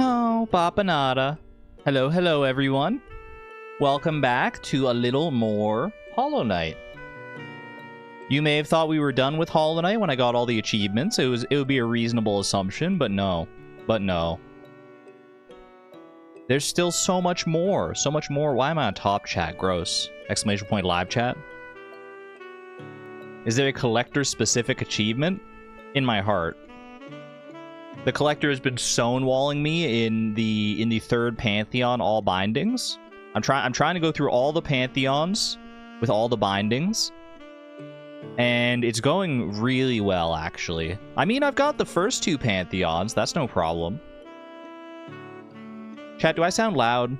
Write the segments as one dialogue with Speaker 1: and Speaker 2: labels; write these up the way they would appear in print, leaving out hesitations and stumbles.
Speaker 1: Oh, Papanada. Hello, hello, everyone. Welcome back to a little more Hollow Knight. You may have thought we were done with Hollow Knight when I got all the achievements. It would be a reasonable assumption, but no. But no. There's still so much more. So much more. Why am I on top chat? Gross. Exclamation point live chat. Is there a collector-specific achievement? In my heart. The collector has been stonewalling me in the third Pantheon all bindings. I'm trying to go through all the Pantheons with all the bindings. And it's going really well, actually. I mean, I've got the first two Pantheons. That's no problem. Chat, do I sound loud?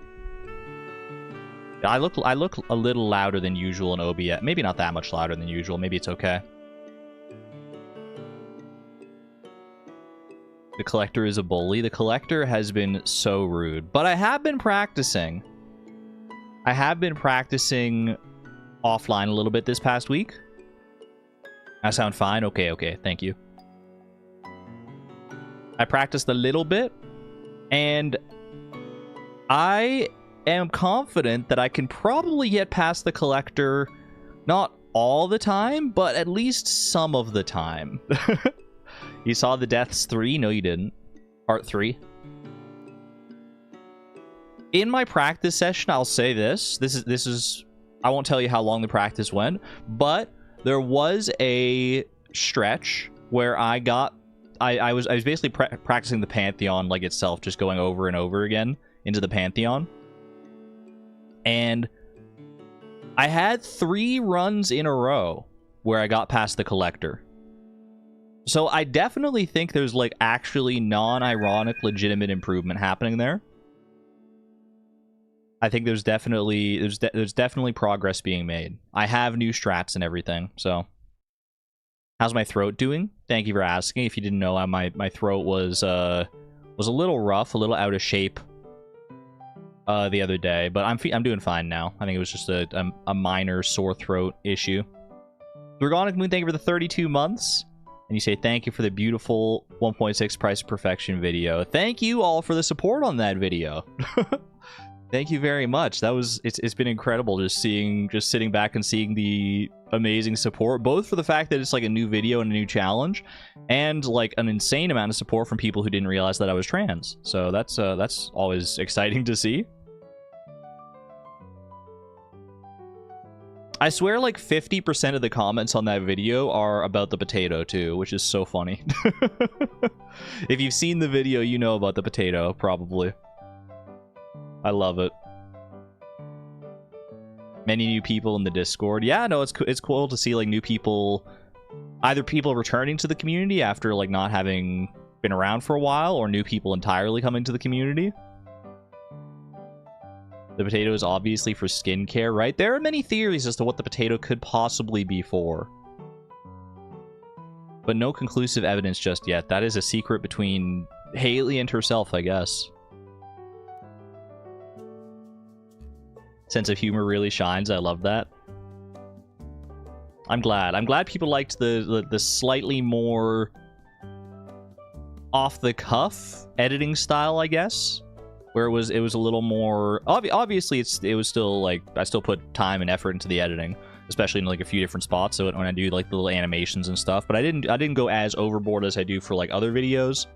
Speaker 1: I look a little louder than usual in OBS. Maybe not that much louder than usual. Maybe it's okay. The collector is a bully. The collector has been so rude. But I have been practicing. I have been practicing offline a little bit this past week. I sound fine? Okay, okay. Thank you. I practiced a little bit. And I am confident that I can probably get past the collector. Not all the time, but at least some of the time. You saw the Deaths 3? No, you didn't. Part 3. In my practice session, I'll say this. This is I won't tell you how long the practice went, but there was a stretch where I was basically practicing the Pantheon like itself, just going over and over again into the Pantheon. And I had 3 runs in a row where I got past the collector. So I definitely think there's like actually non-ironic legitimate improvement happening there. I think there's definitely progress being made. I have new strats and everything, so. How's my throat doing? Thank you for asking. If you didn't know, my throat was a little rough, a little out of shape the other day, but I'm doing fine now. I think it was just a minor sore throat issue. Dragonic Moon, thank you for the 32 months. And you say, thank you for the beautiful 1.6 Price of Perfection video. Thank you all for the support on that video. Thank you very much. It's been incredible just sitting back and seeing the amazing support, both for the fact that it's like a new video and a new challenge, and like an insane amount of support from people who didn't realize that I was trans. So that's always exciting to see. I swear like 50% of the comments on that video are about the potato too, which is so funny. If you've seen the video, you know about the potato, probably. I love it. Many new people in the Discord. Yeah, no, it's cool to see like new people, either people returning to the community after like not having been around for a while, or new people entirely coming to the community. The potato is obviously for skincare, right? There are many theories as to what the potato could possibly be for, but no conclusive evidence just yet. That is a secret between Haley and herself, I guess. Sense of humor really shines. I love that. I'm glad people liked the slightly more off the cuff editing style, I guess, where it was a little more obviously it was still like I still put time and effort into the editing, especially in like a few different spots, so when I do like the little animations and stuff, but I didn't go as overboard as I do for like other videos.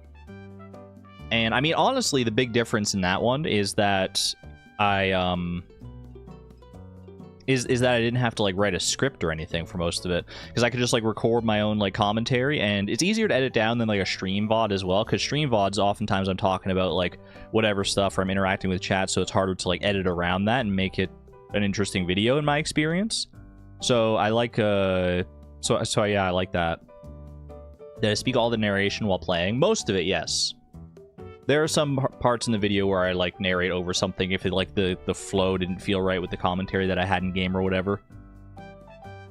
Speaker 1: And I mean, honestly, the big difference in that one is that is that I didn't have to like write a script or anything for most of it, because I could just like record my own like commentary, and it's easier to edit down than like a stream VOD as well, because stream VODs oftentimes I'm talking about like whatever stuff, or I'm interacting with chat, so it's harder to like edit around that and make it an interesting video in my experience. So I like so yeah, I like that. Did I speak all the narration while playing? Most of it, yes. There are some parts in the video where I like narrate over something if it like the flow didn't feel right with the commentary that I had in game or whatever.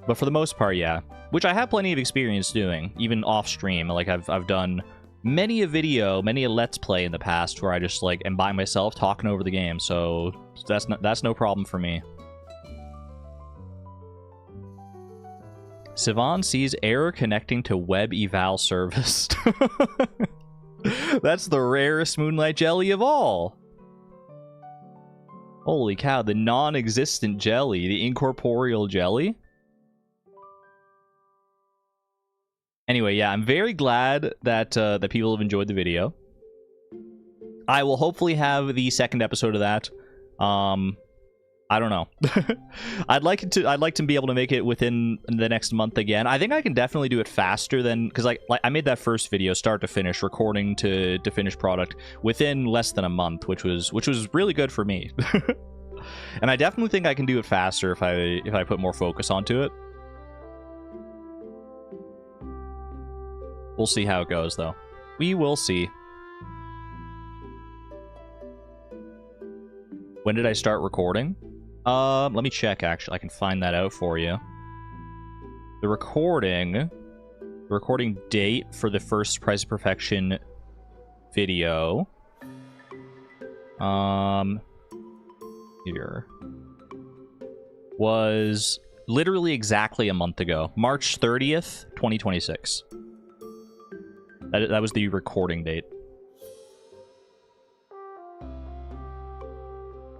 Speaker 1: But for the most part, yeah. Which I have plenty of experience doing, even off stream. Like I've done many a let's play in the past where I just like am by myself talking over the game. So that's no problem for me. Sivan sees error connecting to web eval service. That's the rarest moonlight jelly of all. Holy cow, the non-existent jelly, the incorporeal jelly. Anyway, yeah, I'm very glad that that people have enjoyed the video. I will hopefully have the second episode of that. I don't know. I'd like to be able to make it within the next month again. I think I can definitely do it faster than, because like I made that first video start to finish, recording to finished product within less than a month, which was really good for me. And I definitely think I can do it faster if I put more focus onto it. We'll see how it goes, though. We will see. When did I start recording? Let me check, actually. I can find that out for you. The recording date for the first Price of Perfection video. Here. Was literally exactly a month ago. March 30th, 2026. That was the recording date.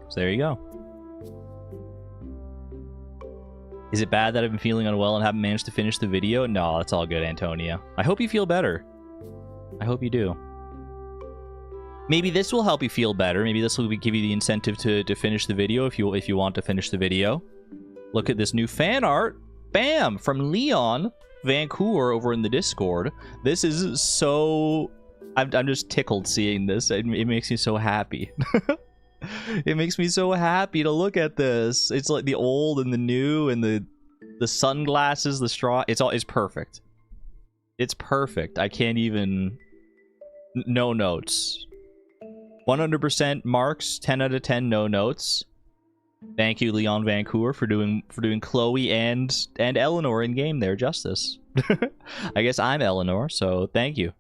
Speaker 1: So there you go. Is it bad that I've been feeling unwell and haven't managed to finish the video? No, it's all good, Antonia. I hope you feel better. I hope you do. Maybe this will help you feel better. Maybe this will give you the incentive to finish the video if you want to finish the video. Look at this new fan art. Bam! From Leon Vancouver over in the Discord. This is so... I'm just tickled seeing this. It makes me so happy. It makes me so happy to look at this. It's like the old and the new and the sunglasses, the straw. It's perfect. It's perfect. I can't even... No notes. 100% marks. 10 out of 10 no notes. Thank you, Leon Vancouver, for doing Chloe and Eleanor in game there justice. I guess I'm Eleanor, so thank you.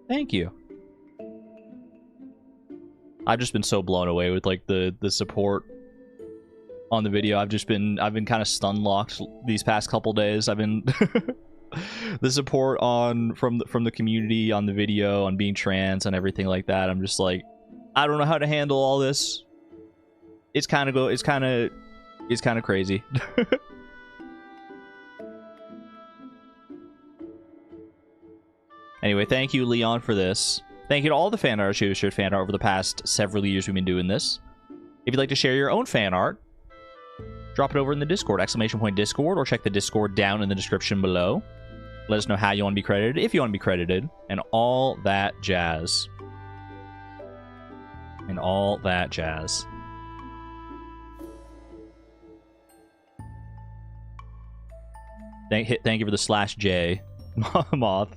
Speaker 1: Thank you. I've just been so blown away with like the support on the video. I've been kind of stun locked these past couple days. I've been the support from the community on the video, on being trans and everything like that. I'm just like, I don't know how to handle all this. It's kind of crazy. Anyway, thank you, Leon, for this. Thank you to all the fan artists who have shared fan art over the past several years we've been doing this. If you'd like to share your own fan art, drop it over in the Discord, !Discord, or check the Discord down in the description below. Let us know how you want to be credited, if you want to be credited, and all that jazz. And all that jazz. Thank you for the /J, Moth.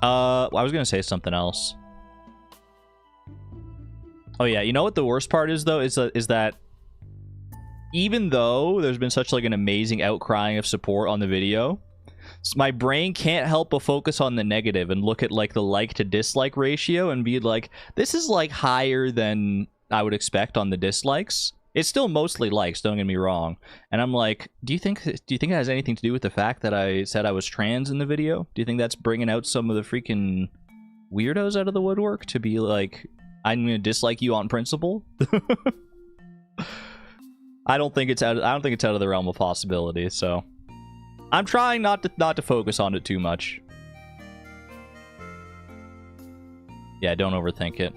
Speaker 1: I was gonna say something else. Oh yeah, you know what the worst part is though? Is that even though there's been such like an amazing outcrying of support on the video, my brain can't help but focus on the negative and look at like the like to dislike ratio and be like, this is like higher than I would expect on the dislikes. It's still mostly likes, don't get me wrong. And I'm like, do you think it has anything to do with the fact that I said I was trans in the video? Do you think that's bringing out some of the freaking weirdos out of the woodwork to be like, I'm gonna dislike you on principle? I don't think it's out of the realm of possibility, so I'm trying not to focus on it too much. Yeah, don't overthink it.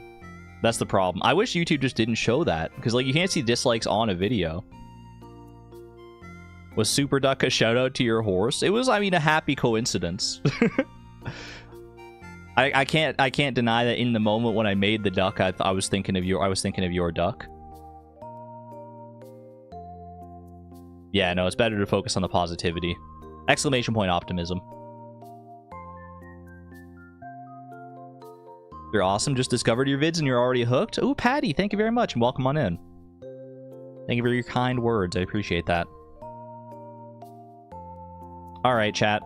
Speaker 1: That's the problem. I wish YouTube just didn't show that, because like you can't see dislikes on a video. Was Super Duck a shout out to your horse? It was, I mean, a happy coincidence. I can't deny that in the moment when I made the duck, I was thinking of your duck. Yeah, no, it's better to focus on the positivity. !Optimism. You're awesome. Just discovered your vids and you're already hooked. Ooh, Patty, thank you very much and welcome on in. Thank you for your kind words. I appreciate that. All right, chat.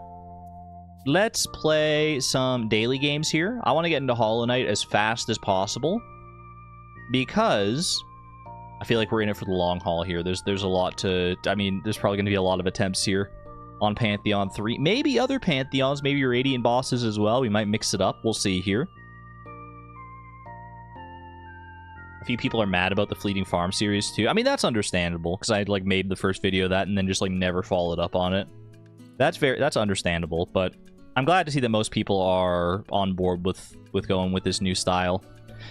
Speaker 1: Let's play some daily games here. I want to get into Hollow Knight as fast as possible because I feel like we're in it for the long haul here. There's a lot to... I mean, there's probably going to be a lot of attempts here. on Pantheon 3. Maybe other Pantheons, maybe Radiant bosses as well. We might mix it up. We'll see here. A few people are mad about the Fleeting Farm series too. I mean, that's understandable because I had like made the first video of that and then just like never followed up on it. That's understandable, but I'm glad to see that most people are on board with going with this new style.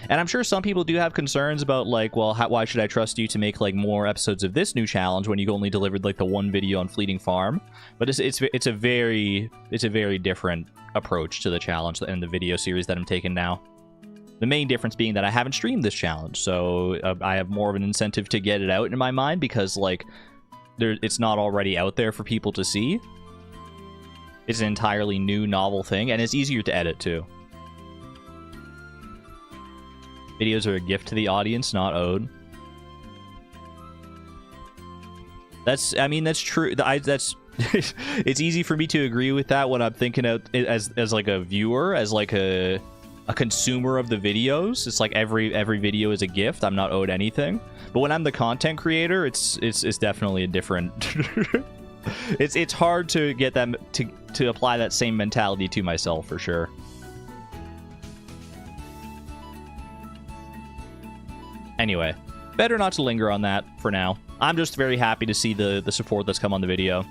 Speaker 1: And I'm sure some people do have concerns about like, well, why should I trust you to make like more episodes of this new challenge when you only delivered like the one video on Fleeting Farm? But it's a very different approach to the challenge and the video series that I'm taking now. The main difference being that I haven't streamed this challenge, so I have more of an incentive to get it out in my mind because like it's not already out there for people to see. It's an entirely new, novel thing, and it's easier to edit too. Videos are a gift to the audience, not owed. That's true. It's easy for me to agree with that when I'm thinking of it as like a viewer, as like a consumer of the videos. It's like every video is a gift. I'm not owed anything. But when I'm the content creator, it's definitely a different. it's hard to get them to apply that same mentality to myself for sure. Anyway, better not to linger on that for now. I'm just very happy to see the support that's come on the video.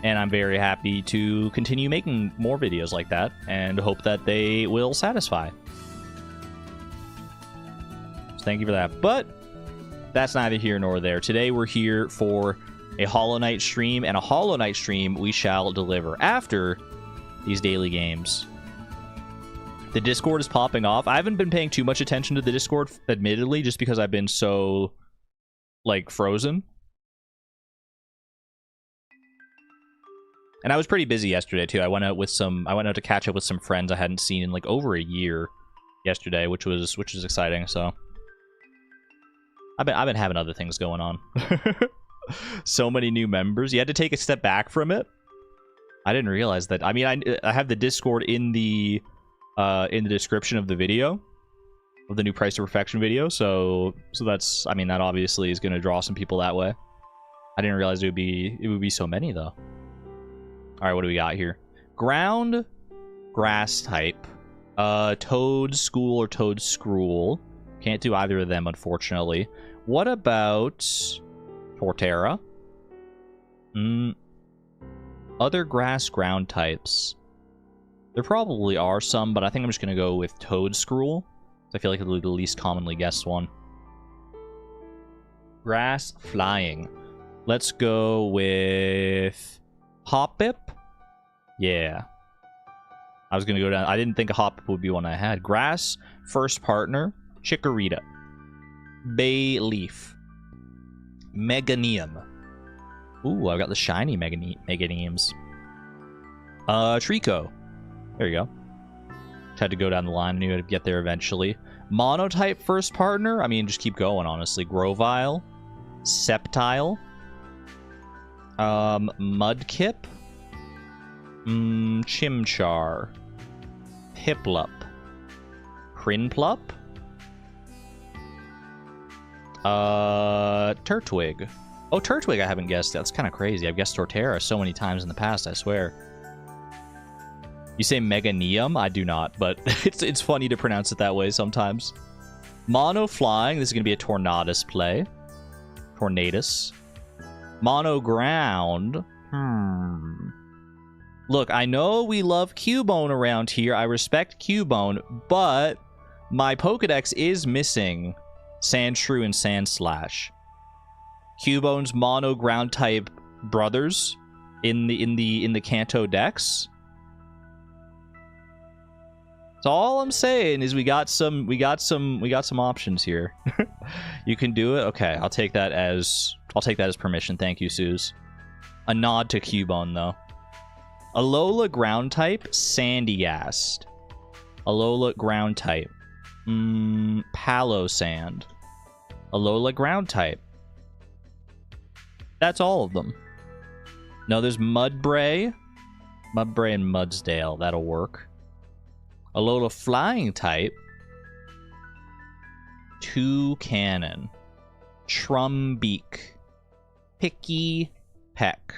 Speaker 1: And I'm very happy to continue making more videos like that and hope that they will satisfy. So thank you for that. But that's neither here nor there. Today we're here for a Hollow Knight stream, and a Hollow Knight stream we shall deliver after these daily games. The Discord is popping off. I haven't been paying too much attention to the Discord, admittedly, just because I've been so, like, frozen. And I was pretty busy yesterday too. I went out to catch up with some friends I hadn't seen in like over a year yesterday, which was exciting. So I've been having other things going on. So many new members. You had to take a step back from it. I didn't realize that. I mean, I have the Discord in the description of the video, of the new Price to Perfection video. So that's, I mean, that obviously is going to draw some people that way. I didn't realize it would be so many though. All right, what do we got here? Ground, grass type, Toad School or Toad Scrool. Can't do either of them, unfortunately. What about Torterra? Other grass ground types. There probably are some, but I think I'm just gonna go with Toad Scrool. I feel like it's the least commonly guessed one. Grass flying. Let's go with Hoppip. Yeah. I was going to go down. I didn't think a Hoppip would be one I had. Grass, first partner, Chikorita. Bay Leaf. Meganium. Ooh, I've got the shiny Meganiums. Trico. There you go. Just had to go down the line. I knew I'd get there eventually. Monotype first partner? I mean, just keep going, honestly. Grovyle. Sceptile. Mudkip. Chimchar. Piplup. Prinplup. Turtwig. Oh, Turtwig I haven't guessed. That's kind of crazy. I've guessed Torterra so many times in the past, I swear. You say Meganium? I do not, but it's funny to pronounce it that way sometimes. Mono Flying. This is going to be a Tornadus play. Tornadus. Mono Ground. Look, I know we love Cubone around here. I respect Cubone, but my Pokedex is missing Sandshrew and Sandslash. Cubone's mono ground type brothers in the Kanto Dex. So all I'm saying is we got some options here. You can do it. Okay, I'll take that as permission. Thank you, Suze. A nod to Cubone though. Alola ground type, Sandygast. Alola ground type. Palosand. Alola ground type. That's all of them. No, there's Mudbray. Mudbray and Mudsdale. That'll work. Alola flying type. Toucannon. Trumbeak. Picky Peck.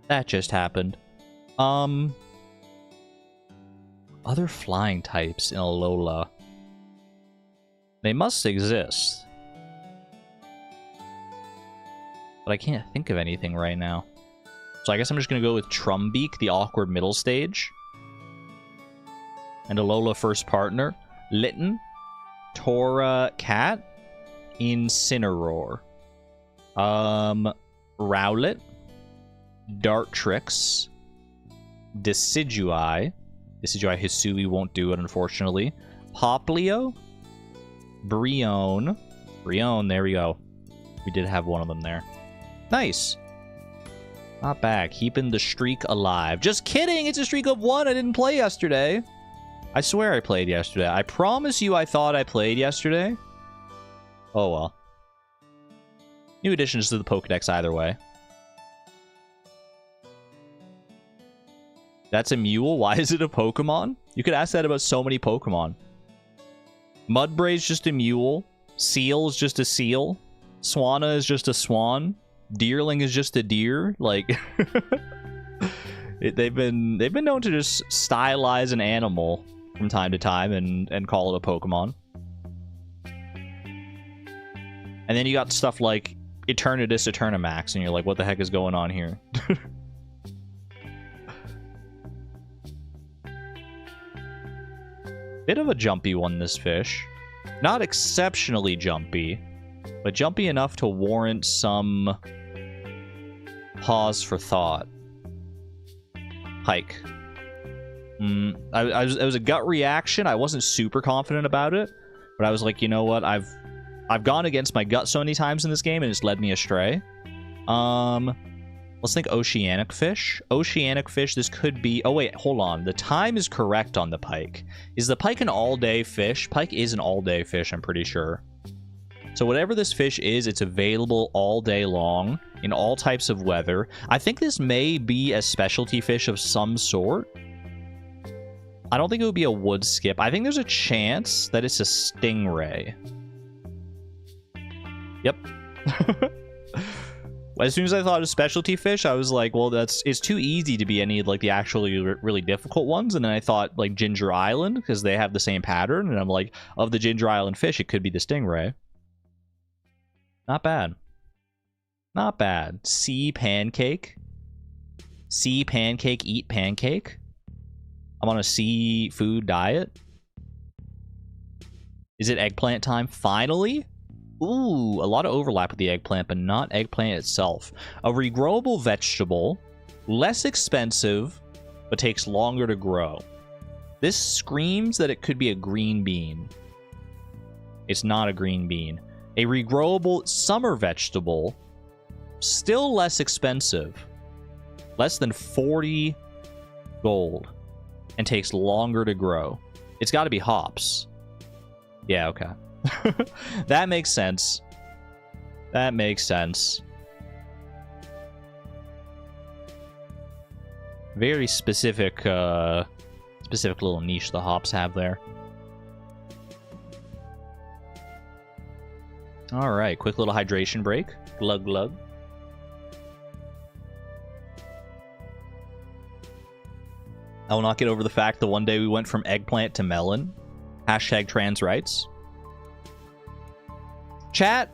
Speaker 1: That just happened. Other flying types in Alola. They must exist. But I can't think of anything right now. So I guess I'm just going to go with Trumbeak, the awkward middle stage. And Alola first partner. Litten. Tora Cat. Incineroar. Rowlet. Dartrix. Decidueye. Decidueye Hisui won't do it, unfortunately. Poplio. Brion. Brion, there we go. We did have one of them there. Nice. Not bad. Keeping the streak alive. Just kidding! It's a streak of 1! I didn't play yesterday. I swear I played yesterday. I promise you I thought I played yesterday. Oh well. New additions to the Pokedex either way. That's a mule? Why is it a Pokemon? You could ask that about so many Pokemon. Mudbray's just a mule. Seal is just a seal. Swanna is just a swan. Deerling is just a deer. Like, they've been known to just stylize an animal from time to time and call it a Pokemon. And then you got stuff like Eternatus Eternamax, and you're like, what the heck is going on here? Bit of a jumpy one, this fish. Not exceptionally jumpy, but jumpy enough to warrant some pause for thought. Pike. It was a gut reaction. I wasn't super confident about it, but I was like, you know what? I've gone against my gut so many times in this game, and it's led me astray. Let's think oceanic fish. Oceanic fish, this could be... Oh, wait, hold on. The time is correct on the pike. Is the pike an all-day fish? Pike is an all-day fish, I'm pretty sure. So whatever this fish is, it's available all day long in all types of weather. I think this may be a specialty fish of some sort. I don't think it would be a wood skip. I think there's a chance that it's a stingray. Yep. As soon as I thought of specialty fish, I was like, well, it's too easy to be any of like the actually really difficult ones. And then I thought like Ginger Island, because they have the same pattern. And I'm like, of the Ginger Island fish, it could be the stingray. Not bad. Not bad. Sea pancake. Sea pancake, eat pancake. I'm on a seafood diet. Is it eggplant time? Finally? Ooh, a lot of overlap with the eggplant, but not eggplant itself. A regrowable vegetable, less expensive, but takes longer to grow. This screams that it could be a green bean. It's not a green bean. A regrowable summer vegetable, still less expensive. Less than 40 gold. And takes longer to grow. It's got to be hops. Yeah, okay. That makes sense. That makes sense. Very specific, specific little niche the hops have there. All right, quick little hydration break. Glug glug. I will not get over the fact that one day we went from eggplant to melon. Hashtag trans rights. Chat,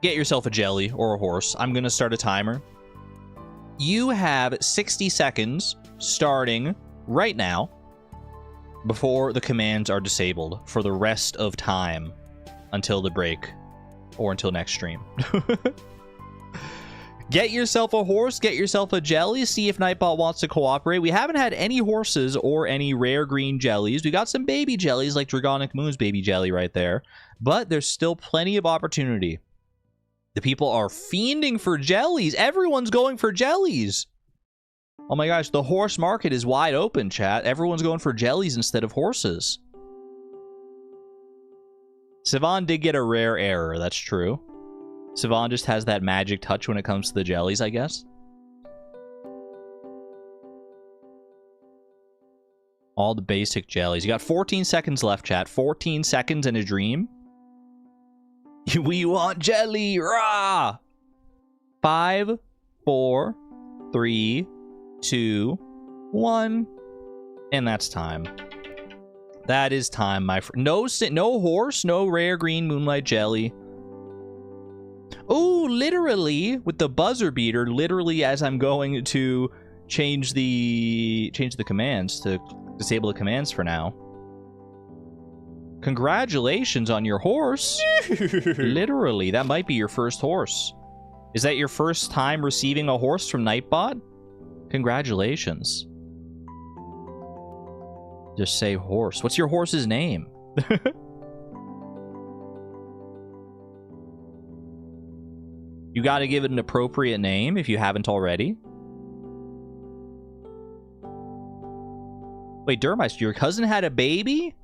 Speaker 1: get yourself a jelly or a horse. I'm going to start a timer. You have 60 seconds starting right now before the commands are disabled for the rest of time until the break or until next stream. Get yourself a horse, get yourself a jelly, see if Nightbot wants to cooperate. We haven't had any horses or any rare green jellies. We got some baby jellies like Dragonic Moon's baby jelly right there, but there's still plenty of opportunity. The people are fiending for jellies. Everyone's going for jellies. Oh my gosh, the horse market is wide open, chat. Everyone's going for jellies instead of horses. Sivan did get a rare error, that's true. Sivan just has that magic touch when it comes to the jellies, I guess. All the basic jellies. You got 14 seconds left, chat. 14 seconds in a dream. We want jelly! Rah! 5, 4, 3, 2, 1. And that's time. That is time, my friend. No horse, no rare green moonlight jelly. Oh, literally, with the buzzer beater, literally as I'm going to change the commands to disable the commands for now. Congratulations on your horse. Literally, that might be your first horse. Is that your first time receiving a horse from Nightbot? Congratulations. Just say horse. What's your horse's name? You gotta give it an appropriate name if you haven't already. Wait, Durmeister, your cousin had a baby?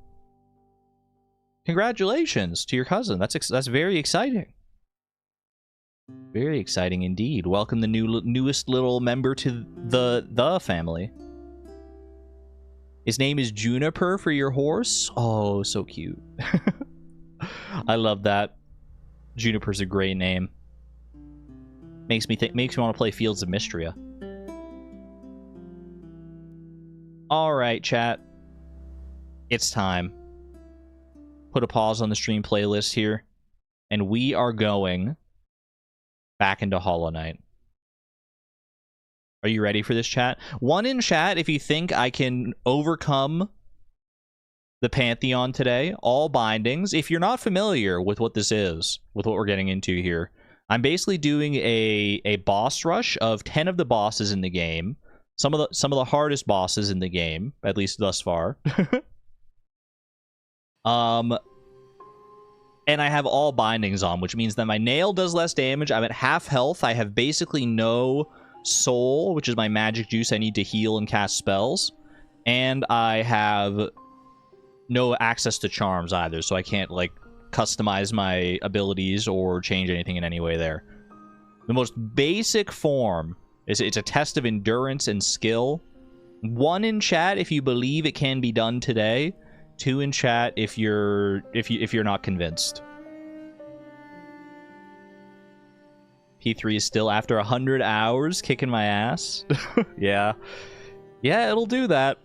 Speaker 1: Congratulations to your cousin. That's very exciting. Very exciting indeed. Welcome the newest little member to the family. His name is Juniper for your horse. Oh, so cute. I love that. Juniper's a great name. Makes me want to play Fields of Mystria. All right, chat. It's time. Put a pause on the stream playlist here, and we are going back into Hollow Knight. Are you ready for this, chat? One in chat if you think I can overcome the Pantheon today. All bindings. If you're not familiar with what this is, with what we're getting into here, I'm basically doing a boss rush of 10 of the bosses in the game. Some of the hardest bosses in the game, at least thus far. And I have all bindings on, which means that my nail does less damage. I'm at half health. I have basically no soul, which is my magic juice I need to heal and cast spells. And I have no access to charms either, so I can't, like, customize my abilities or change anything in any way there. The most basic form is it's a test of endurance and skill. 1 in chat if you believe it can be done today. 2 in chat if you're not convinced. P3 is still after 100 hours kicking my ass. Yeah. Yeah, it'll do that.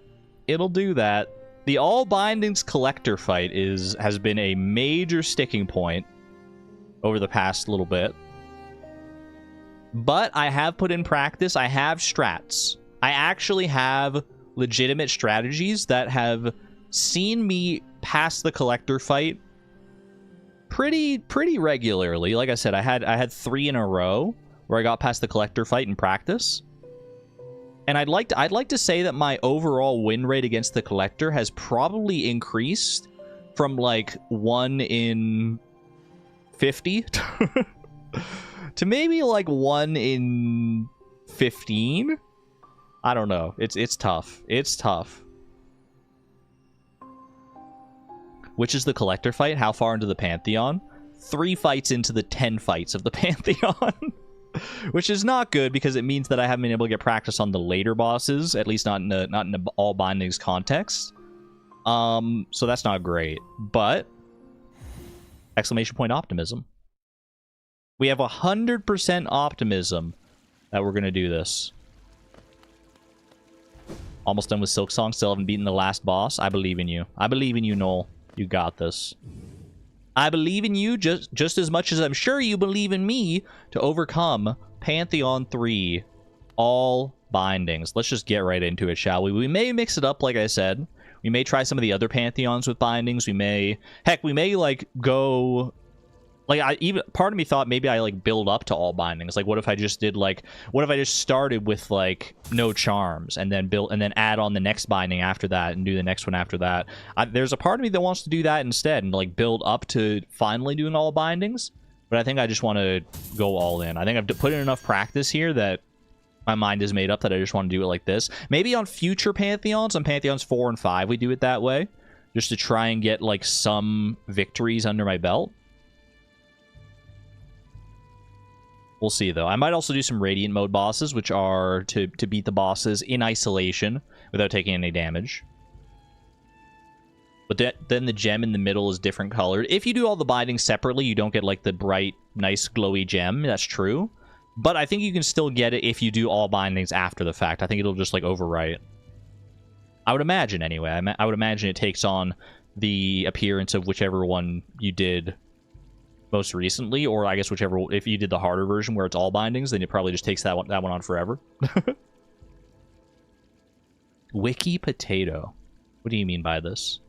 Speaker 1: It'll do that. The All Bindings Collector fight has been a major sticking point over the past little bit. But I have put in practice, I have strats. I actually have legitimate strategies that have seen me pass the Collector fight pretty regularly. Like I said, I had 3 in a row where I got past the Collector fight in practice. And I'd like to say that my overall win rate against the Collector has probably increased from like 1 in 50 to maybe like 1 in 15. I don't know. It's tough. It's tough. Which is the Collector fight? How far into the Pantheon? 3 fights into the 10 fights of the Pantheon. Which is not good because it means that I haven't been able to get practice on the later bosses, at least not in the all bindings context. So that's not great. But exclamation point optimism. We have 100% optimism that we're gonna do this. Almost done with Silksong, still haven't beaten the last boss. I believe in you. I believe in you, Noel. You got this. I believe in you just as much as I'm sure you believe in me to overcome Pantheon 3 all bindings. Let's just get right into it, shall we? We may mix it up, like I said. We may try some of the other Pantheons with bindings. We may like go like part of me thought maybe I like build up to all bindings. Like what if I just started with like no charms and then add on the next binding after that and do the next one after that. There's a part of me that wants to do that instead and like build up to finally doing all bindings, but I think I just want to go all in. I think I've put in enough practice here that my mind is made up that I just want to do it like this. Maybe on future Pantheons, on Pantheons 4 and 5, we do it that way just to try and get like some victories under my belt. We'll see, though. I might also do some Radiant mode bosses, which are to beat the bosses in isolation without taking any damage. But then the gem in the middle is different colored. If you do all the bindings separately, you don't get like the bright, nice, glowy gem. That's true. But I think you can still get it if you do all bindings after the fact. I think it'll just like overwrite. I would imagine anyway. I would imagine it takes on the appearance of whichever one you did most recently, or I guess whichever, if you did the harder version where it's all bindings, then it probably just takes that one on forever. Wiki potato. What do you mean by this?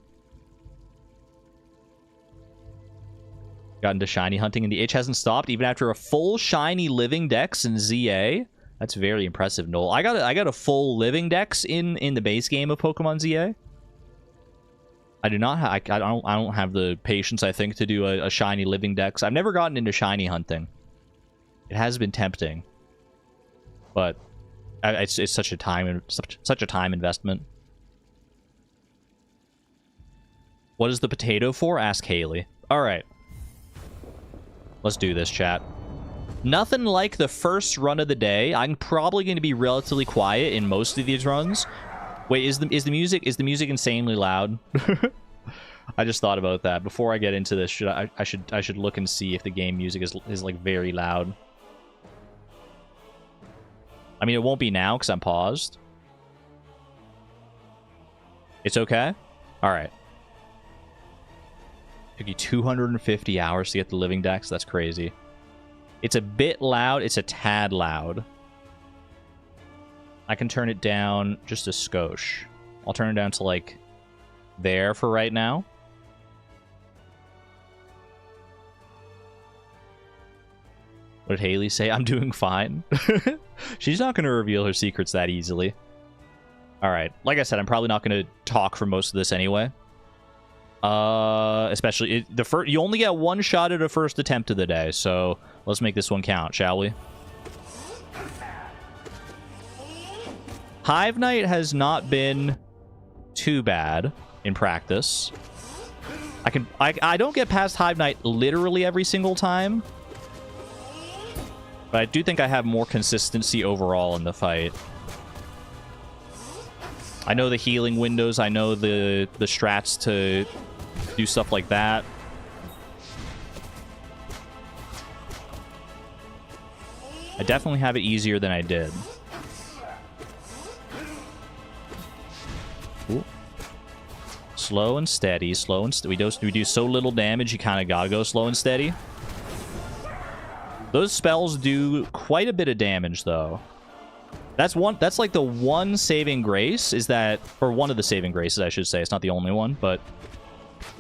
Speaker 1: Got into shiny hunting and the itch hasn't stopped even after a full shiny living dex in ZA. That's very impressive, Noel. I got a full living dex in the base game of Pokemon ZA. I do not have. I don't have the patience, I think, to do a shiny living dex. I've never gotten into shiny hunting. It has been tempting, but it's such a time investment. What is the potato for? Ask Haley. All right, let's do this, chat. Nothing like the first run of the day. I'm probably going to be relatively quiet in most of these runs. Wait, is the music insanely loud? I just thought about that before I get into this. I should look and see if the game music is like very loud. I mean, it won't be now because I'm paused. It's okay? All right. Took you 250 hours to get the living dex. That's crazy. It's a bit loud. It's a tad loud. I can turn it down just a skosh. I'll turn it down to, like, there for right now. What did Haley say? I'm doing fine. She's not going to reveal her secrets that easily. Alright. Like I said, I'm probably not going to talk for most of this anyway. Especially, you only get one shot at a first attempt of the day, so let's make this one count, shall we? Hive Knight has not been too bad in practice. I don't get past Hive Knight literally every single time, but I do think I have more consistency overall in the fight. I know the healing windows. I know the strats to do stuff like that. I definitely have it easier than I did. Ooh. Slow and steady, slow and we do so little damage, you kind of gotta go slow and steady. Those spells do quite a bit of damage, though. That's like the one saving grace, is that, or one of the saving graces, I should say. It's not the only one, but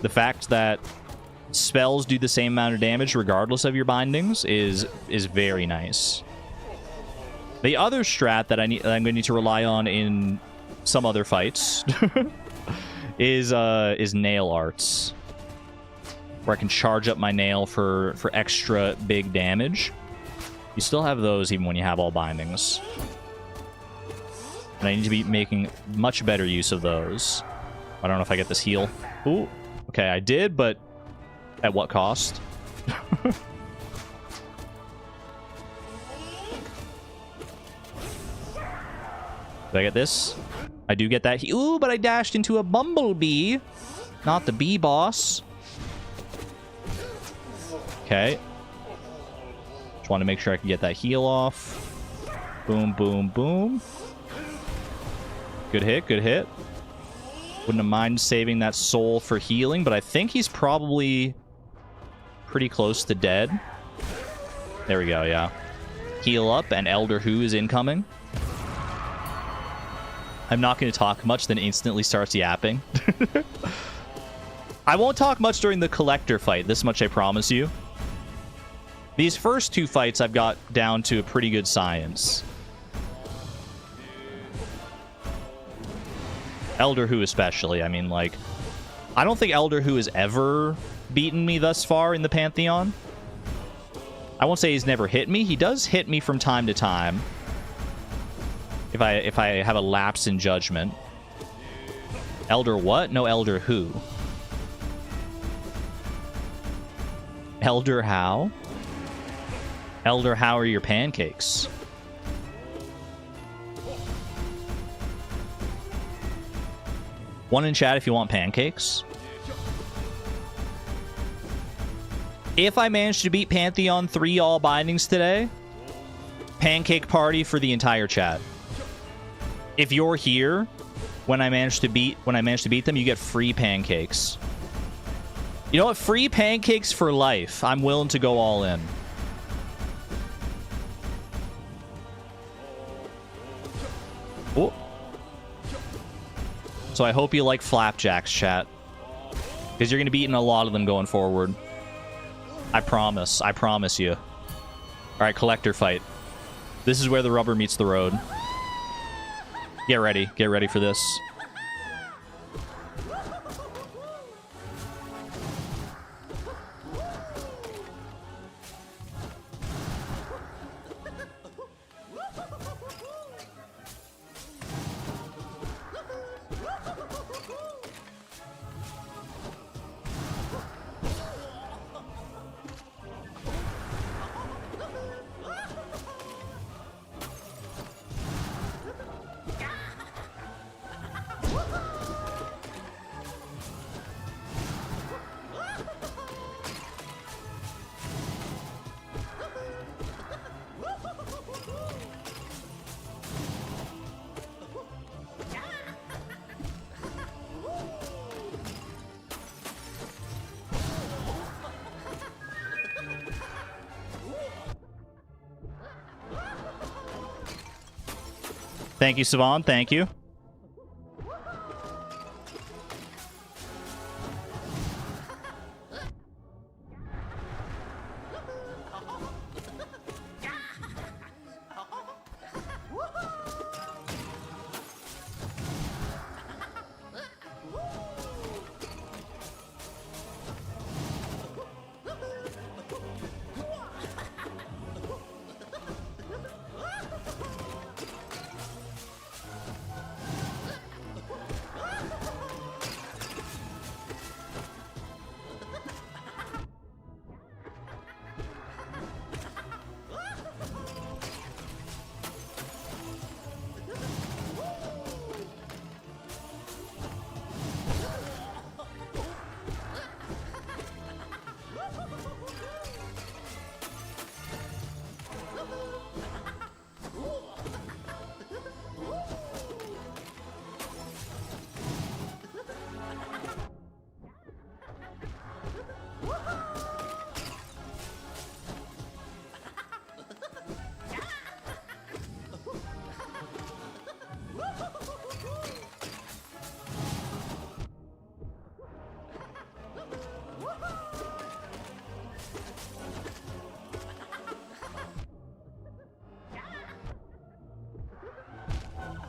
Speaker 1: the fact that spells do the same amount of damage regardless of your bindings is very nice. The other strat that I'm going to need to rely on in some other fights is nail arts, where I can charge up my nail for extra big damage. You still have those even when you have all bindings. And I need to be making much better use of those. I don't know if I get this heal. Ooh. Okay, I did, but at what cost? Do I get this? I do get that. Ooh, but I dashed into a bumblebee. Not the bee boss. Okay. Just want to make sure I can get that heal off. Boom, boom, boom. Good hit, good hit. Wouldn't have mind saving that soul for healing, but I think he's probably pretty close to dead. There we go, yeah. Heal up, and Elder Who is incoming. I'm not going to talk much, then instantly starts yapping. I won't talk much during the collector fight, this much I promise you. These first two fights I've got down to a pretty good science. Elder Who especially, I mean, like, I don't think Elder Who has ever beaten me thus far in the Pantheon. I won't say he's never hit me. He does hit me from time to time. If I have a lapse in judgment. Elder what? No, Elder Who. Elder how? Elder, how are your pancakes? One in chat if you want pancakes. If I manage to beat Pantheon 3 all bindings today, pancake party for the entire chat. If you're here when I manage to beat them, you get free pancakes. You know what? Free pancakes for life. I'm willing to go all in. Oh. So I hope you like flapjacks, chat. Because you're going to be eating a lot of them going forward. I promise. I promise you. Alright, collector fight. This is where the rubber meets the road. Get ready. Get ready for this. Thank you, Savon. Thank you.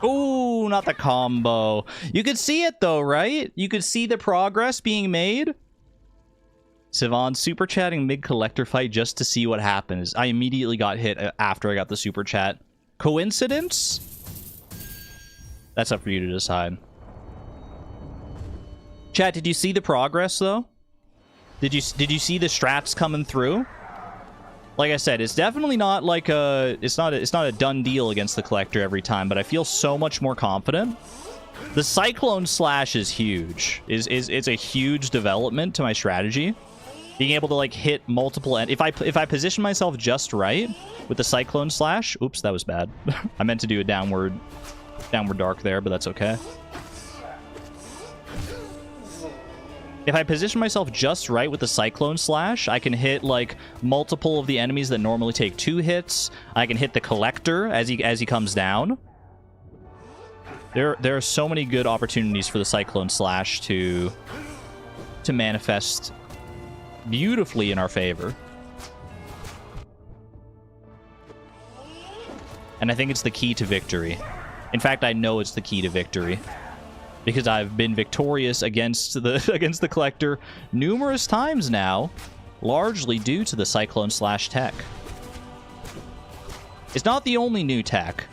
Speaker 1: Ooh, not the combo. You could see it though, right? You could see the progress being made. Sivan super chatting mid collector fight just to see what happens. I immediately got hit after I got the super chat. Coincidence? That's up for you to decide. Chat, did you see the progress though? Did you see the strats coming through? Like I said, it's definitely not like a it's not a done deal against the collector every time, but I feel so much more confident. The Cyclone Slash is huge. It's a huge development to my strategy. Being able to like hit multiple if I position myself just right with the Cyclone Slash. Oops, that was bad. I meant to do a downward dark there, but that's okay. If I position myself just right with the Cyclone Slash, I can hit like multiple of the enemies that normally take 2 hits. I can hit the collector as he comes down. There are so many good opportunities for the Cyclone Slash to manifest beautifully in our favor. And I think it's the key to victory. In fact, I know it's the key to victory. Because I've been victorious against the collector numerous times now, largely due to the Cyclone Slash tech. It's not the only new tech.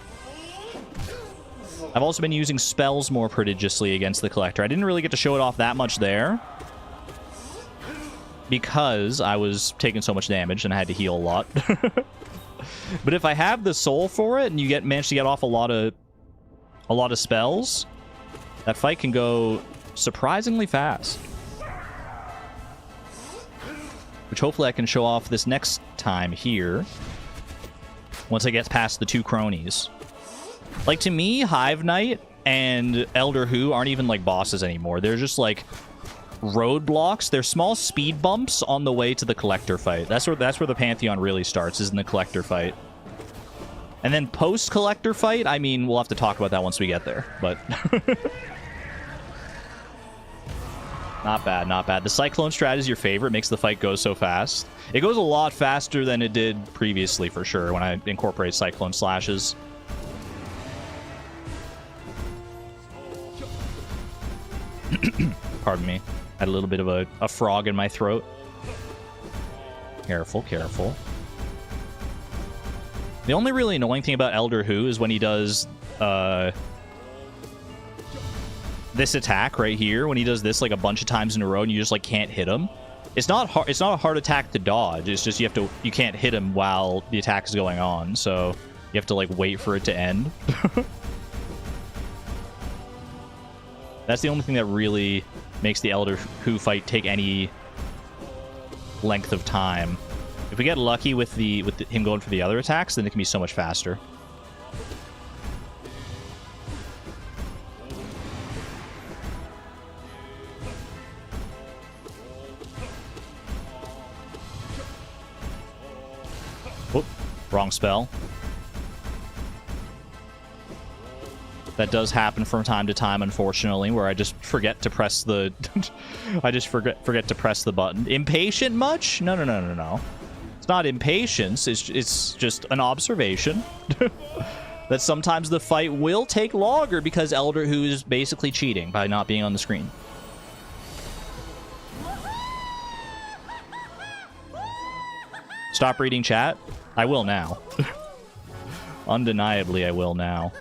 Speaker 1: I've also been using spells more prodigiously against the collector. I didn't really get to show it off that much there, because I was taking so much damage and I had to heal a lot. But if I have the soul for it and you manage to get off a lot of spells, that fight can go surprisingly fast. which hopefully I can show off this next time here. Once I get past the 2 cronies. Like, to me, Hive Knight and Elder Who aren't even, like, bosses anymore. They're just, like, roadblocks. They're small speed bumps on the way to the Collector fight. That's where the Pantheon really starts, is in the Collector fight. And then post-Collector fight, I mean, we'll have to talk about that once we get there, but... Not bad, not bad. The Cyclone strat is your favorite. Makes the fight go so fast. It goes a lot faster than it did previously, for sure, when I incorporate Cyclone slashes. Pardon me. Had a little bit of a frog in my throat. Careful, careful. The only really annoying thing about Elder Who is when he does... this attack right here, when he does this like a bunch of times in a row and you just like can't hit him. It's not hard, it's not a hard attack to dodge. It's just you can't hit him while the attack is going on. So you have to like wait for it to end. That's the only thing that really makes the Elder Who fight take any length of time. If we get lucky with him going for the other attacks, then it can be so much faster. Whoop, wrong spell. That does happen from time to time, unfortunately, where I just forget to press the... I just forget to press the button. Impatient much? No, no, no, no, no. It's not impatience. It's just an observation. That sometimes the fight will take longer because Elder Who is basically cheating by not being on the screen. Stop reading chat? I will now. Undeniably, I will now.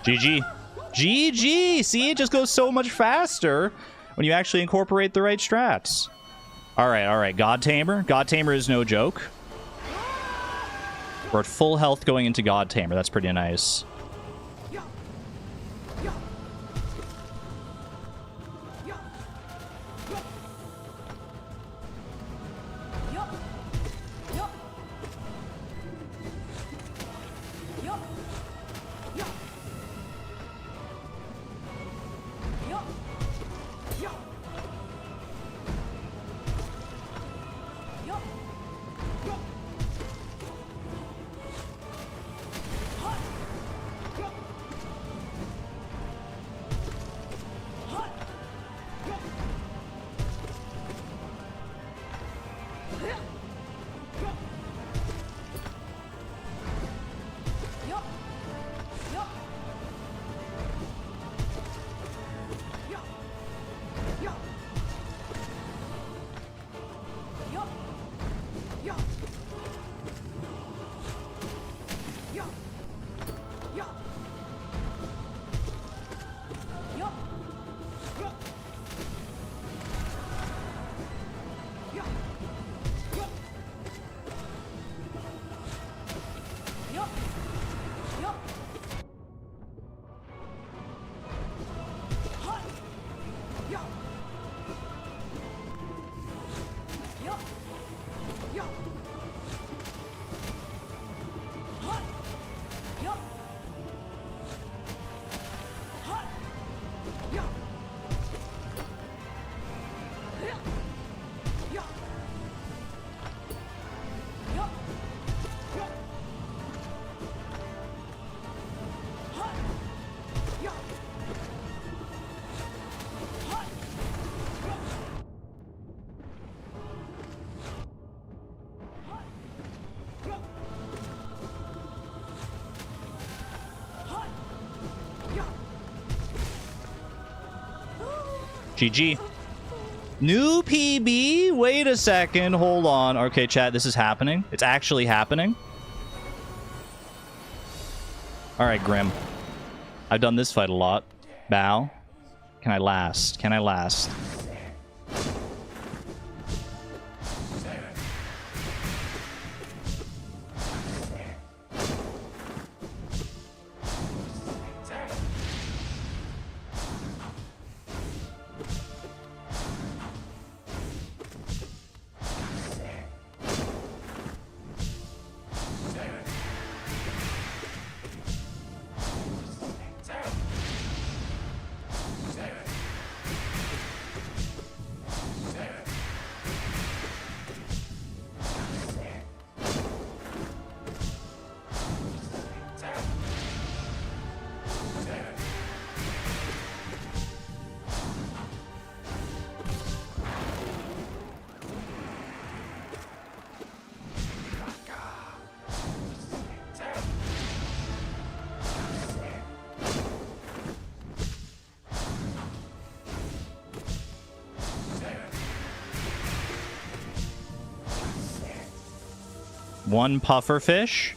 Speaker 1: GG. GG! See, it just goes so much faster when you actually incorporate the right strats. Alright, alright. God Tamer. God Tamer is no joke. We're at full health going into God Tamer. That's pretty nice. GG. New PB? Wait a second. Hold on. Okay, chat, this is happening. It's actually happening. Alright, Grim. I've done this fight a lot. Bow. Can I last? Can I last? One puffer fish.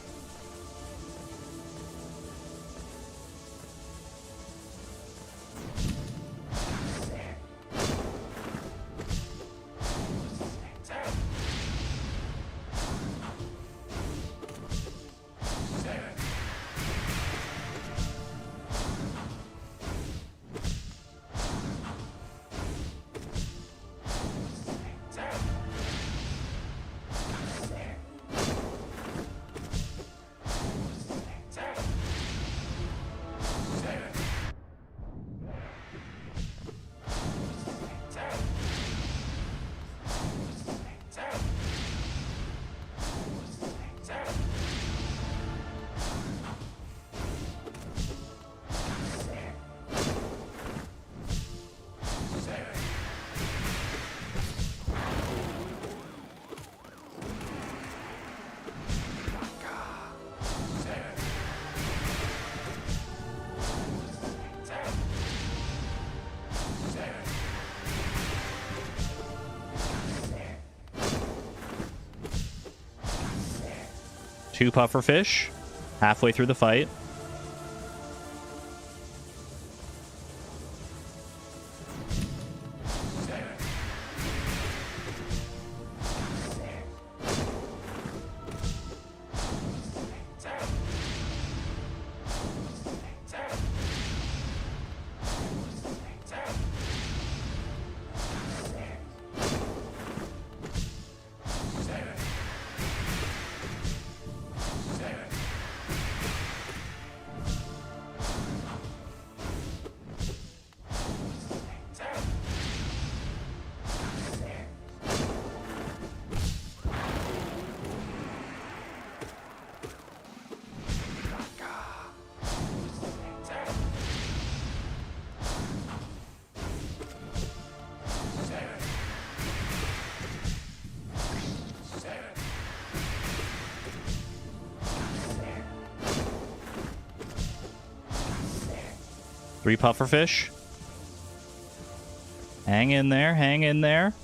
Speaker 1: Two puffer fish halfway through the fight. 3 pufferfish. Hang in there, hang in there.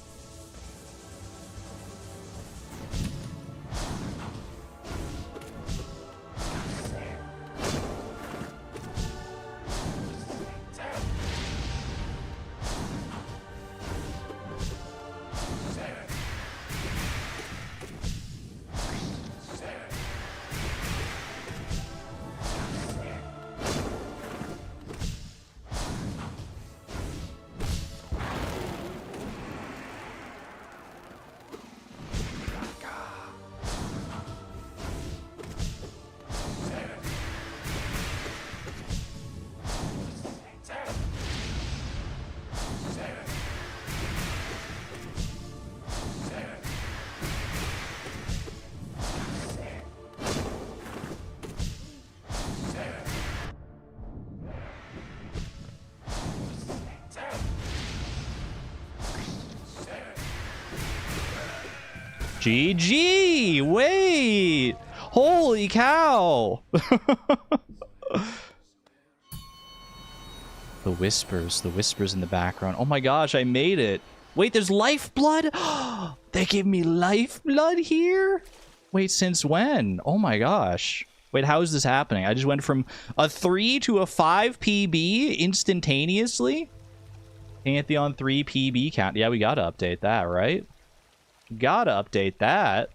Speaker 1: GG! Wait! Holy cow! The whispers in the background. Oh my gosh, I made it. Wait, there's lifeblood? They give me lifeblood here? Wait, since when? Oh my gosh. Wait, how is this happening? I just went from a 3 to a 5 PB instantaneously? Pantheon 3 PB count. Yeah, we gotta update that, right? Gotta update that.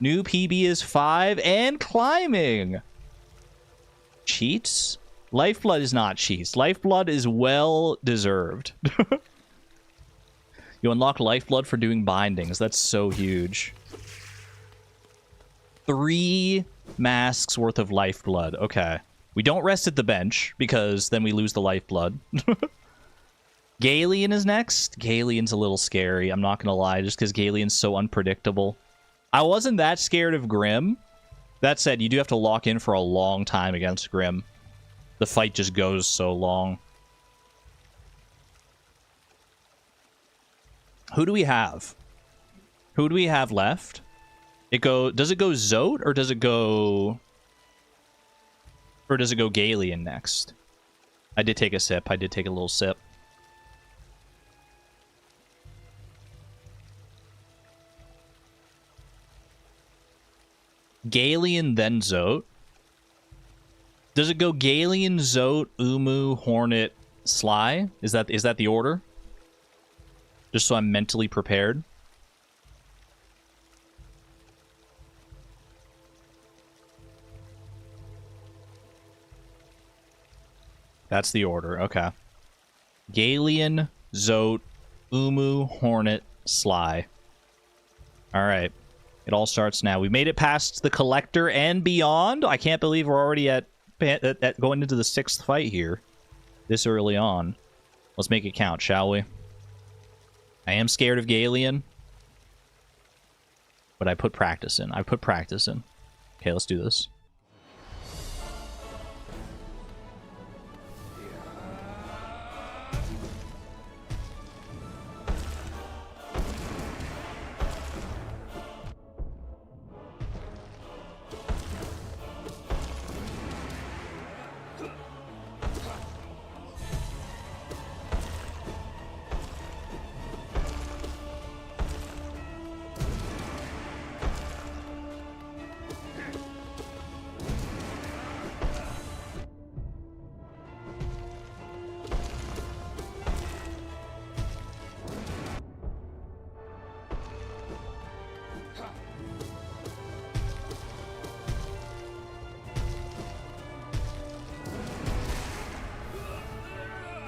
Speaker 1: New PB is 5 and climbing. Cheats? Lifeblood is not cheats. Lifeblood is well deserved. You unlock lifeblood for doing bindings. That's so huge. 3 masks worth of lifeblood. Okay. We don't rest at the bench because then we lose the lifeblood. Galeon is next. Galeon's a little scary, I'm not gonna lie, just because Galeon's so unpredictable. I wasn't that scared of Grim. That said, you do have to lock in for a long time against Grim. The fight just goes so long. Who do we have? Who do we have left? Does it go Zote or does it go... Or does it go Galeon next? I did take a sip. I did take a little sip. Galeon, then Zote. Does it go Galeon, Zote, Umu, Hornet, Sly? Is that the order? Just so I'm mentally prepared. That's the order. Okay. Galeon, Zote, Umu, Hornet, Sly. All right. It all starts now. We made it past the Collector and beyond. I can't believe we're already at going into the 6th fight here this early on. Let's make it count, shall we? I am scared of Galeon, but I put practice in. I put practice in. Okay, let's do this.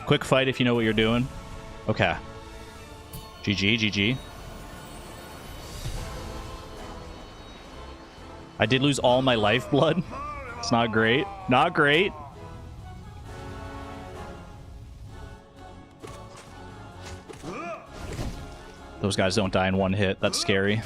Speaker 1: Quick fight if you know what you're doing. Okay. GG, GG. I did lose all my lifeblood. It's not great. Not great. Those guys don't die in one hit. That's scary.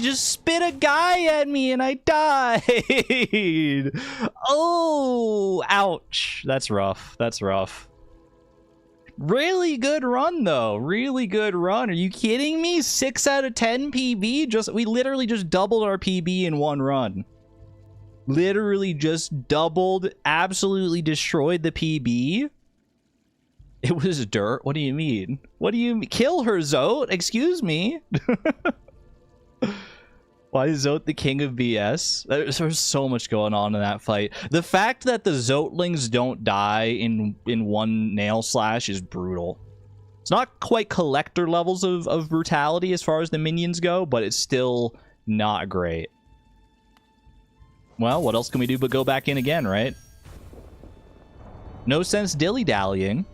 Speaker 1: just spit a guy at me and I died. Oh, ouch. That's rough. That's rough. Really good run, though. Really good run. Are you kidding me? 6 out of 10 PB? We literally just doubled our PB in one run. Literally just doubled, absolutely destroyed the PB. It was dirt. What do you mean? What do you mean? Kill her, Zote. Excuse me. Why is Zote the king of BS? There's so much going on in that fight. The fact that the Zotelings don't die in one nail slash is brutal. It's not quite collector levels of brutality as far as the minions go, but it's still not great. Well, what else can we do but go back in again, right? No sense dilly-dallying.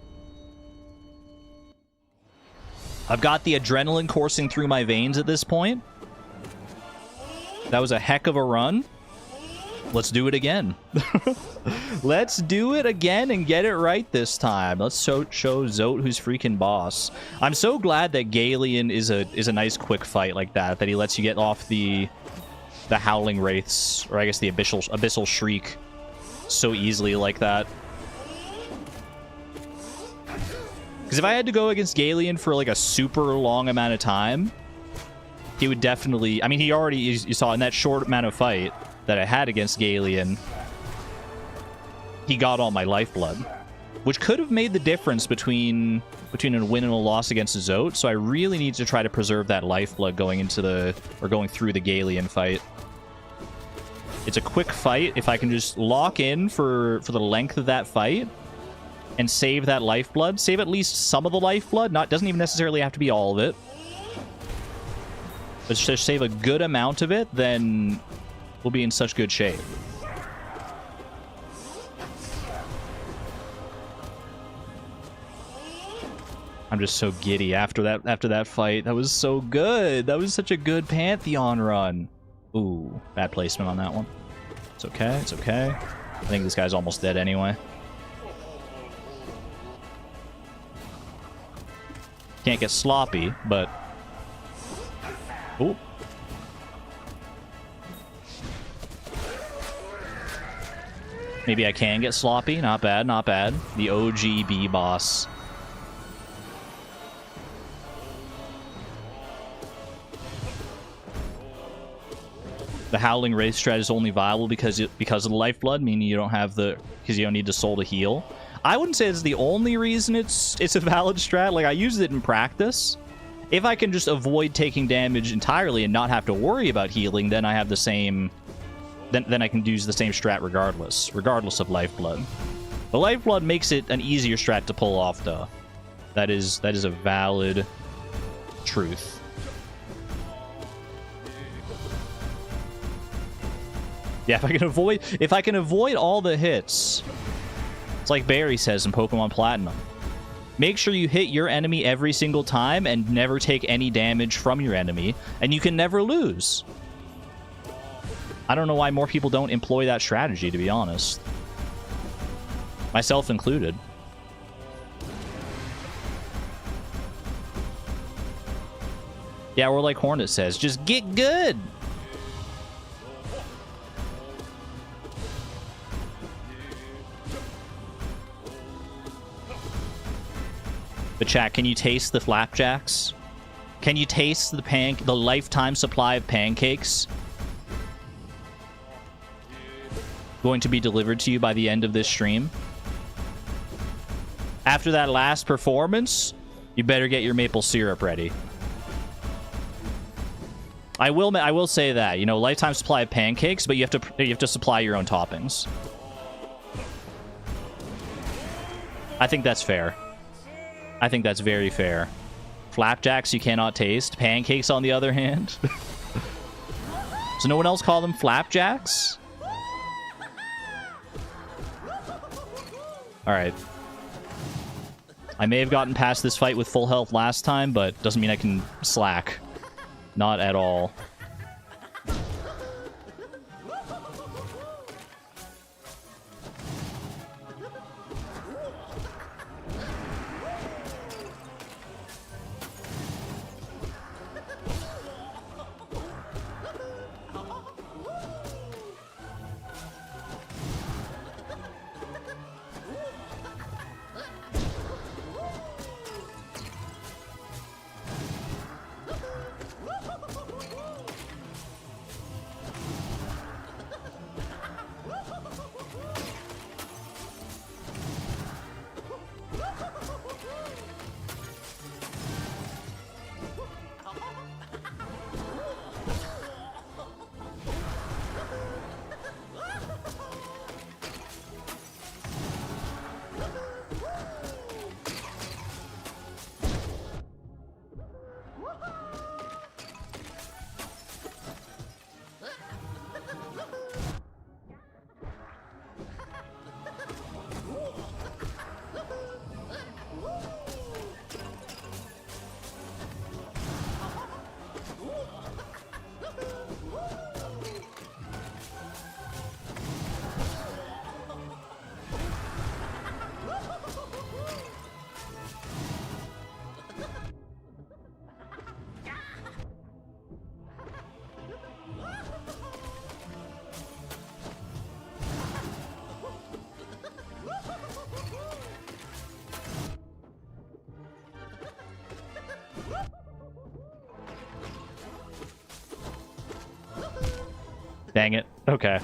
Speaker 1: I've got the adrenaline coursing through my veins at this point. That was a heck of a run. Let's do it again. Let's do it again and get it right this time. Let's show Zote who's freaking boss. I'm so glad that Galeon is a nice quick fight like that he lets you get off the Howling Wraiths, or I guess the Abyssal Shriek so easily like that. Because if I had to go against Galeon for like a super long amount of time, he would definitely... I mean, he already... You saw in that short amount of fight that I had against Galeon, he got all my lifeblood, which could have made the difference between a win and a loss against Zote. So I really need to try to preserve that lifeblood going through the Galeon fight. It's a quick fight. If I can just lock in for the length of that fight and save that lifeblood, save at least some of the lifeblood. Doesn't even necessarily have to be all of it. But just save a good amount of it, then we'll be in such good shape. I'm just so giddy after that fight. That was so good. That was such a good Pantheon run. Ooh, bad placement on that one. It's okay. It's okay. I think this guy's almost dead anyway. Can't get sloppy, but... Ooh. Maybe I can get sloppy. Not bad, not bad. The OG B boss. The Howling Wraith strat is only viable because of the lifeblood, meaning you don't have because you don't need the soul to heal. I wouldn't say it's the only reason it's a valid strat. Like, I use it in practice. If I can just avoid taking damage entirely and not have to worry about healing, then I have the same... Then I can use the same strat regardless of lifeblood. The lifeblood makes it an easier strat to pull off, though. That is a valid truth. Yeah, if I can avoid all the hits, it's like Barry says in Pokemon Platinum. Make sure you hit your enemy every single time and never take any damage from your enemy, and you can never lose. I don't know why more people don't employ that strategy, to be honest. Myself included. Yeah, or like Hornet says, just get good! But chat, can you taste the flapjacks? Can you taste the lifetime supply of pancakes going to be delivered to you by the end of this stream? After that last performance, you better get your maple syrup ready. I will say that, you know, lifetime supply of pancakes, but you have to supply your own toppings. I think that's fair. I think that's very fair. Flapjacks you cannot taste. Pancakes, on the other hand. Does no one else call them flapjacks? Alright. I may have gotten past this fight with full health last time, but doesn't mean I can slack. Not at all. Dang it. Okay.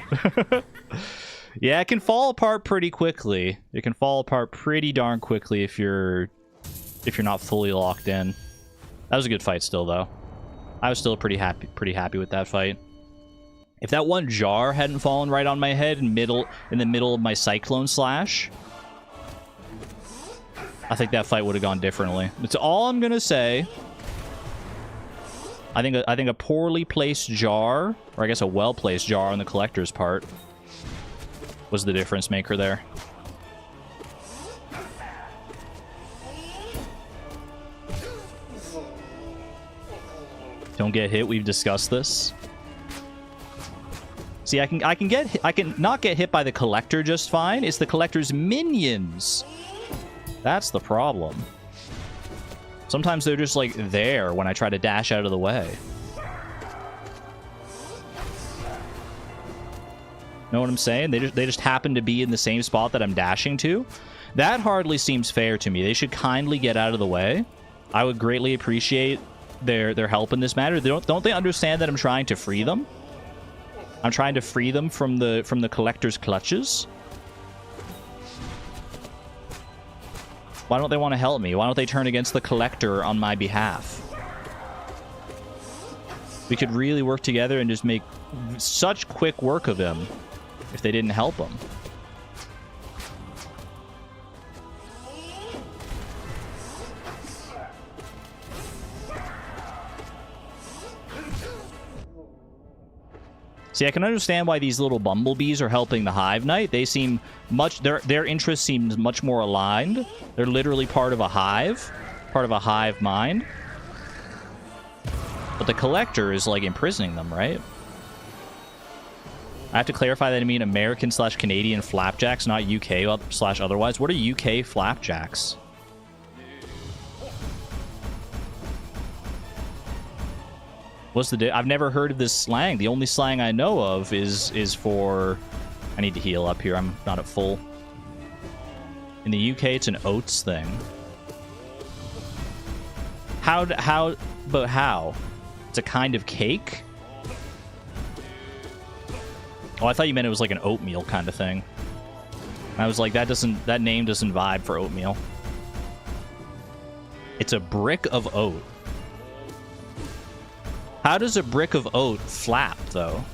Speaker 1: Yeah, it can fall apart pretty quickly. It can fall apart pretty darn quickly if you're not fully locked in. That was a good fight still, though. I was still pretty happy with that fight. If that one jar hadn't fallen right on my head in the middle of my cyclone slash, I think that fight would have gone differently. That's all I'm gonna say. I think a poorly placed jar, or I guess a well-placed jar on the collector's part, was the difference maker there. Don't get hit. We've discussed this. See, I can not get hit by the collector just fine. It's the collector's minions. That's the problem. Sometimes they're just like there when I try to dash out of the way. Know what I'm saying? They just happen to be in the same spot that I'm dashing to. That hardly seems fair to me. They should kindly get out of the way. I would greatly appreciate their help in this matter. Don't they understand that I'm trying to free them? I'm trying to free them from the collector's clutches. Why don't they want to help me? Why don't they turn against the collector on my behalf? We could really work together and just make such quick work of him if they didn't help him. See, I can understand why these little bumblebees are helping the Hive Knight. They seem much... Their interest seems much more aligned. They're literally part of a hive. Part of a hive mind. But the Collector is, like, imprisoning them, right? I have to clarify that I mean American/Canadian flapjacks, not UK/otherwise. What are UK flapjacks? What's the I've never heard of this slang. The only slang I know of is for... I need to heal up here. I'm not at full. In the UK, it's an oats thing. But how? It's a kind of cake? Oh, I thought you meant it was like an oatmeal kind of thing. I was like, that name doesn't vibe for oatmeal. It's a brick of oat. How does a brick of oat flap, though?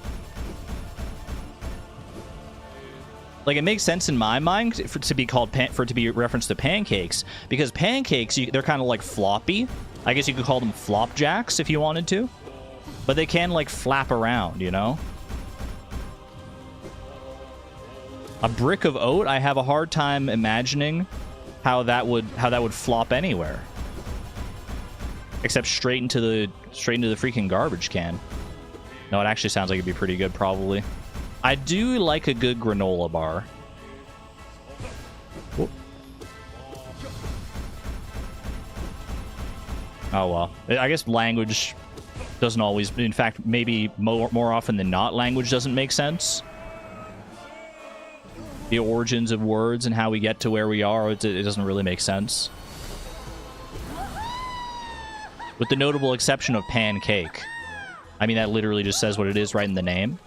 Speaker 1: Like, it makes sense in my mind for it to be referenced to pancakes, because pancakes, they're kind of like floppy. I guess you could call them flopjacks if you wanted to, but they can like flap around, you know. A brick of oat, I have a hard time imagining how that would flop anywhere, except straight into the freaking garbage can. No, it actually sounds like it'd be pretty good, probably. I do like a good granola bar. Whoop. Oh well. I guess language doesn't always... In fact, maybe more often than not, language doesn't make sense. The origins of words and how we get to where we are, it doesn't really make sense. With the notable exception of pancake. I mean, that literally just says what it is right in the name.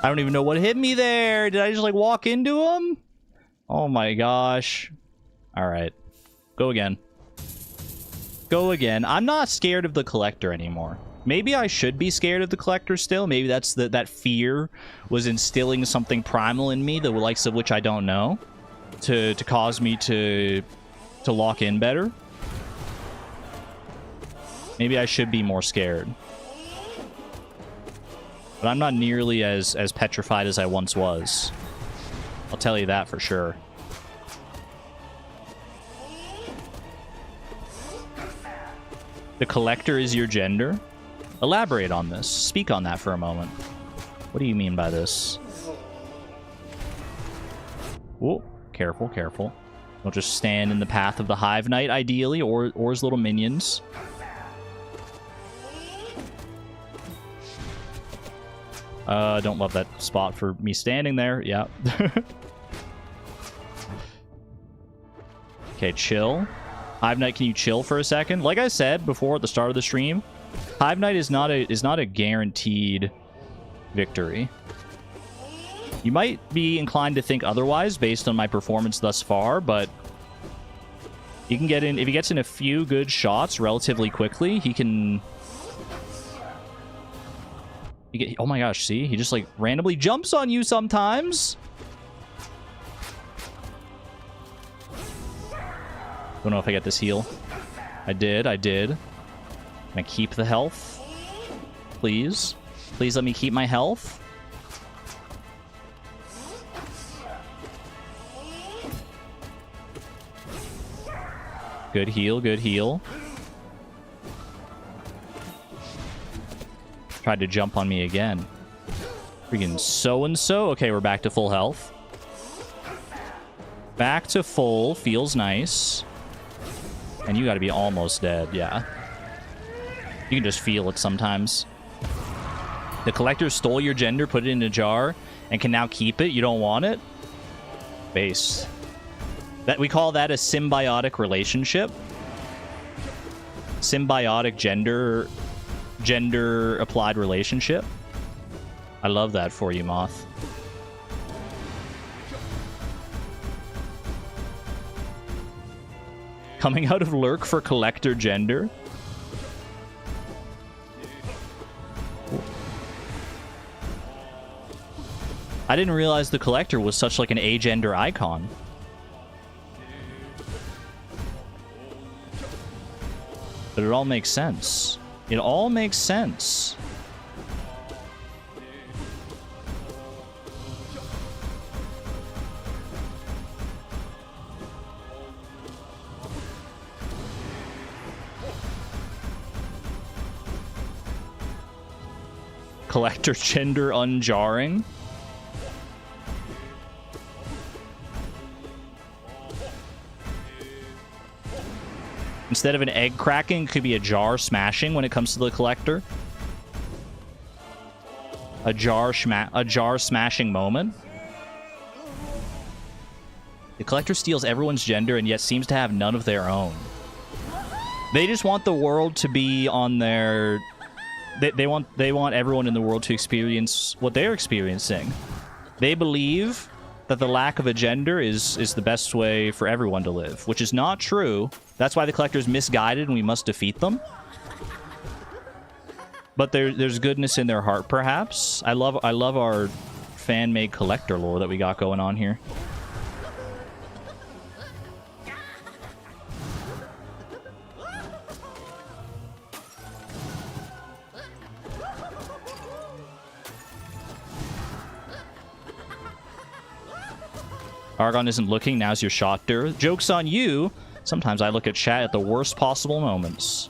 Speaker 1: I don't even know what hit me there. Did I just like walk into him? Oh my gosh. All right. Go again. Go again. I'm not scared of the collector anymore. Maybe I should be scared of the collector still. Maybe that's that fear was instilling something primal in me, the likes of which I don't know, to cause me to lock in better. Maybe I should be more scared. But I'm not nearly as petrified as I once was. I'll tell you that for sure. The collector is your gender? Elaborate on this. Speak on that for a moment. What do you mean by this? Whoa. Careful, careful. Don't just stand in the path of the Hive Knight, ideally, or his little minions. Don't love that spot for me standing there. Yeah. Okay, chill. Hive Knight, can you chill for a second? Like I said before at the start of the stream, Hive Knight is not a guaranteed victory. You might be inclined to think otherwise based on my performance thus far, but he can get in. If he gets in a few good shots relatively quickly, he can. Oh my gosh, see? He just like randomly jumps on you sometimes. Don't know if I get this heal. I did. Can I keep the health? Please. Please let me keep my health. Good heal, good heal. Tried to jump on me again. Freaking so-and-so. Okay, we're back to full health. Back to full. Feels nice. And you gotta be almost dead, yeah. You can just feel it sometimes. The collector stole your gender, put it in a jar, and can now keep it. You don't want it? Base. That we call that a symbiotic relationship. Symbiotic gender applied relationship. I love that for you, Moth. Coming out of lurk for collector gender. I didn't realize the collector was such like an agender icon. But it all makes sense. It all makes sense. Collector gender unjarring. Instead of an egg cracking, it could be a jar smashing when it comes to the collector. A jar smashing moment. The collector steals everyone's gender and yet seems to have none of their own. They just want the world to be on their... They want everyone in the world to experience what they're experiencing. They believe that the lack of a gender is the best way for everyone to live, which is not true. That's why the collector's misguided and we must defeat them. But there's goodness in their heart, perhaps. I love our fan-made collector lore that we got going on here. Argon isn't looking, now's your shot, Dur. Joke's on you. Sometimes I look at chat at the worst possible moments.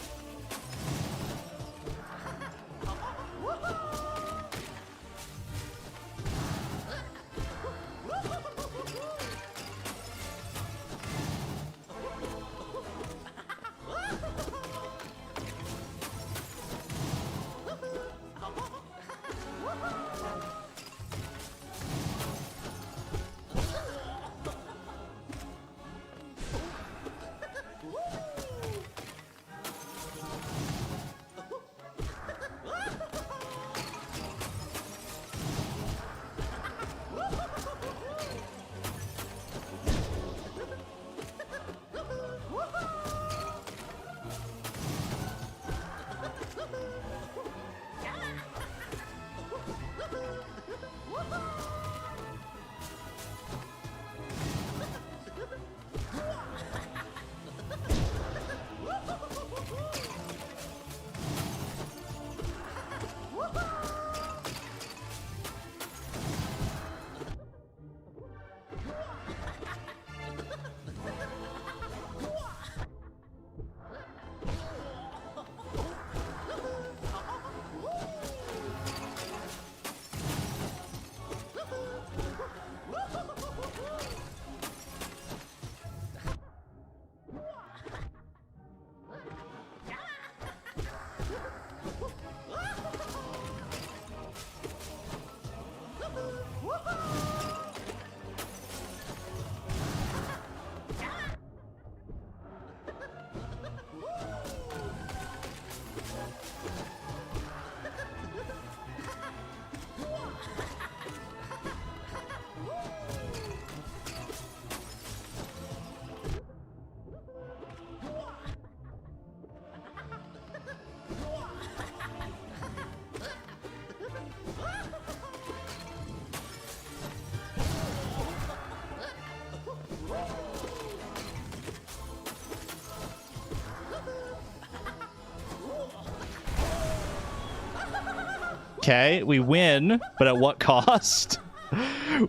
Speaker 1: Okay, we win, but at what cost?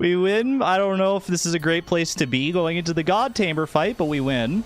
Speaker 1: We win. I don't know if this is a great place to be going into the God Tamer fight, but we win.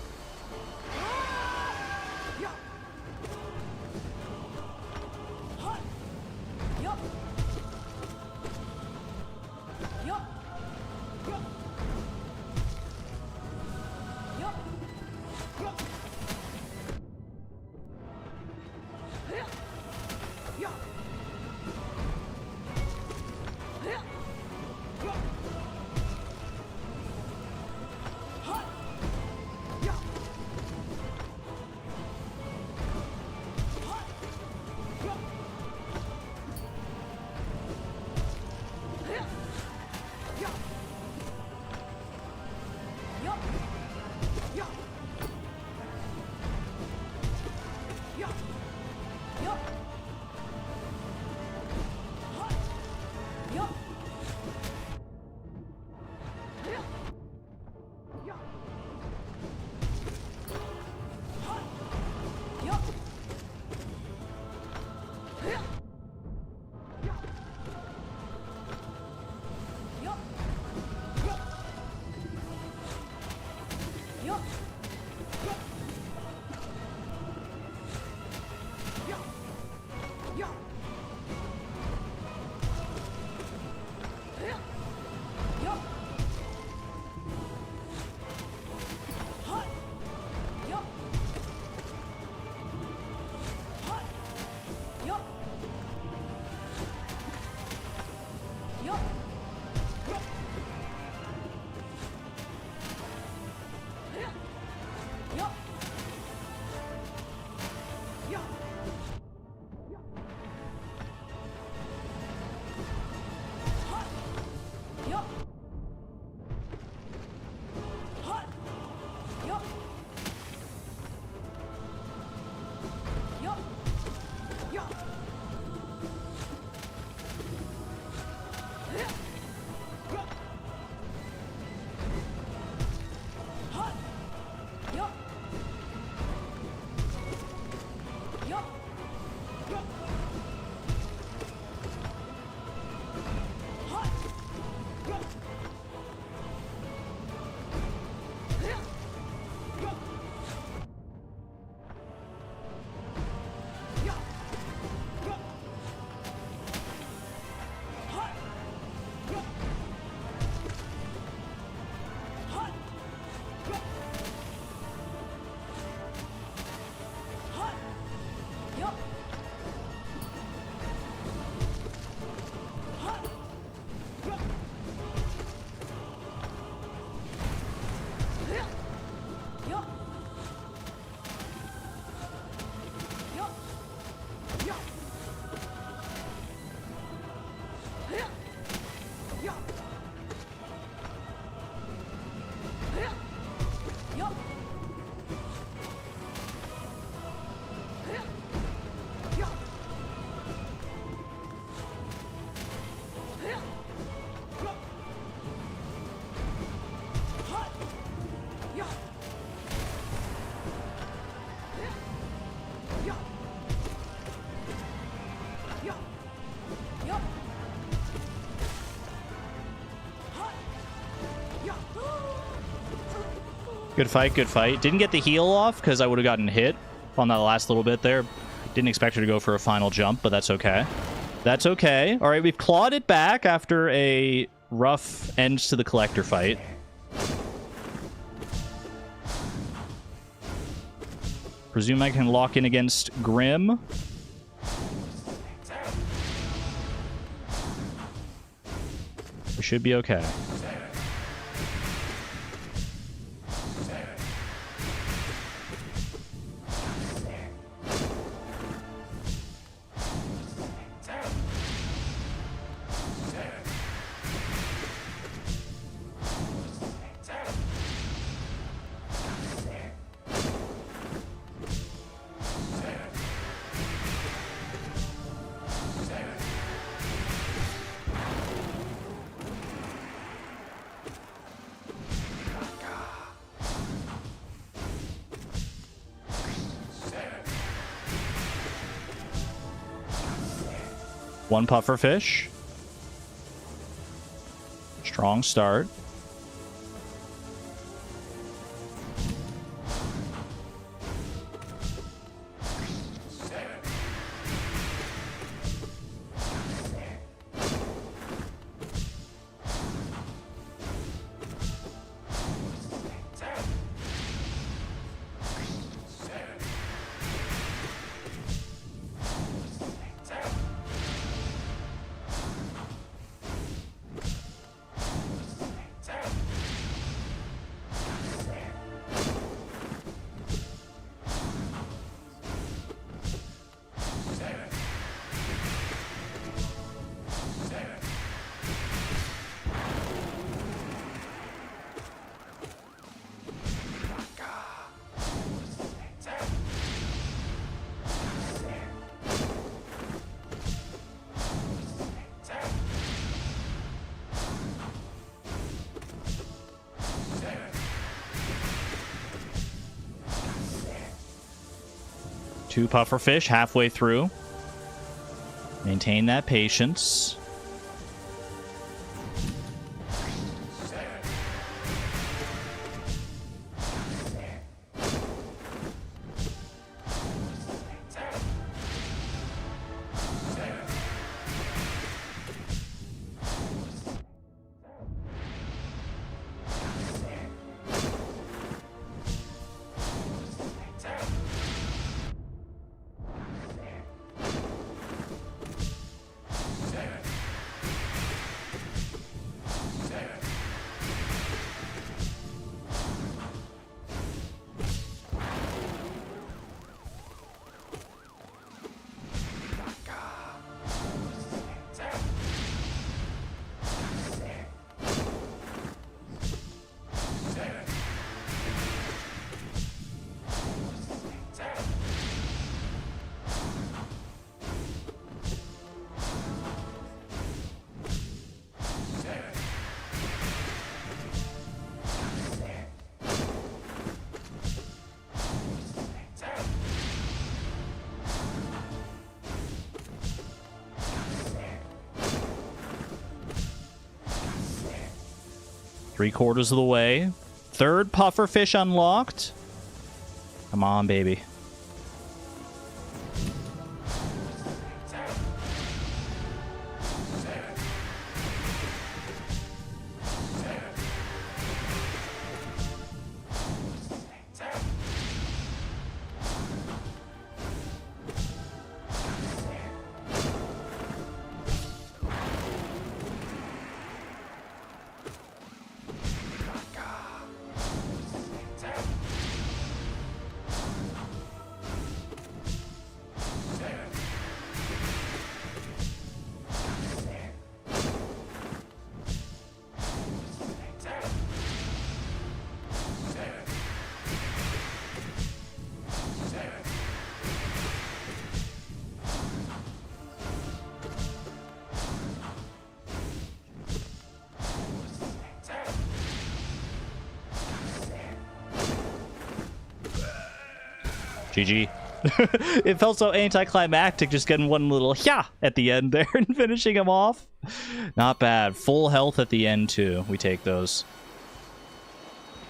Speaker 1: Good fight, good fight. Didn't get the heal off because I would have gotten hit on that last little bit there. Didn't expect her to go for a final jump, but that's okay. That's okay. All right, we've clawed it back after a rough end to the collector fight. Presume I can lock in against Grim. We should be okay. One pufferfish. Strong start. Two pufferfish halfway through. Maintain that patience. Three-quarters of the way. Third pufferfish unlocked. Come on, baby. GG. It felt so anticlimactic just getting one little yeah at the end there and finishing him off. Not bad. Full health at the end too. We take those.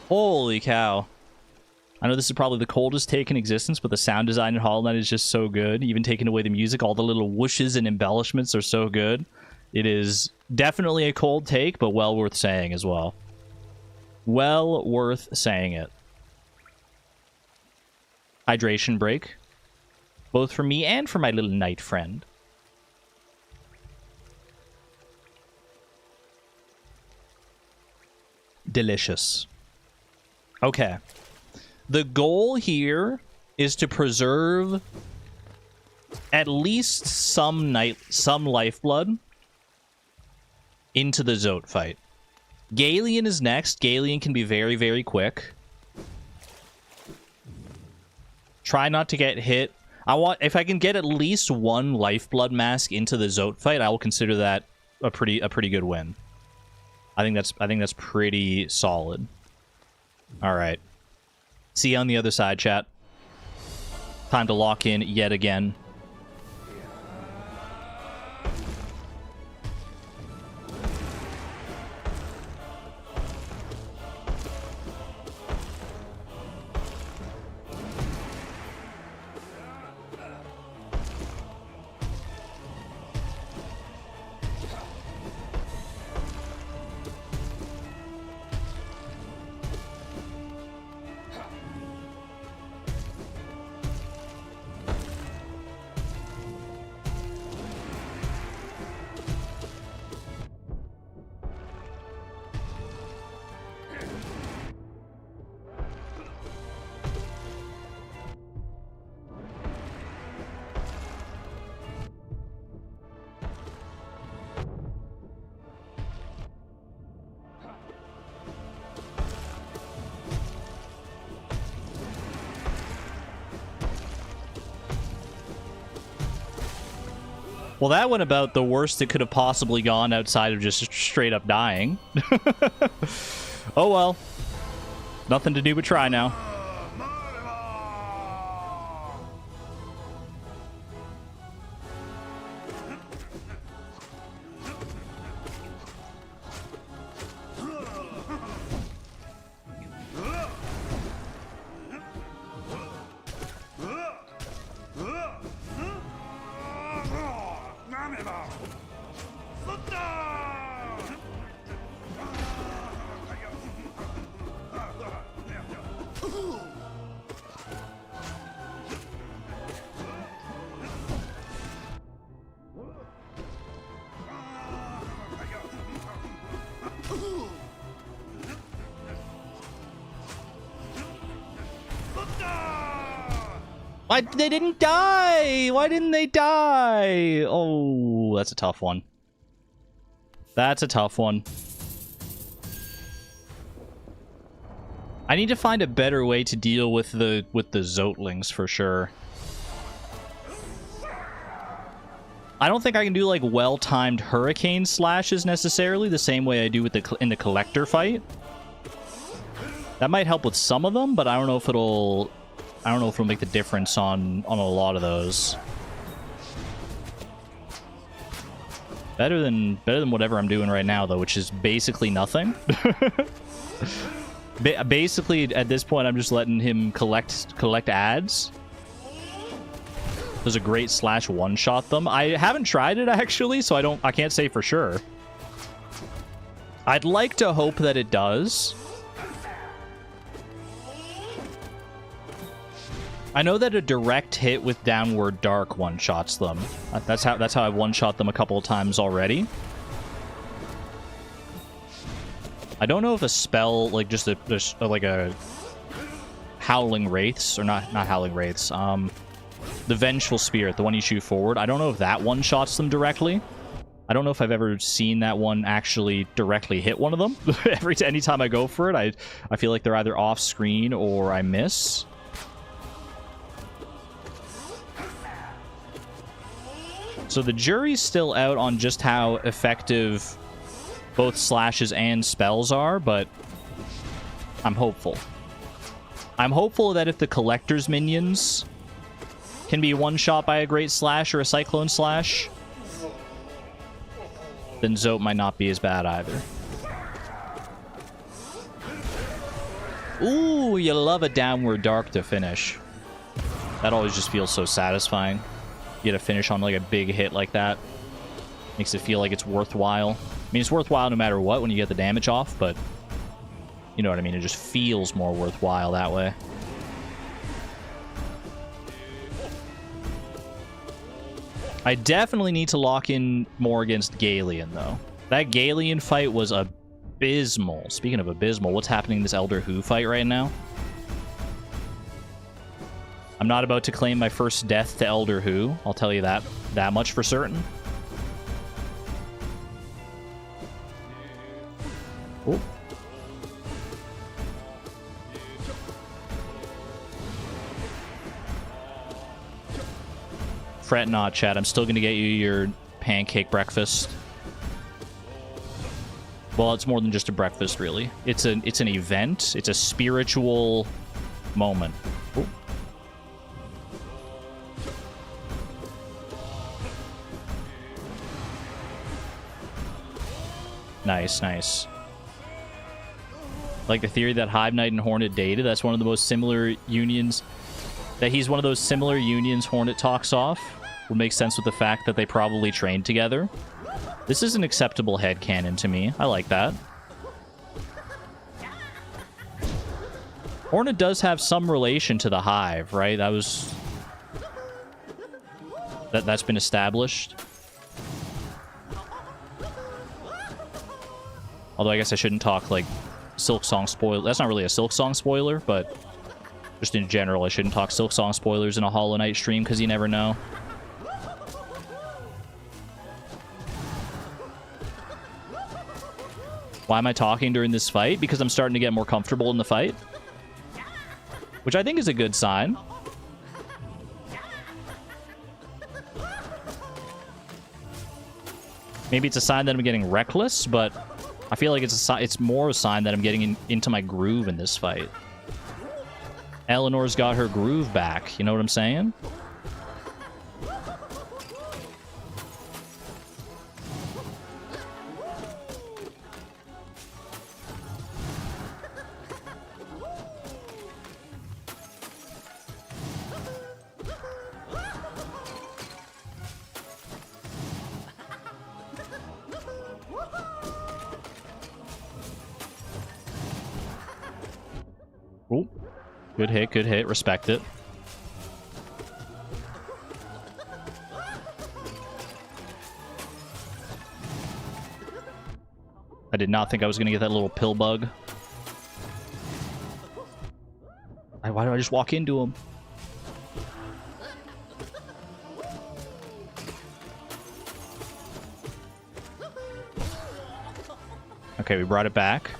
Speaker 1: Holy cow. I know this is probably the coldest take in existence, but the sound design in Hollow Knight is just so good. Even taking away the music, all the little whooshes and embellishments are so good. It is definitely a cold take, but well worth saying as well. Well worth saying it. Hydration break. Both for me and for my little knight friend. Delicious. Okay. The goal here is to preserve at least some lifeblood into the Zote fight. Galien is next. Galien can be very, very quick. Try not to get hit. If I can get at least one lifeblood mask into the Zote fight, I will consider that a pretty good win. I think that's pretty solid. All right. See you on the other side, chat. Time to lock in yet again. Well, that went about the worst it could have possibly gone outside of just straight up dying. Oh well. Nothing to do but try now. Why they didn't die? Why didn't they die? Oh, that's a tough one. That's a tough one. I need to find a better way to deal with the Zotelings for sure. I don't think I can do like well-timed hurricane slashes necessarily the same way I do with in the collector fight. That might help with some of them, but I don't know if it'll make the difference on a lot of those. Better than whatever I'm doing right now though, which is basically nothing. Basically at this point I'm just letting him collect ads. There's a great slash one-shot them. I haven't tried it actually, so I can't say for sure. I'd like to hope that it does. I know that a direct hit with Downward Dark one-shots them. That's how I've one-shot them a couple of times already. I don't know if a spell like just a Howling Wraiths, or not Howling Wraiths, the Vengeful Spirit, the one you shoot forward. I don't know if that one-shots them directly. I don't know if I've ever seen that one actually directly hit one of them. Anytime I go for it, I feel like they're either off-screen or I miss. So the jury's still out on just how effective both slashes and spells are, but I'm hopeful. I'm hopeful that if the collector's minions can be one-shot by a great slash or a cyclone slash, then Zote might not be as bad either. Ooh, you love a Downward Dark to finish. That always just feels so satisfying. You get a finish on like a big hit like that. Makes it feel like it's worthwhile. I mean, it's worthwhile no matter what when you get the damage off, but you know what I mean? It just feels more worthwhile that way. I definitely need to lock in more against Galeon, though. That Galeon fight was abysmal. Speaking of abysmal, what's happening in this Elder Who fight right now? I'm not about to claim my first death to Elder Who. I'll tell you that much for certain. Oh. Fret not, chat. I'm still going to get you your pancake breakfast. Well, it's more than just a breakfast, really. It's an event. It's a spiritual moment. Ooh. Nice, nice. Like the theory that Hive Knight and Hornet dated. That's one of the most similar unions. That he's one of those similar unions Hornet talks off. Would make sense with the fact that they probably trained together. This is an acceptable headcanon to me. I like that. Hornet does have some relation to the Hive, right? That's been established. Although I guess I shouldn't talk like Silksong spoiler. That's not really a Silksong spoiler, but just in general, I shouldn't talk Silksong spoilers in a Hollow Knight stream because you never know. Why am I talking during this fight? Because I'm starting to get more comfortable in the fight. Which I think is a good sign. Maybe it's a sign that I'm getting reckless, but I feel like it's more a sign that I'm getting into my groove in this fight. Eleanor's got her groove back, you know what I'm saying? Oh, good hit, respect it. I did not think I was going to get that little pill bug. Why do I just walk into him? Okay, we brought it back.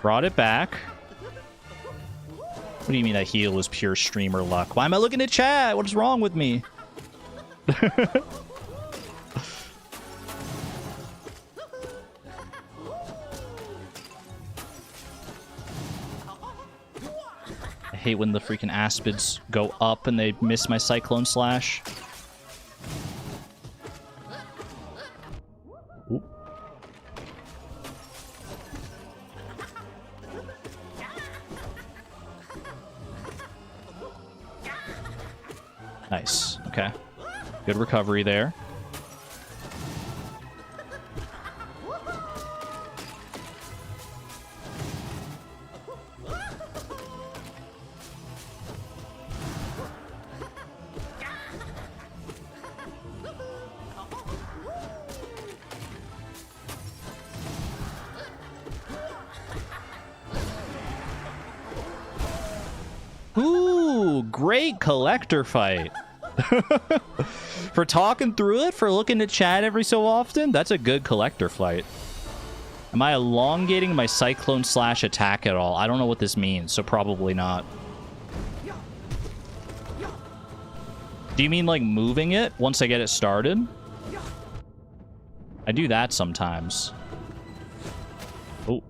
Speaker 1: Brought it back. What do you mean that heal was pure streamer luck? Why am I looking at chat? What is wrong with me? I hate when the freaking aspids go up and they miss my cyclone slash. Oop. Nice. Okay. Good recovery there. Ooh, great collector fight. For talking through it, for looking at chat every so often, that's a good collector fight. Am I elongating my cyclone slash attack at all? I don't know what this means, so probably not. Do you mean like moving it once I get it started? I do that sometimes. Oh.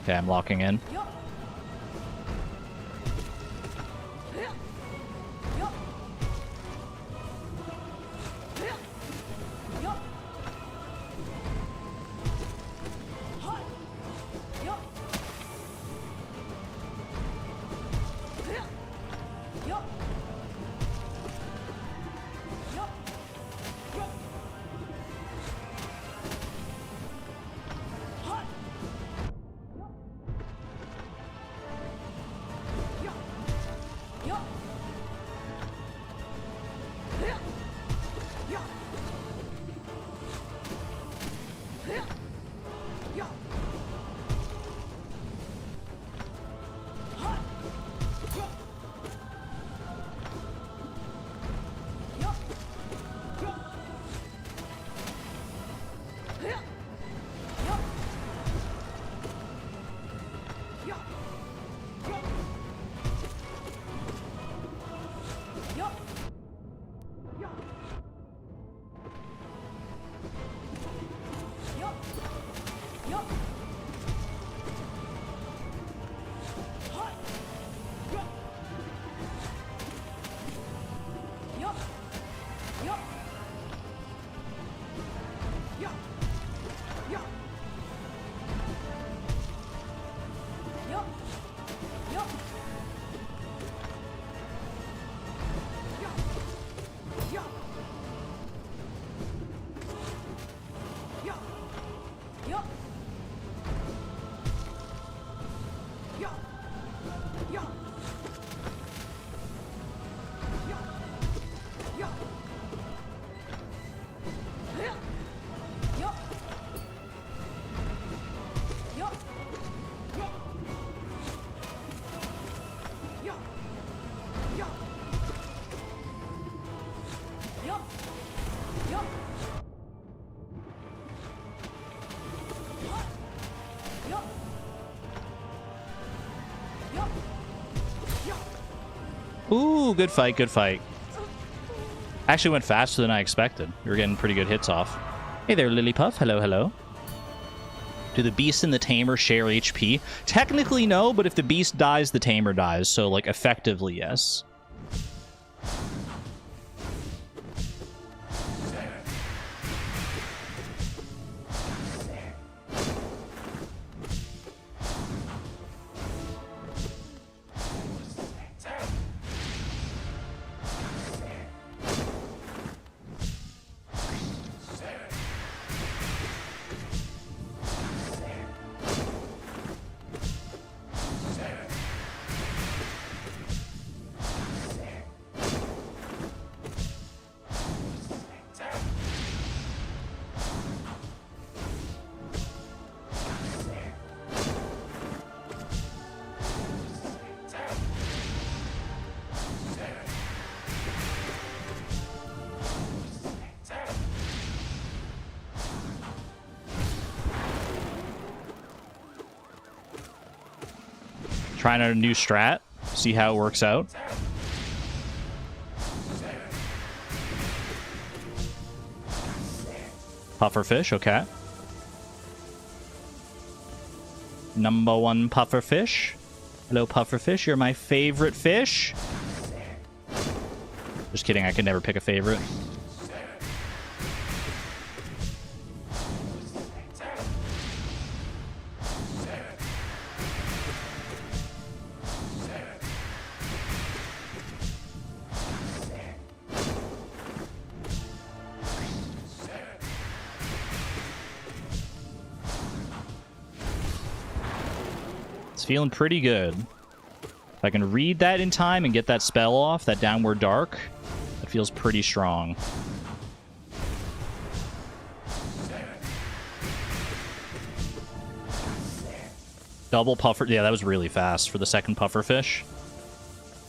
Speaker 1: Okay, I'm locking in. Ooh, good fight, good fight. Actually went faster than I expected. We were getting pretty good hits off. Hey there, Lilypuff. Hello, hello. Do the beast and the tamer share HP? Technically, no, but if the beast dies, the tamer dies. So, like, effectively, yes. Trying out a new strat, see how it works out. Pufferfish, okay. Number 1 pufferfish. Hello, pufferfish. You're my favorite fish. Just kidding. I could never pick a favorite. Feeling pretty good. If I can read that in time and get that spell off, that downward dark, that feels pretty strong. Double puffer. Yeah, that was really fast for the second pufferfish.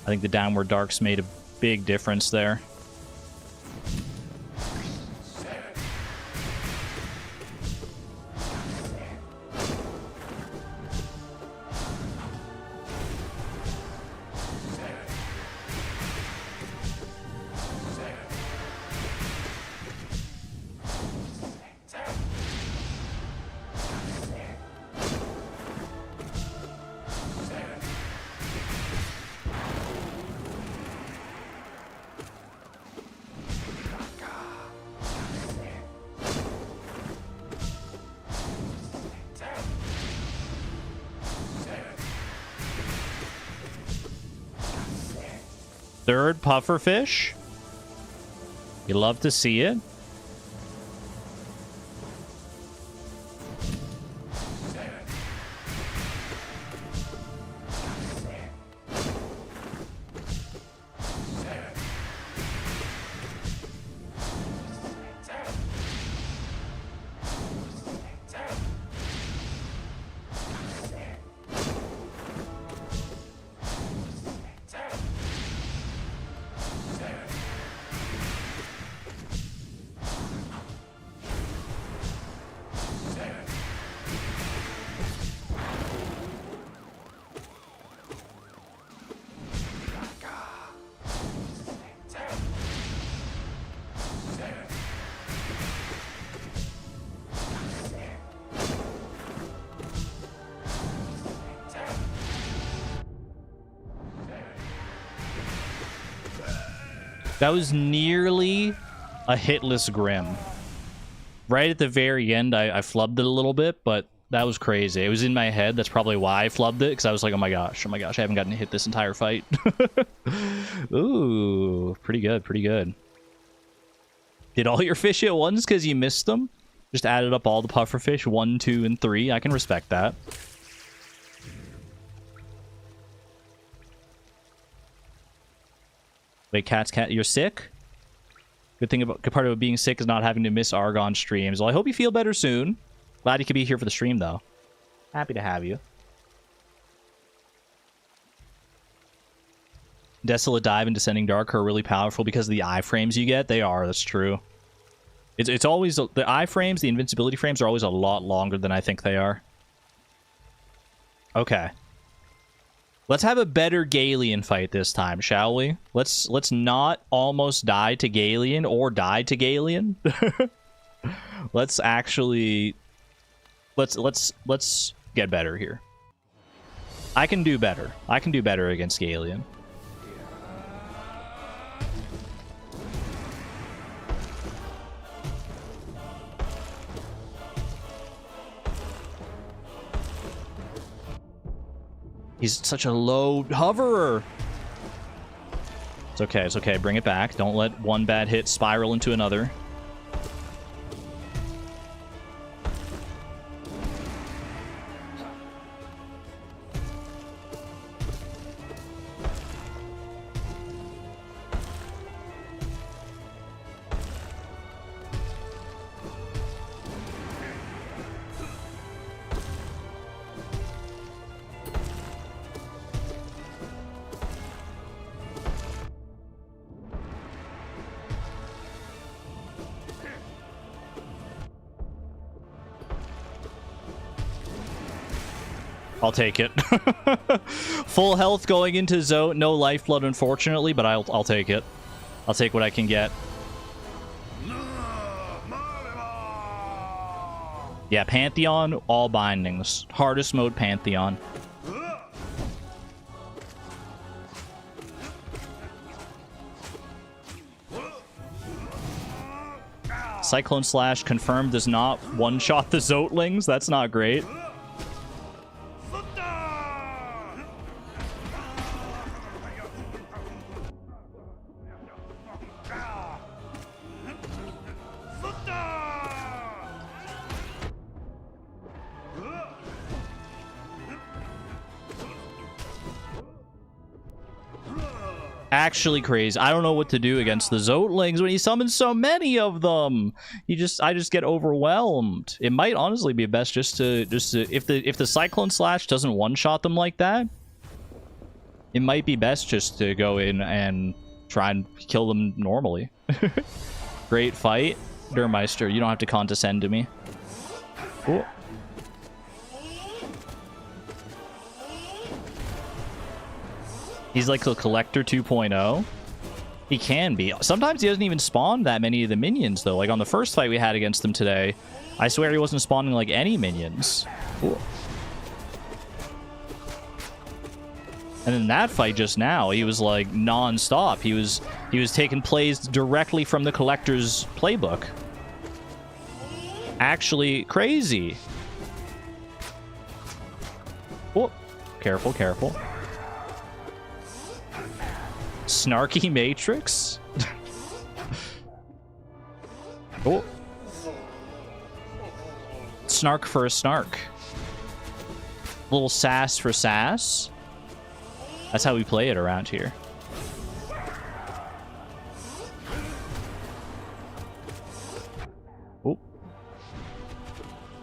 Speaker 1: I think the downward darks made a big difference there. Third pufferfish. You love to see it. That was nearly a hitless Grim. Right at the very end, I flubbed it a little bit, but that was crazy. It was in my head. That's probably why I flubbed it, because I was like, oh my gosh, I haven't gotten hit this entire fight. Ooh, pretty good, pretty good. Did all your fish at once because you missed them? Just added up all the pufferfish, 1, 2, and 3. I can respect that. Wait, cat, you're sick? Good part about being sick is not having to miss Argon streams. Well, I hope you feel better soon. Glad you could be here for the stream, though. Happy to have you. Desolate Dive and Descending Dark are really powerful because of the iframes you get. They are, that's true. It's always... The iframes, the invincibility frames, are always a lot longer than I think they are. Okay. Let's have a better Galeon fight this time, shall we? Let's not almost die to Galeon or die to Galeon. Let's actually let's get better here. I can do better. I can do better against Galeon. He's such a low hoverer. It's okay, it's okay. Bring it back. Don't let one bad hit spiral into another. I'll take it. Full health going into Zote. No lifeblood, unfortunately, but I'll take it. I'll take what I can get. Yeah, Pantheon, all bindings. Hardest mode Pantheon. Cyclone Slash confirmed does not one-shot the Zotelings. That's not great. Actually crazy. I don't know what to do against the Zotelings when he summons so many of them. I just get overwhelmed. It might honestly be best just to if the Cyclone Slash doesn't one-shot them like that, it might be best just to go in and try and kill them normally. Great fight. Dermeister, you don't have to condescend to me. Cool. He's like a Collector 2.0. He can be. Sometimes he doesn't even spawn that many of the minions, though. Like on the first fight we had against him today, I swear he wasn't spawning like any minions. Cool. And in that fight just now, he was like non-stop. He was taking plays directly from the Collector's playbook. Actually crazy. Oh, careful, careful. Snarky Matrix. Oh. Snark for a snark. Little sass for sass. That's how we play it around here. Oh.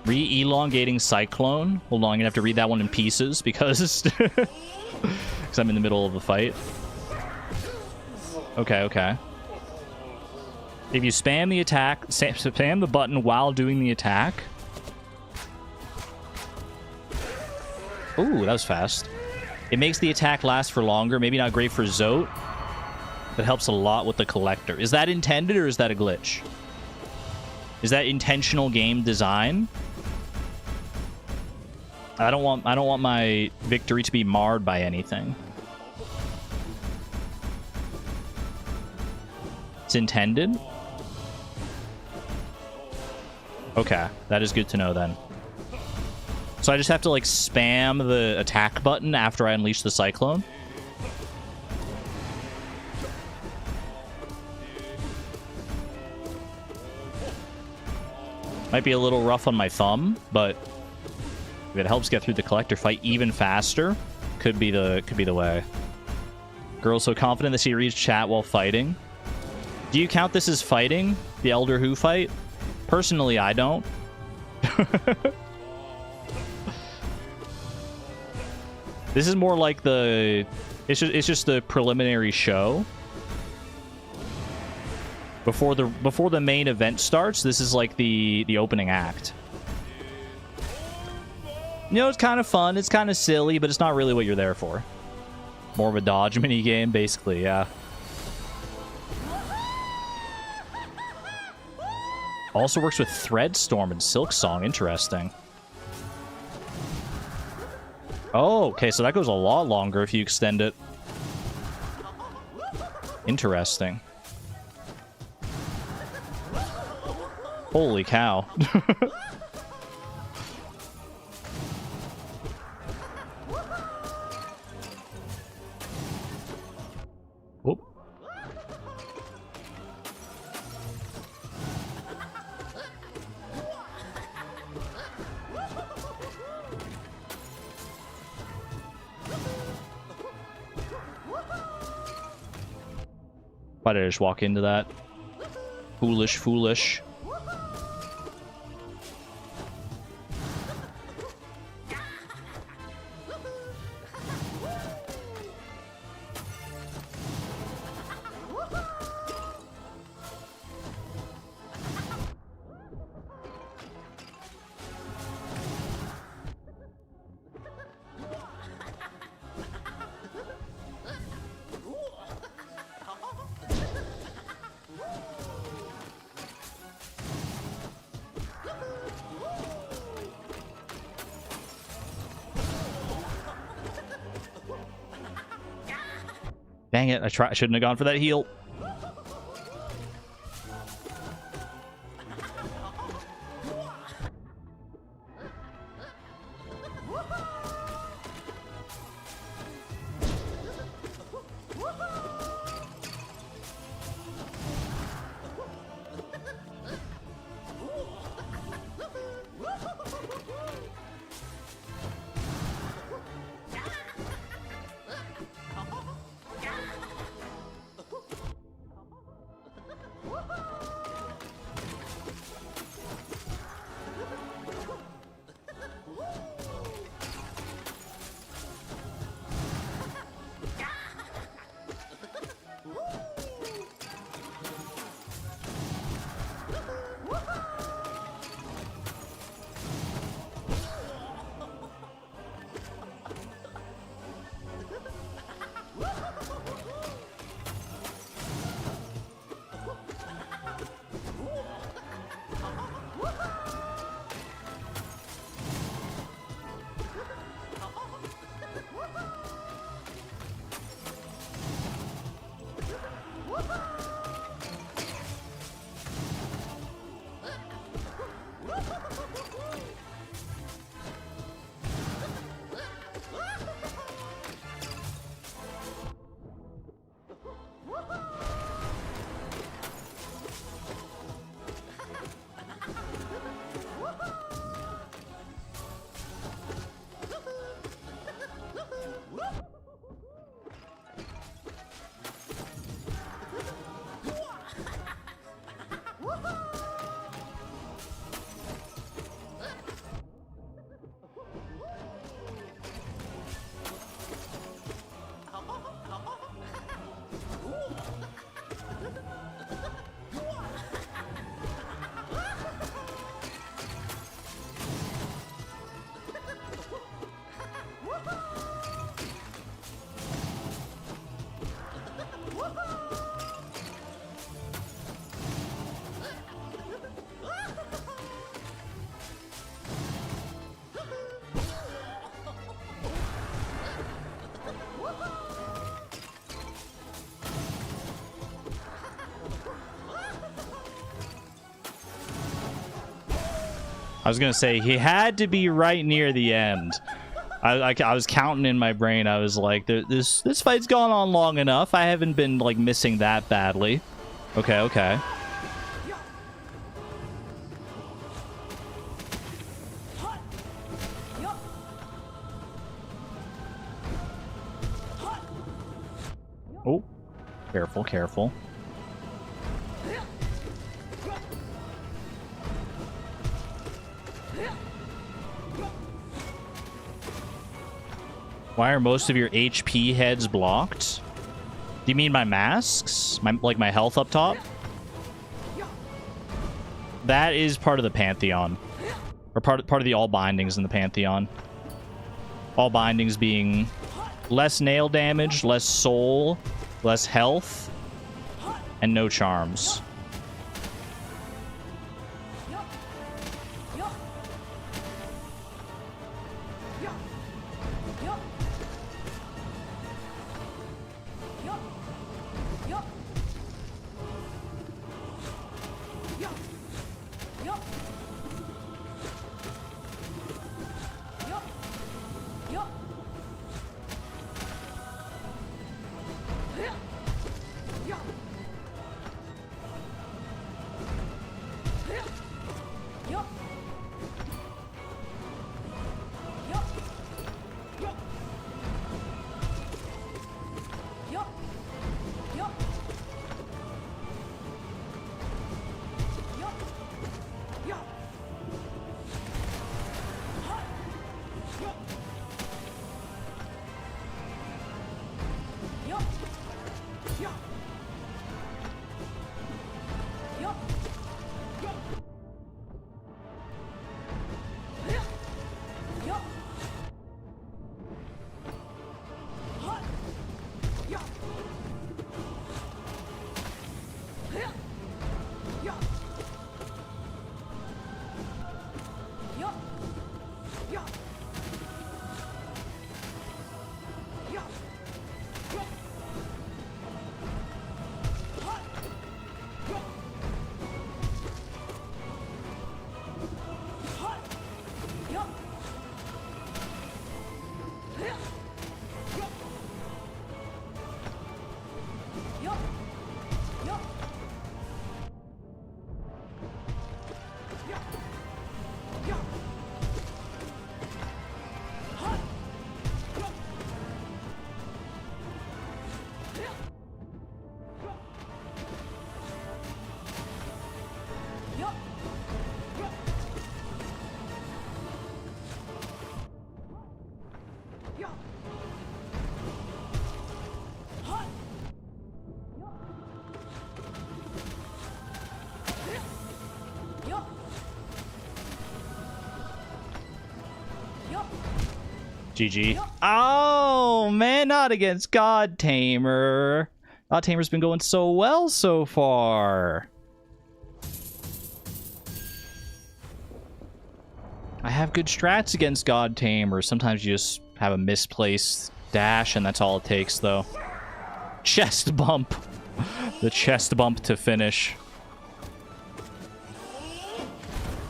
Speaker 1: Re-elongating Cyclone. Hold on, I'm gonna have to read that one in pieces because I'm in the middle of the fight. Okay, okay. If you spam the attack, spam the button while doing the attack. Ooh, that was fast. It makes the attack last for longer. Maybe not great for Zote, but helps a lot with the Collector. Is that intended or is that a glitch? Is that intentional game design? I don't want my victory to be marred by anything. It's intended? Okay, that is good to know then. So I just have to like spam the attack button after I unleash the Cyclone? Might be a little rough on my thumb, but if it helps get through the Collector fight even faster, could be the way. Girl so confident that she reads chat while fighting. Do you count this as fighting? The Elder Who fight? Personally, I don't. This is more like the... It's just the preliminary show. Before the main event starts, this is like the opening act. You know, it's kind of fun, it's kind of silly, but it's not really what you're there for. More of a dodge mini game, basically, yeah. Also works with Threadstorm and Silksong. Interesting. Oh, okay, so that goes a lot longer if you extend it. Interesting. Holy cow. Whoop. Why did I just walk into that? Foolish, foolish. Dang it, I shouldn't have gone for that heal. I was gonna say he had to be right near the end. I was counting in my brain. I was like, this fight's gone on long enough. I haven't been like missing that badly. Okay, okay. Oh, careful, careful. Why are most of your HP heads blocked? Do you mean my masks? My health up top? That is part of the Pantheon. Or part of the all bindings in the Pantheon. All bindings being Less nail damage, less soul, less health, and no charms. GG. Oh, man, not against God Tamer. God Tamer's been going so well so far. I have good strats against God Tamer. Sometimes you just have a misplaced dash, and that's all it takes, though. Chest bump. The chest bump to finish.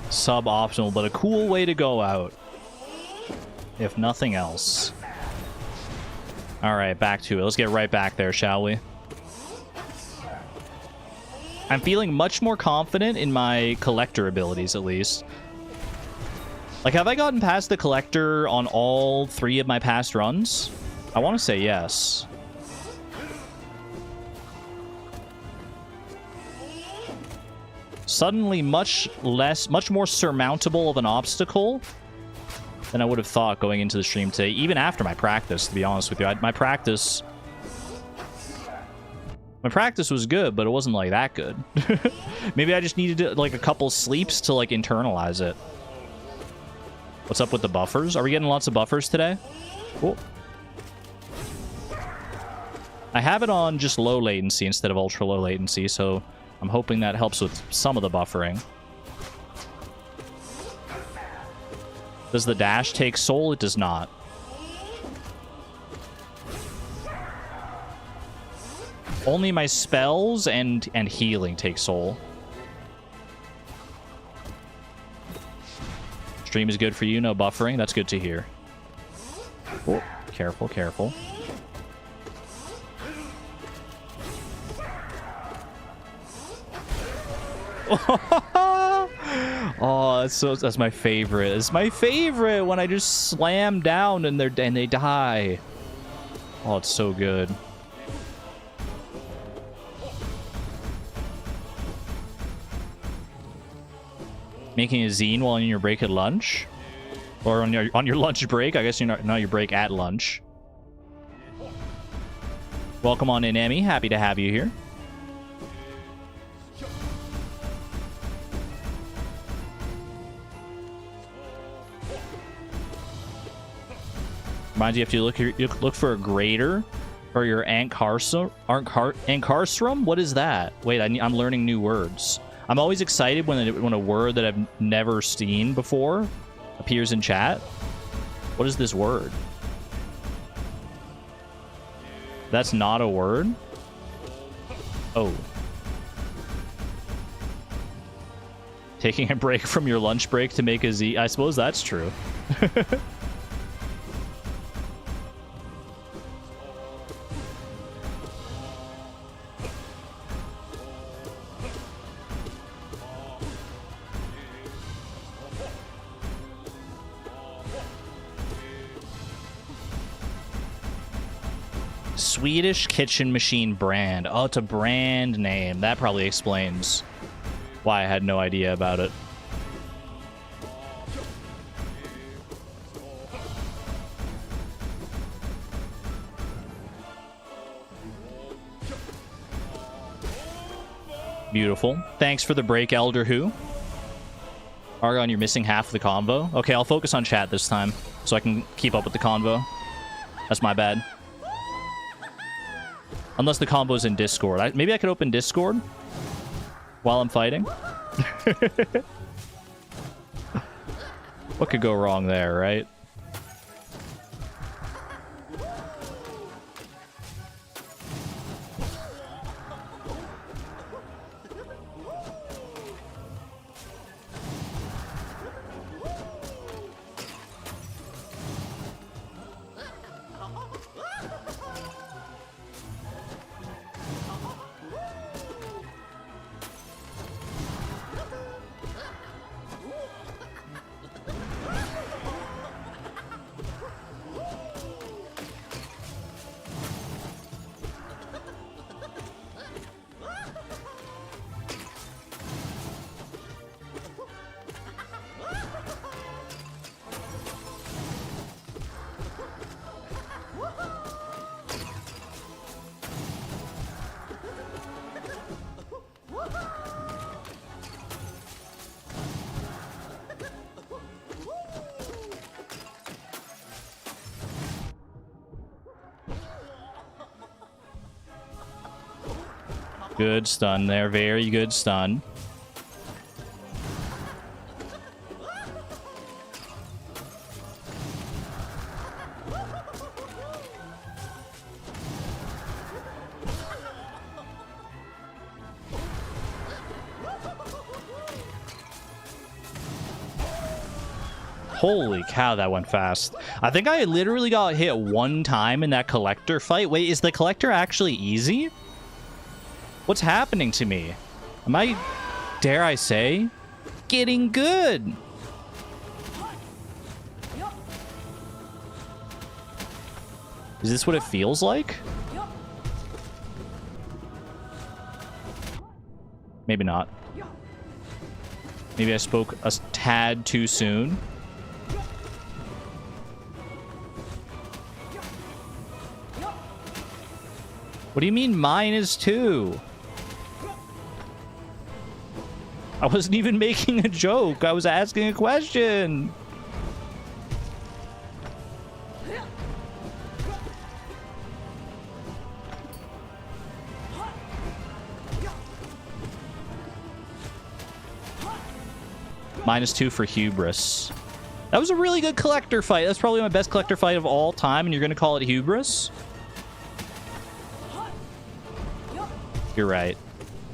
Speaker 1: Suboptimal, but a cool way to go out. If nothing else. Alright, back to it. Let's get right back there, shall we? I'm feeling much more confident in my collector abilities, at least. Like, have I gotten past the collector on all 3 of my past runs? I want to say yes. Suddenly much more surmountable of an obstacle than I would have thought going into the stream today, even after my practice, to be honest with you. My practice was good, but it wasn't, like, that good. Maybe I just needed, like, a couple sleeps to, like, internalize it. What's up with the buffers? Are we getting lots of buffers today? Cool. I have it on just low latency instead of ultra low latency, so I'm hoping that helps with some of the buffering. Does the dash take soul? It does not. Only my spells and healing take soul. Stream is good for you, no buffering. That's good to hear. Oh, careful, careful. Oh, that's my favorite. It's my favorite when I just slam down and they die. Oh, it's so good. Making a zine while on your break at lunch, or on your lunch break. I guess you're not your break at lunch. Welcome on in, Emmy. Happy to have you here. Reminds you, you look for a grader or your ancarstrum. What is that? Wait, I'm learning new words. I'm always excited when a word that I've never seen before appears in chat. What is this word? That's not a word? Oh. Taking a break from your lunch break to make a Z. I suppose that's true. Swedish kitchen machine brand. Oh, it's a brand name. That probably explains why I had no idea about it. Beautiful. Thanks for the break, Elder Who. Argon, you're missing half of the convo. Okay, I'll focus on chat this time so I can keep up with the convo. That's my bad. Unless the combo's in Discord. Maybe I could open Discord while I'm fighting. What could go wrong there, right? Good stun there. Very good stun. Holy cow, that went fast. I think I literally got hit one time in that collector fight. Wait, is the collector actually easy? What's happening to me? Am I, dare I say, getting good? Is this what it feels like? Maybe not. Maybe I spoke a tad too soon. What do you mean -2? I wasn't even making a joke. I was asking a question. -2 for hubris. That was a really good collector fight. That's probably my best collector fight of all time, and you're going to call it hubris? You're right.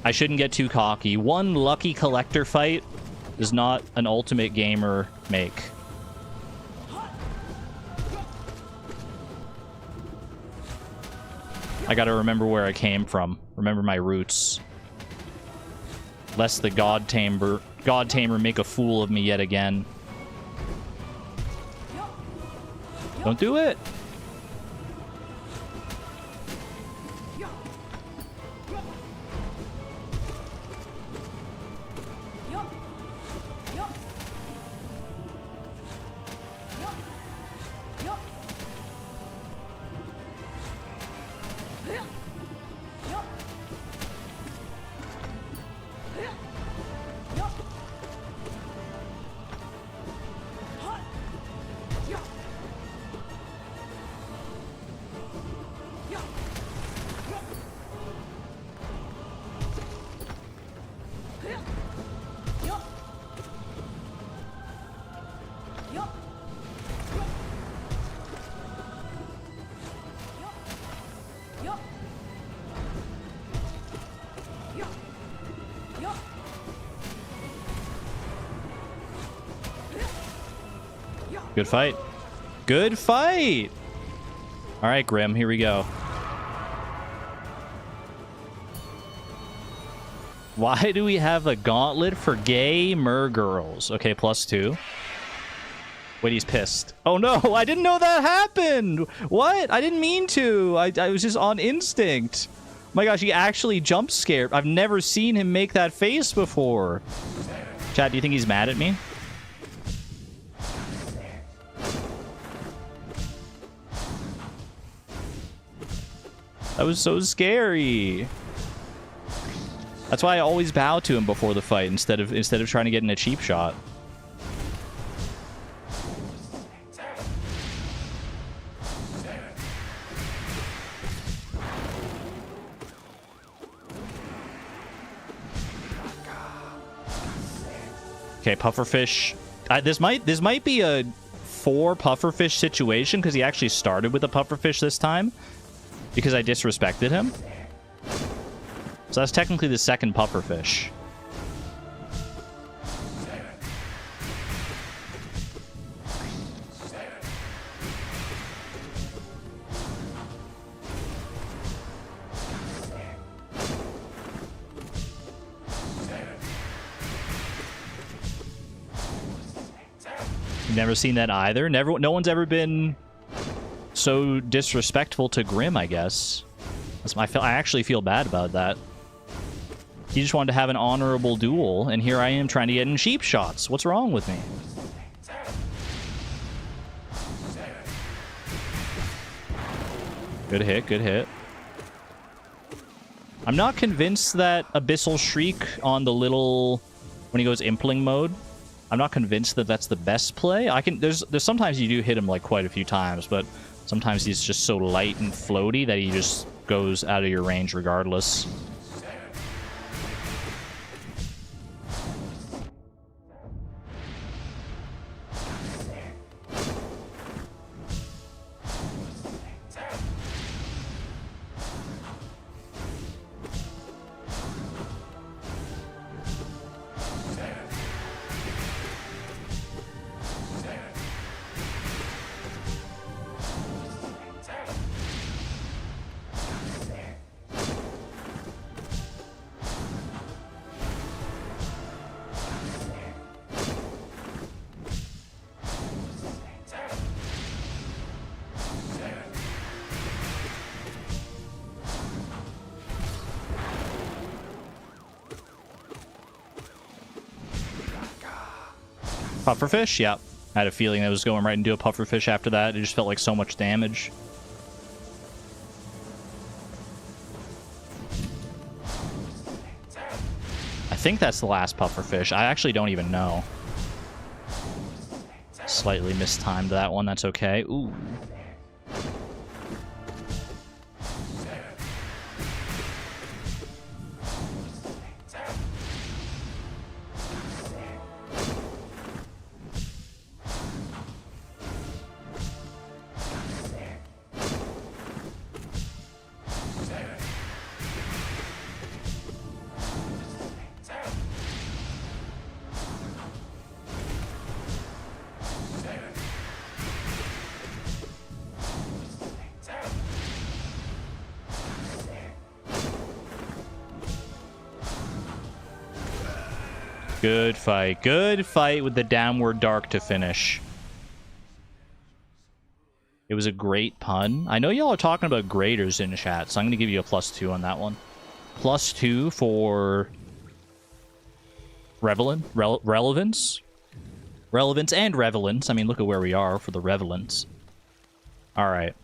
Speaker 1: I shouldn't get too cocky. One lucky collector fight does not an ultimate gamer make. I gotta remember where I came from. Remember my roots. Lest the God Tamer make a fool of me yet again. Don't do it! Good fight. Good fight! Alright, Grim, here we go. Why do we have a gauntlet for gay girls? Okay, +2. Wait, he's pissed. Oh no, I didn't know that happened! What? I didn't mean to. I was just on instinct. My gosh, he actually jump scared. I've never seen him make that face before. Chat, do you think he's mad at me? That was so scary. That's why I always bow to him before the fight instead of trying to get in a cheap shot. Okay, pufferfish. This might be a 4 pufferfish situation because he actually started with a pufferfish this time because I disrespected him. So that's technically the 2nd pufferfish. Never seen that either. No one's ever been so disrespectful to Grim, I guess. I actually feel bad about that. He just wanted to have an honorable duel, and here I am trying to get in cheap shots. What's wrong with me? Good hit, good hit. I'm not convinced that Abyssal Shriek on the little... when he goes Impling mode, I'm not convinced that that's the best play. There's sometimes you do hit him like quite a few times, but sometimes he's just so light and floaty that he just goes out of your range regardless. Pufferfish? Yep. I had a feeling that was going right into a pufferfish after that. It just felt like so much damage. I think that's the last pufferfish. I actually don't even know. Slightly mistimed that one. That's okay. Ooh. Good fight. Good fight with the downward dark to finish. It was a great pun. I know y'all are talking about graders in chat, so I'm going to give you a +2 on that one. +2 for relevance. Relevance and relevance. I mean, look at where we are for the relevance. All right.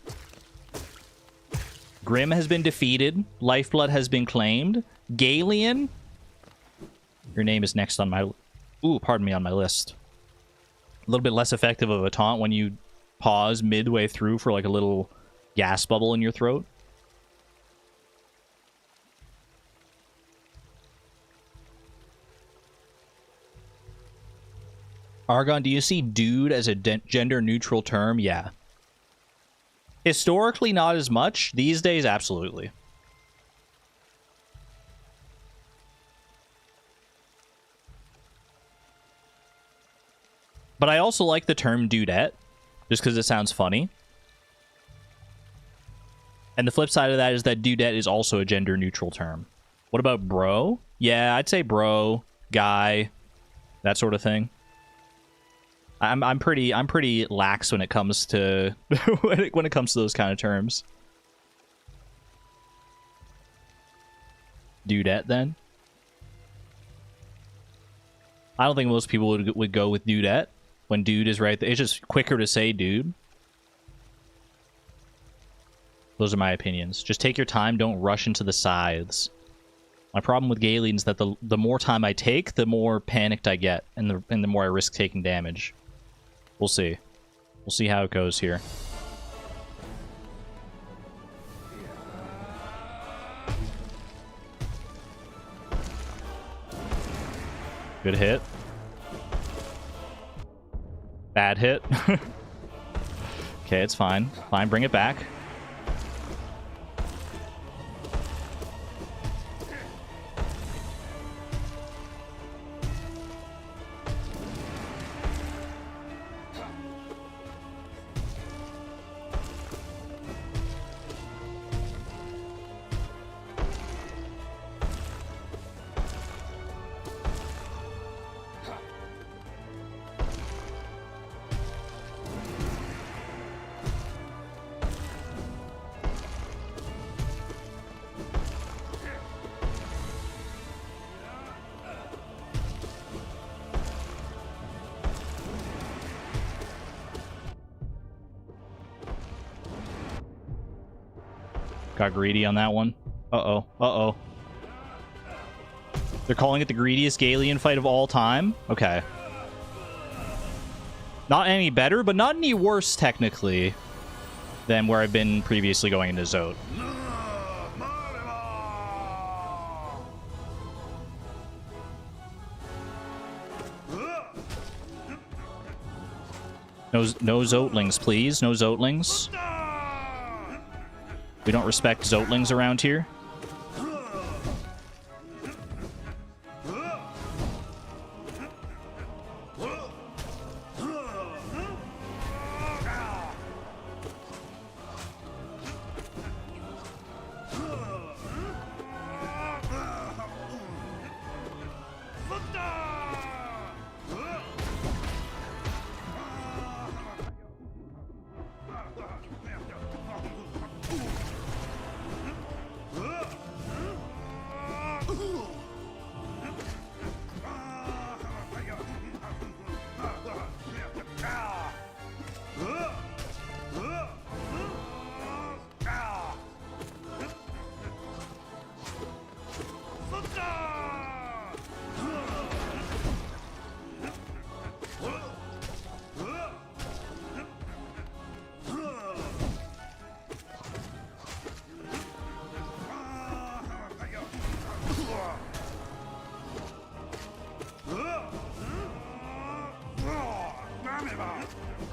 Speaker 1: Grim has been defeated. Lifeblood has been claimed. Galian, your name is next on my... Ooh, pardon me, on my list. A little bit less effective of a taunt when you pause midway through for like a little gas bubble in your throat. Argon, do you see dude as a gender-neutral term? Yeah. Historically, not as much. These days, absolutely. But I also like the term dudette. just because it sounds funny. And the flip side of that is that dudette is also a gender neutral term. What about bro? Yeah, I'd say bro, guy, that sort of thing. I'm pretty lax when it comes to when it comes to those kind of terms. Dudette then? I don't think most people would go with dudette when dude is right there. It's just quicker to say dude. Those are my opinions. Just take your time, don't rush into the scythes. My problem with Galen is that the more time I take, the more panicked I get, and the more I risk taking damage. We'll see. We'll see how it goes here. Good hit. Bad hit. Okay, it's fine. Fine, bring it back. Got greedy on that one. Uh-oh. Uh-oh. They're calling it the greediest Galean fight of all time? Okay. Not any better, but not any worse, technically, than where I've been previously going into Zote. No Zotelings, please. No Zotelings. We don't respect Zotelings around here.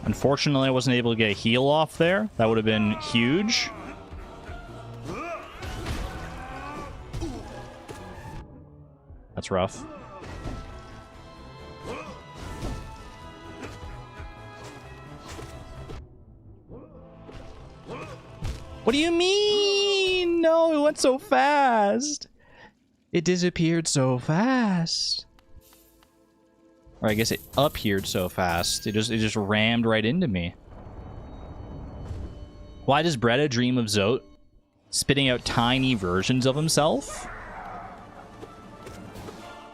Speaker 1: Unfortunately, I wasn't able to get a heal off there. That would have been huge. That's rough. What do you mean? No, it went so fast. It disappeared so fast. Or I guess it appeared so fast. It just rammed right into me. Why does Bretta dream of Zote spitting out tiny versions of himself?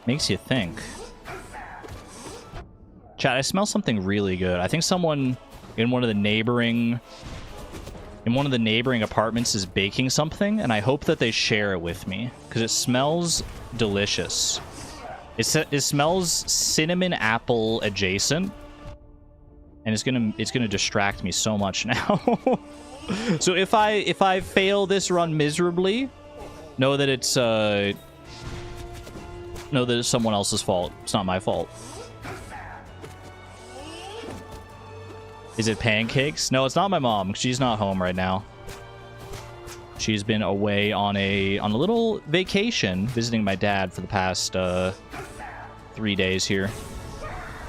Speaker 1: Makes you think. Chat, I smell something really good. I think someone in one of the neighboring apartments is baking something, and I hope that they share it with me because it smells delicious. It smells cinnamon apple adjacent, and it's gonna distract me so much now. So if I fail this run miserably, know that it's someone else's fault. It's not my fault. Is it pancakes? No, it's not my mom. She's not home right now. She's been away on a little vacation, visiting my dad for the past 3 days here.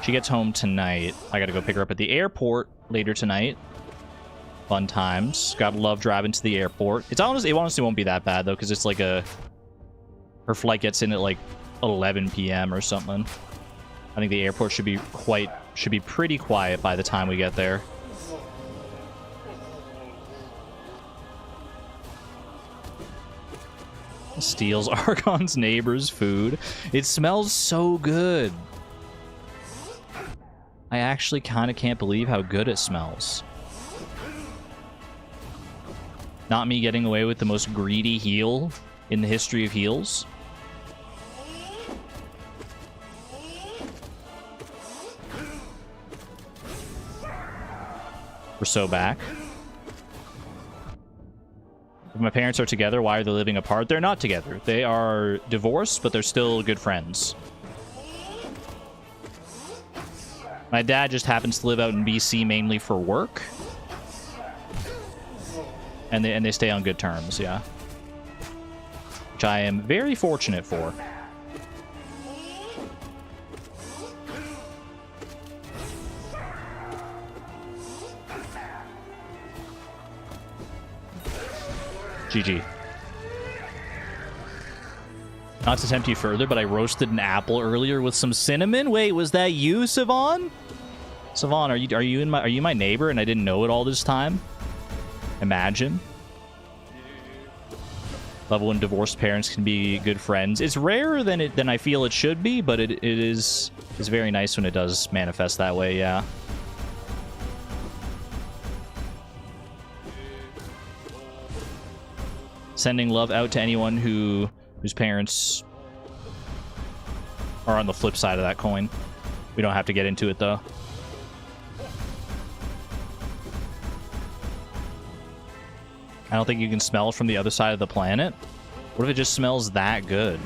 Speaker 1: She gets home tonight. I gotta go pick her up at the airport later tonight. Fun times. Gotta love driving to the airport. It honestly won't be that bad though, because it's like her flight gets in at like 11 p.m. or something. I think the airport should be pretty quiet by the time we get there. Steals Archon's neighbor's food. It smells so good. I actually kind of can't believe how good it smells. Not me getting away with the most greedy heal in the history of heals. We're so back. If my parents are together, why are they living apart? They're not together. They are divorced, but they're still good friends. My dad just happens to live out in BC mainly for work. And they stay on good terms, yeah. Which I am very fortunate for. GG. Not to tempt you further, but I roasted an apple earlier with some cinnamon. Wait, was that you, Savon? Savon, are you my neighbor and I didn't know it all this time? Imagine. Love when divorced parents can be good friends. It's rarer than I feel it should be, but it is very nice when it does manifest that way, yeah. Sending love out to anyone whose parents are on the flip side of that coin. We don't have to get into it, though. I don't think you can smell from the other side of the planet. What if it just smells that good?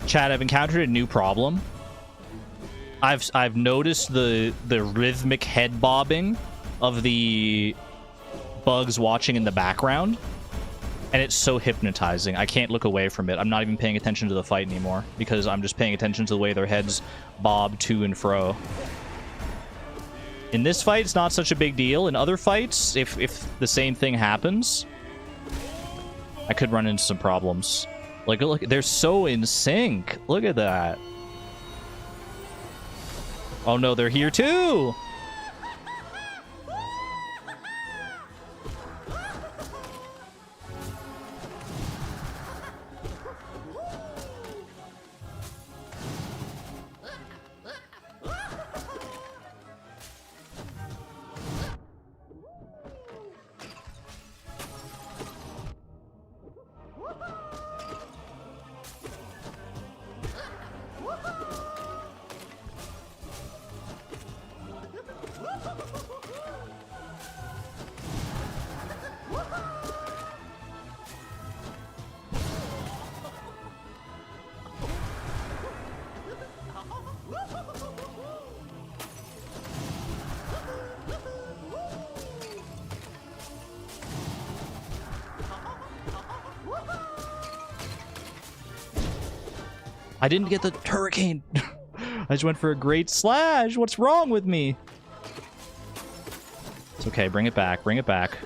Speaker 1: Chat, I've encountered a new problem. I've noticed the rhythmic head bobbing of the bugs watching in the background, and it's so hypnotizing. I can't look away from it. I'm not even paying attention to the fight anymore because I'm just paying attention to the way their heads bob to and fro. In this fight, it's not such a big deal. In other fights, if the same thing happens, I could run into some problems. Like, look, they're so in sync. Look at that. Oh no, they're here too! I didn't get the hurricane. I just went for a great slash. What's wrong with me? It's okay. Bring it back. Bring it back.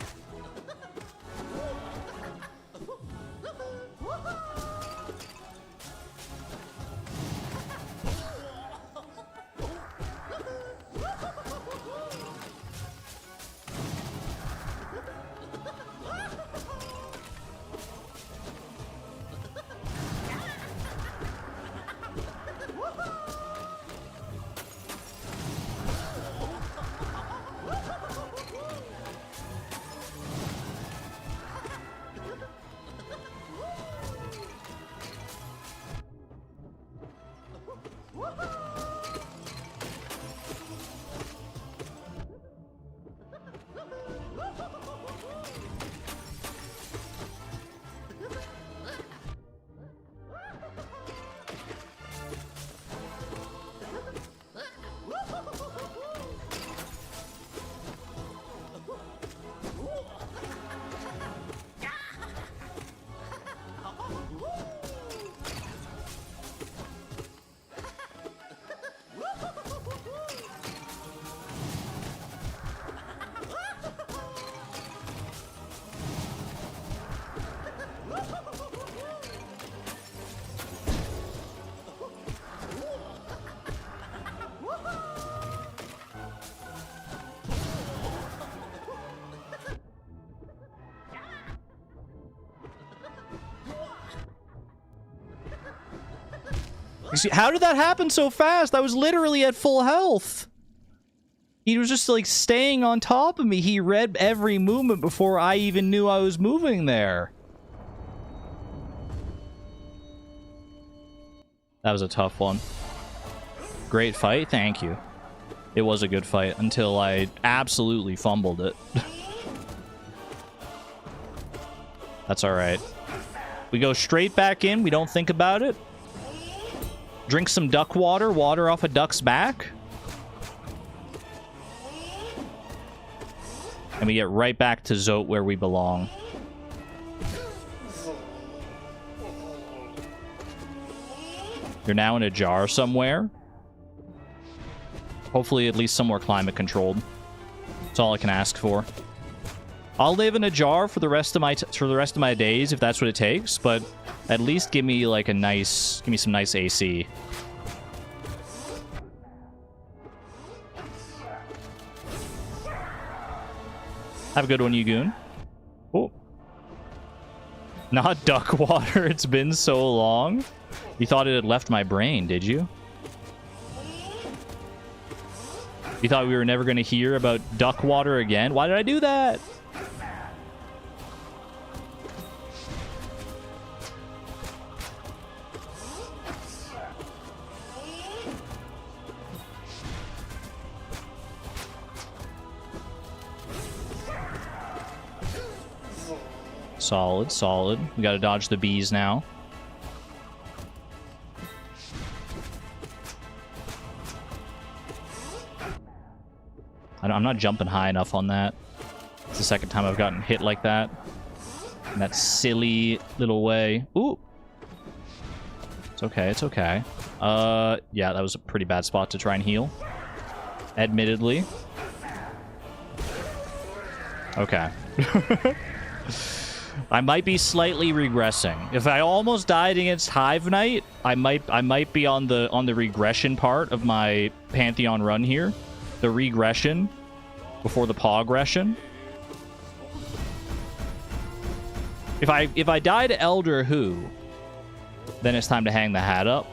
Speaker 1: How did that happen so fast? I was literally at full health. He was just, like, staying on top of me. He read every movement before I even knew I was moving there. That was a tough one. Great fight, thank you. It was a good fight until I absolutely fumbled it. That's alright. We go straight back in, we don't think about it. Drink some duck water, water off a duck's back. And we get right back to Zote where we belong. You're now in a jar somewhere. Hopefully at least somewhere climate controlled. That's all I can ask for. I'll live in a jar for the rest of my days if that's what it takes, but at least give me like give me some nice AC. Have a good one, you goon. Oh. Not duck water, it's been so long. You thought it had left my brain, did you? You thought we were never going to hear about duck water again? Why did I do that? Solid, solid. We gotta dodge the bees now. I'm not jumping high enough on that. It's the second time I've gotten hit like that. In that silly little way. Ooh! It's okay, it's okay. Yeah, that was a pretty bad spot to try and heal. Admittedly. Okay. I might be slightly regressing. If I almost died against Hive Knight, I might be on the regression part of my Pantheon run here. The regression before the progression. If I die to Elder Who, then it's time to hang the hat up.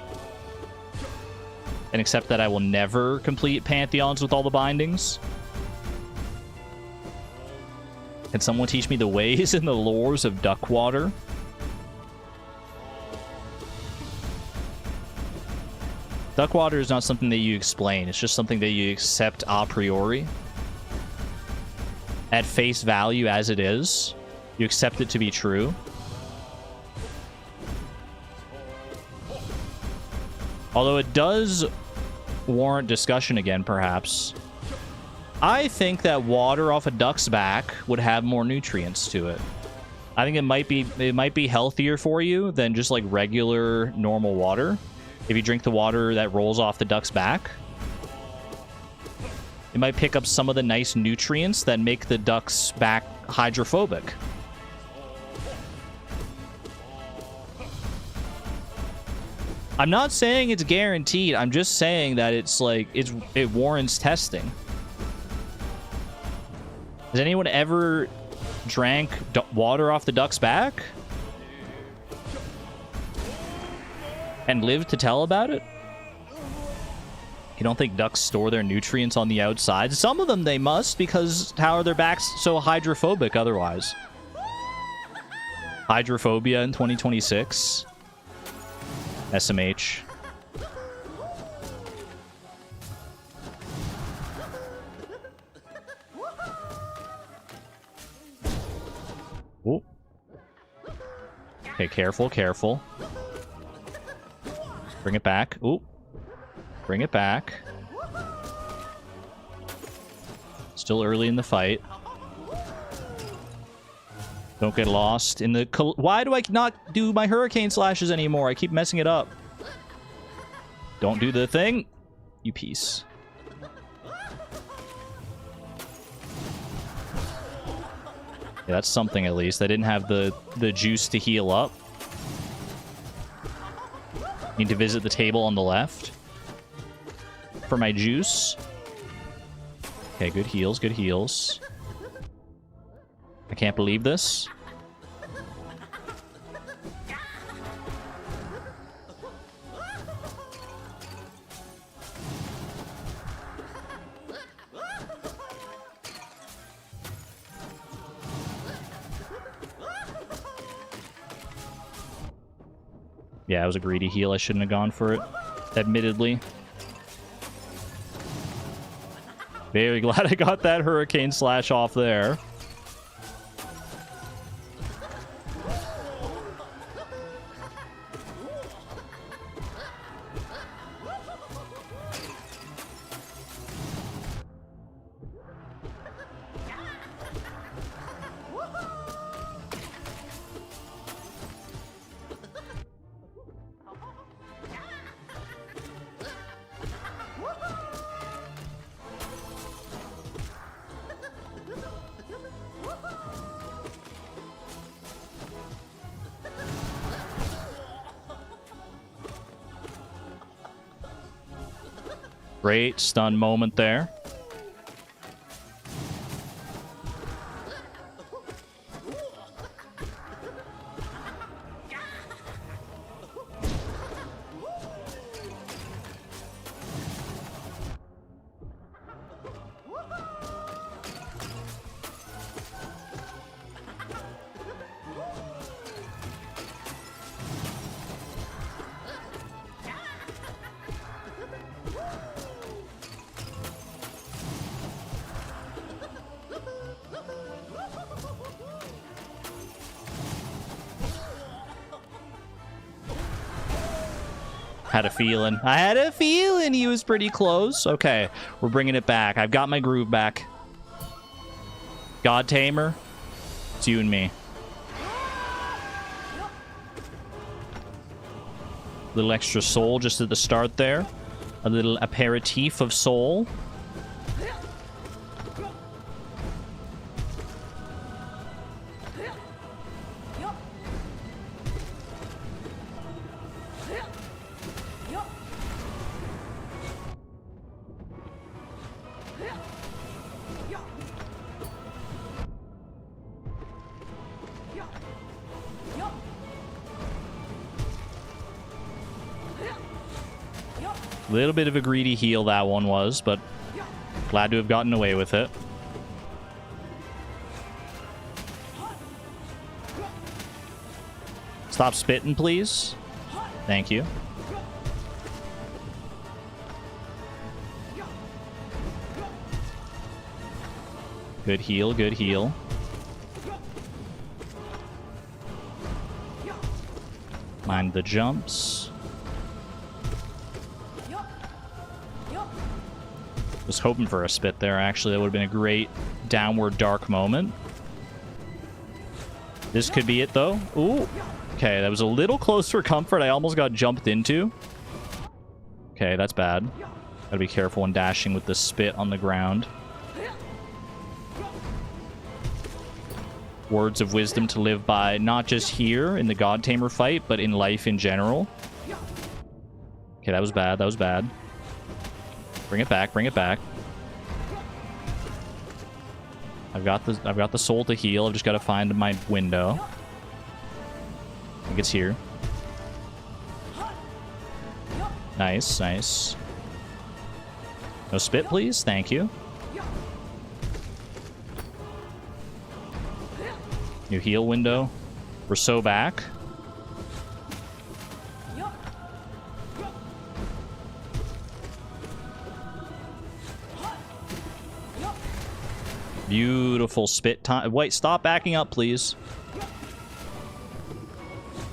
Speaker 1: And accept that I will never complete Pantheons with all the bindings. Can someone teach me the ways and the lores of Duckwater? Duckwater is not something that you explain. It's just something that you accept a priori. At face value as it is. You accept it to be true. Although it does warrant discussion again, perhaps. I think that water off a duck's back would have more nutrients to it. I think it might be healthier for you than just like regular normal water. If you drink the water that rolls off the duck's back, it might pick up some of the nice nutrients that make the duck's back hydrophobic. I'm not saying it's guaranteed. I'm just saying that it's like it warrants testing. Has anyone ever drank water off the duck's back? And lived to tell about it? You don't think ducks store their nutrients on the outside? Some of them they must, because how are their backs so hydrophobic otherwise? Hydrophobia in 2026? SMH. Oh. Okay, careful, careful. Bring it back. Ooh. Bring it back. Still early in the fight. Don't get lost in the... Why do I not do my hurricane slashes anymore? I keep messing it up. Don't do the thing. You piece. Yeah, that's something at least. I didn't have the juice to heal up. Need to visit the table on the left for my juice. Okay, good heals, good heals. I can't believe this. Yeah, it was a greedy heal. I shouldn't have gone for it, admittedly. Very glad I got that Hurricane Slash off there. Great stun moment there. Had a feeling. I had a feeling he was pretty close. Okay, we're bringing it back. I've got my groove back. God Tamer, it's you and me. Little extra soul just at the start there. A little aperitif of soul. Little bit of a greedy heal that one was, but glad to have gotten away with it. Stop spitting, please. Thank you. Good heal, good heal. Mind the jumps. Was hoping for a spit there, actually. That would have been a great downward dark moment. This could be it, though. Ooh. Okay, that was a little close for comfort. I almost got jumped into. Okay, that's bad. Gotta be careful when dashing with the spit on the ground. Words of wisdom to live by, not just here in the God Tamer fight, but in life in general. Okay, that was bad. That was bad. Bring it back. Bring it back. I've got the soul to heal. I've just got to find my window. I think it's here. Nice, nice. No spit, please. Thank you. New heal window. We're so back. Beautiful spit time. Wait, stop backing up, please.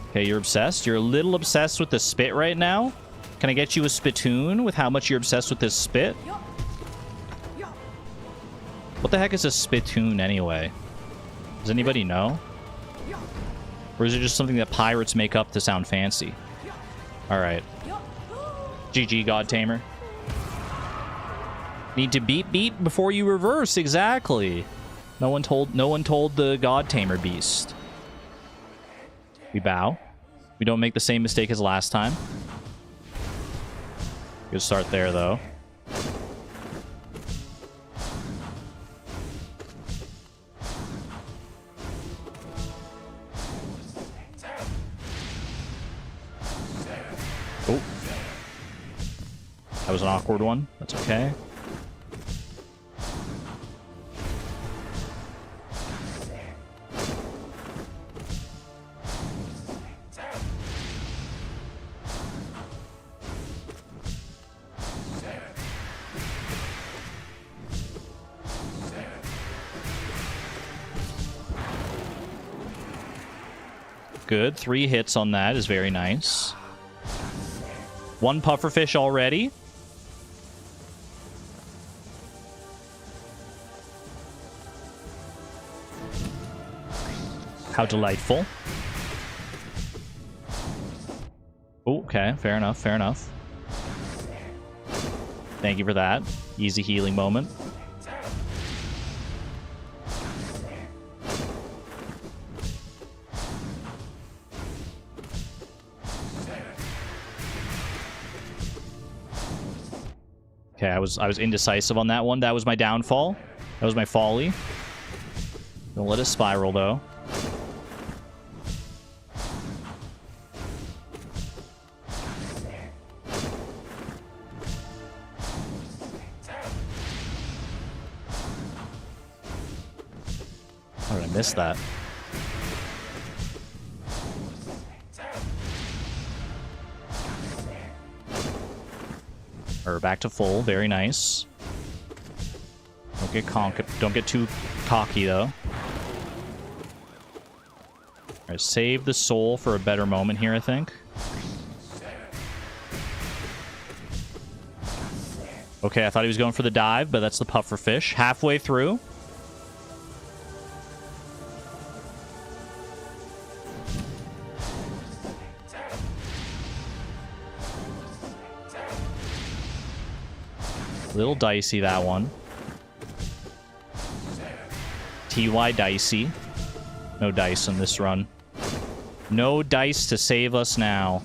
Speaker 1: Okay, you're obsessed. You're a little obsessed with the spit right now. Can I get you a spittoon with how much you're obsessed with this spit? What the heck is a spittoon anyway? Does anybody know? Or is it just something that pirates make up to sound fancy? Alright. GG, God Tamer. Need to beat before you reverse, exactly. No one told the God Tamer beast. We bow. We don't make the same mistake as last time. Good start there, though. Oh. That was an awkward one. That's okay. Good. 3 hits on that is very nice. 1 pufferfish already. How delightful. Oh, okay, fair enough, fair enough. Thank you for that. Easy healing moment. Okay, I was indecisive on that one. That was my downfall. That was my folly. Don't let it spiral, though. How did I miss that? Or back to full. Very nice. Don't get too cocky, though. Alright, save the soul for a better moment here, I think. Okay, I thought he was going for the dive, but that's the pufferfish. Halfway through. Little dicey, that one. TY dicey. No dice in this run. No dice to save us now.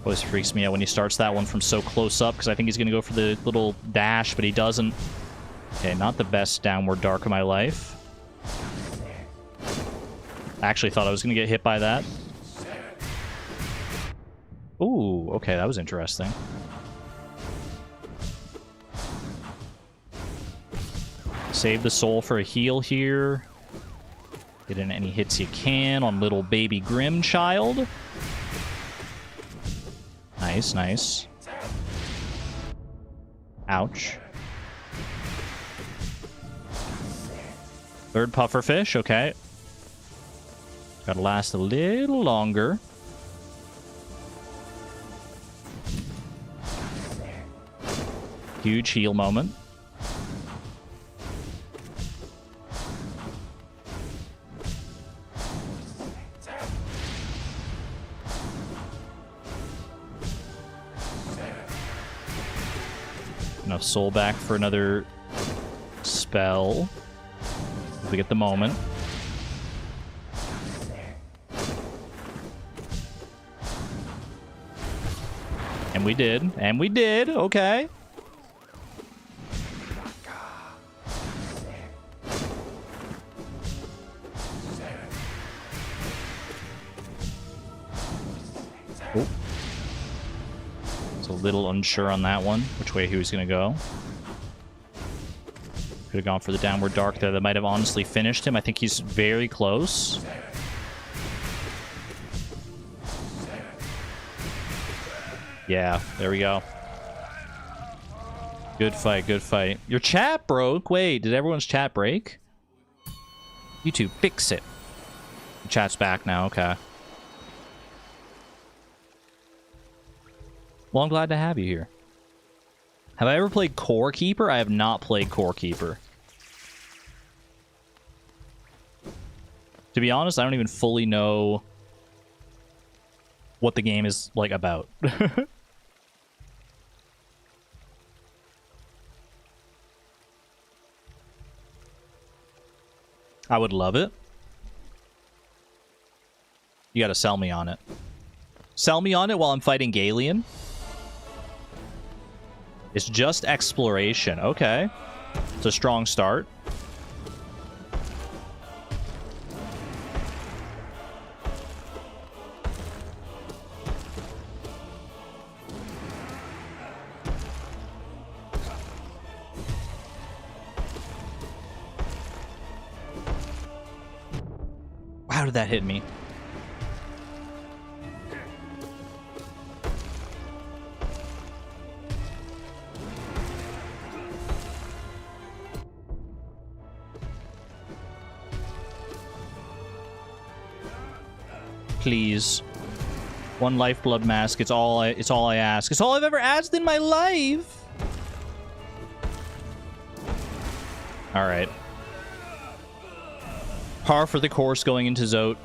Speaker 1: Always freaks me out when he starts that one from so close up, because I think he's going to go for the little dash, but he doesn't. Okay, not the best downward dark of my life. Actually thought I was going to get hit by that. Ooh, okay, that was interesting. Save the soul for a heal here. Get in any hits you can on little baby Grim Child. Nice, nice. Ouch. Third pufferfish, okay. Gotta last a little longer. Huge heal moment. Enough soul back for another spell. If we get the moment. And we did. And we did. Okay. Oh. It's a little unsure on that one, which way he was going to go. Could have gone for the downward dark there. That might have honestly finished him. I think he's very close. Yeah, there we go. Good fight, good fight. Your chat broke? Wait, did everyone's chat break? YouTube, fix it. The chat's back now, okay. Well, I'm glad to have you here. Have I ever played Core Keeper? I have not played Core Keeper. To be honest, I don't even fully know what the game is, like, about. I would love it. You gotta sell me on it. Sell me on it while I'm fighting Galeon? It's just exploration. Okay. It's a strong start. How did that hit me? please. One lifeblood mask. It's all I ask. It's all I've ever asked in my life. All right. Par for the course going into Zote.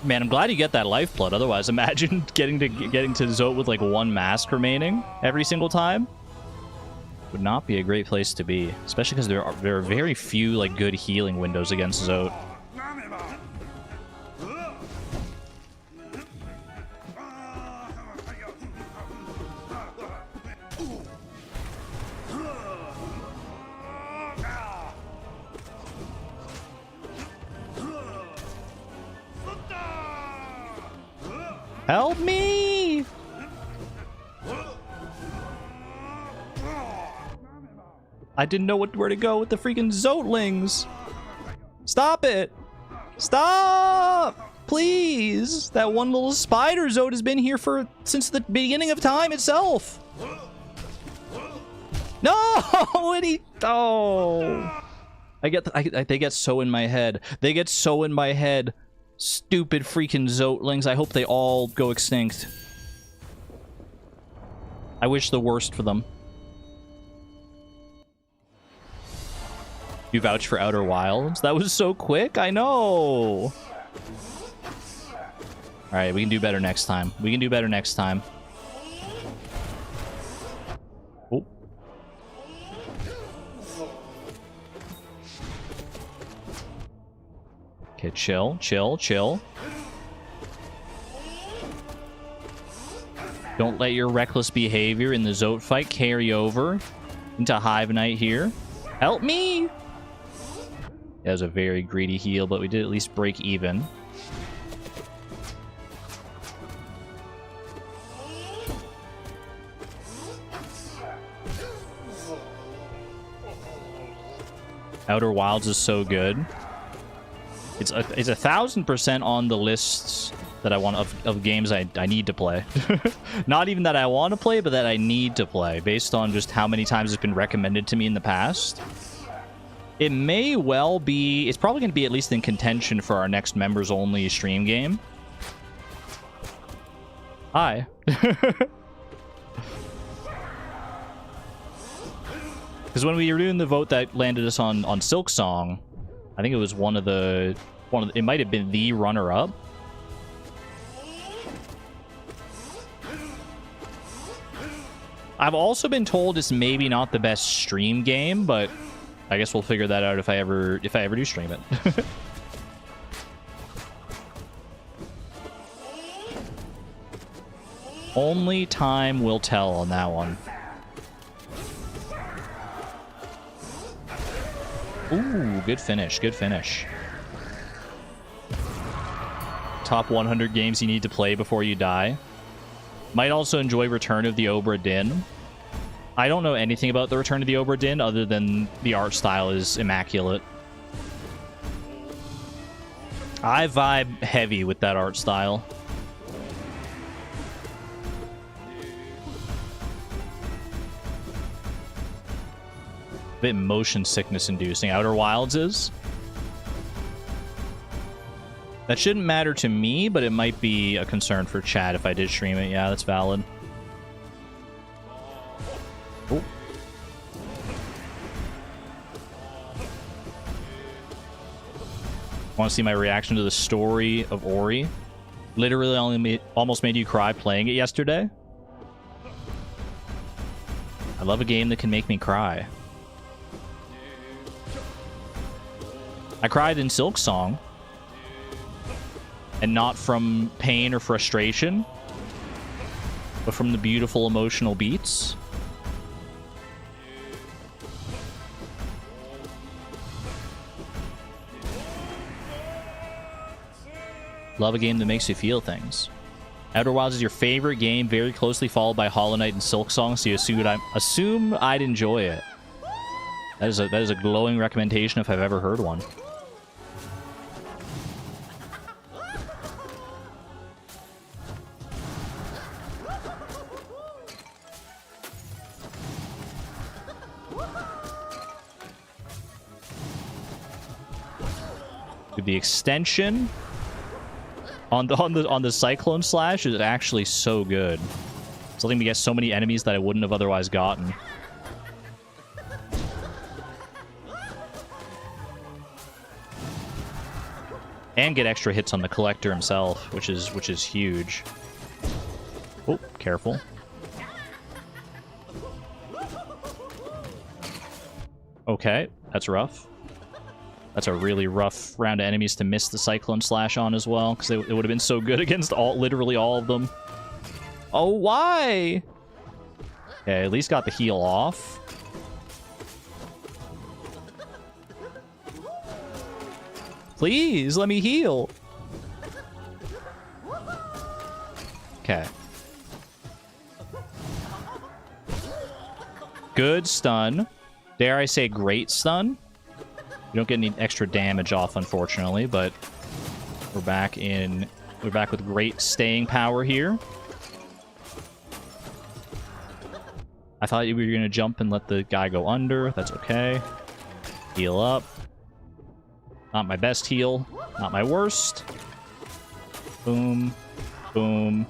Speaker 1: Man, I'm glad you get that lifeblood. Otherwise, imagine getting to Zote with like one mask remaining every single time. Would not be a great place to be, especially because there are very few like good healing windows against Zote. Help me! I didn't know where to go with the freaking Zotelings. Stop it! Stop! Please! That one little spider Zote has been here since the beginning of time itself. No! Oh! They get so in my head. They get so in my head. Stupid freaking Zotelings. I hope they all go extinct. I wish the worst for them. You vouch for Outer Wilds? That was so quick. I know. Alright, we can do better next time. We can do better next time. Oh. Okay, chill, chill, chill. Don't let your reckless behavior in the Zote fight carry over into Hive Knight here. Help me! That was a very greedy heal, but we did at least break even. Outer Wilds is so good. It's 1,000% on the lists that I want of games I need to play. Not even that I want to play, but that I need to play, based on just how many times it's been recommended to me in the past. It may well be... It's probably going to be at least in contention for our next members-only stream game. Hi. Because when we were doing the vote that landed us on Silksong, I think it was one of the... It might have been the runner-up. I've also been told it's maybe not the best stream game, but I guess we'll figure that out if I ever do stream it. Only time will tell on that one. Ooh, good finish, good finish. Top 100 games you need to play before you die. Might also enjoy Return of the Obra Dinn. I don't know anything about the Return of the Obra Dinn other than the art style is immaculate. I vibe heavy with that art style. Bit motion sickness inducing. Outer Wilds is. That shouldn't matter to me, but it might be a concern for chat if I did stream it. Yeah, that's valid. Oh. Want to see my reaction to the story of Ori? Literally almost made you cry playing it yesterday. I love a game that can make me cry. I cried in Silksong. And not from pain or frustration, but from the beautiful emotional beats. Love a game that makes you feel things. Outer Wilds is your favorite game, very closely followed by Hollow Knight and Silksong, so you assume I'd enjoy it. That is a glowing recommendation if I've ever heard one. The extension. On the Cyclone Slash is actually so good. It's letting me get so many enemies that I wouldn't have otherwise gotten. And get extra hits on the Collector himself, which is huge. Oh, careful. Okay, that's rough. That's a really rough round of enemies to miss the Cyclone Slash on as well, because it would have been so good against literally all of them. Oh, why? Okay, at least got the heal off. Please, let me heal. Okay. Good stun. Dare I say great stun? You don't get any extra damage off, unfortunately, but we're back with great staying power here. I thought you were going to jump and let the guy go under. That's okay. Heal up. Not my best heal. Not my worst. Boom. Boom.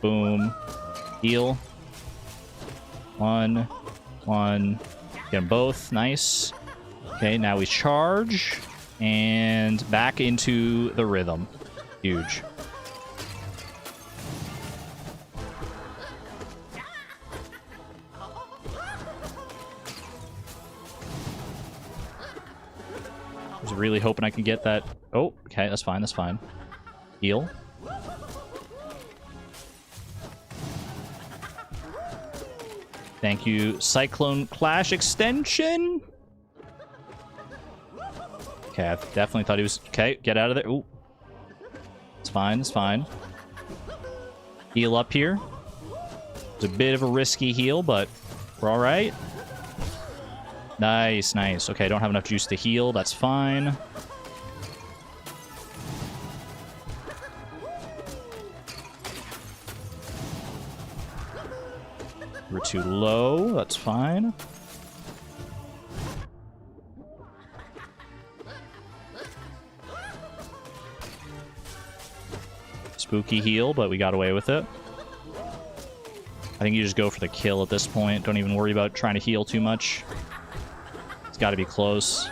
Speaker 1: Boom. Heal. One. Get them both. Nice. Okay, now we charge. And back into the rhythm. Huge. I was really hoping I could get that. Oh, okay, that's fine, that's fine. Heal. Thank you, Cyclone Clash extension. Okay, I definitely thought he was... Okay, get out of there. Ooh. It's fine, it's fine. Heal up here. It's a bit of a risky heal, but we're all right. Nice, nice. Okay, I don't have enough juice to heal. That's fine. We're too low. That's fine. Spooky heal, but we got away with it. I think you just go for the kill at this point. Don't even worry about trying to heal too much. It's got to be close.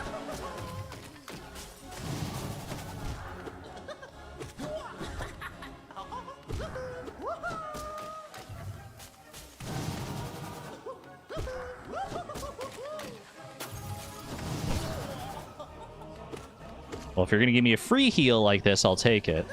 Speaker 1: Well, if you're going to give me a free heal like this, I'll take it.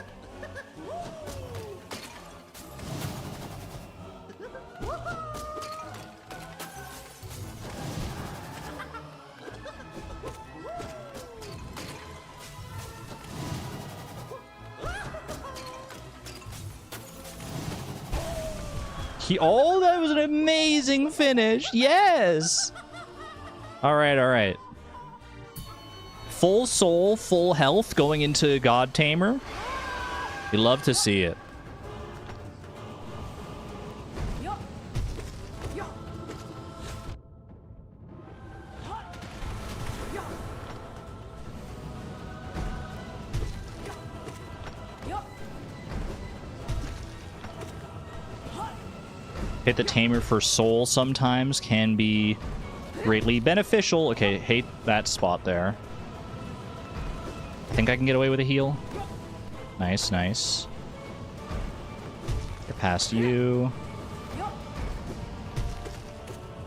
Speaker 1: Oh, that was an amazing finish. Yes. All right, all right. Full soul, full health going into God Tamer. You love to see it. Hit the Tamer for soul sometimes can be greatly beneficial. Okay, hate that spot there. I think I can get away with a heal. Nice, nice. Get past you.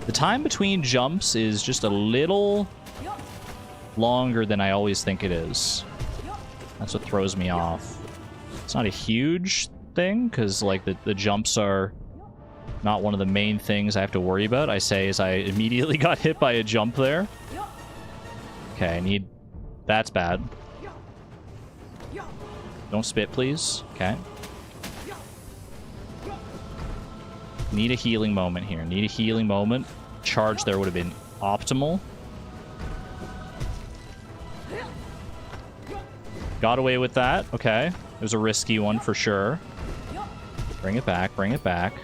Speaker 1: The time between jumps is just a little longer than I always think it is. That's what throws me off. It's not a huge thing, because like the jumps are not one of the main things I have to worry about. I say as I immediately got hit by a jump there. Okay, I need... That's bad. Don't spit, please. Okay. Need a healing moment here. Need a healing moment. Charge there would have been optimal. Got away with that. Okay. It was a risky one for sure. Bring it back. Bring it back.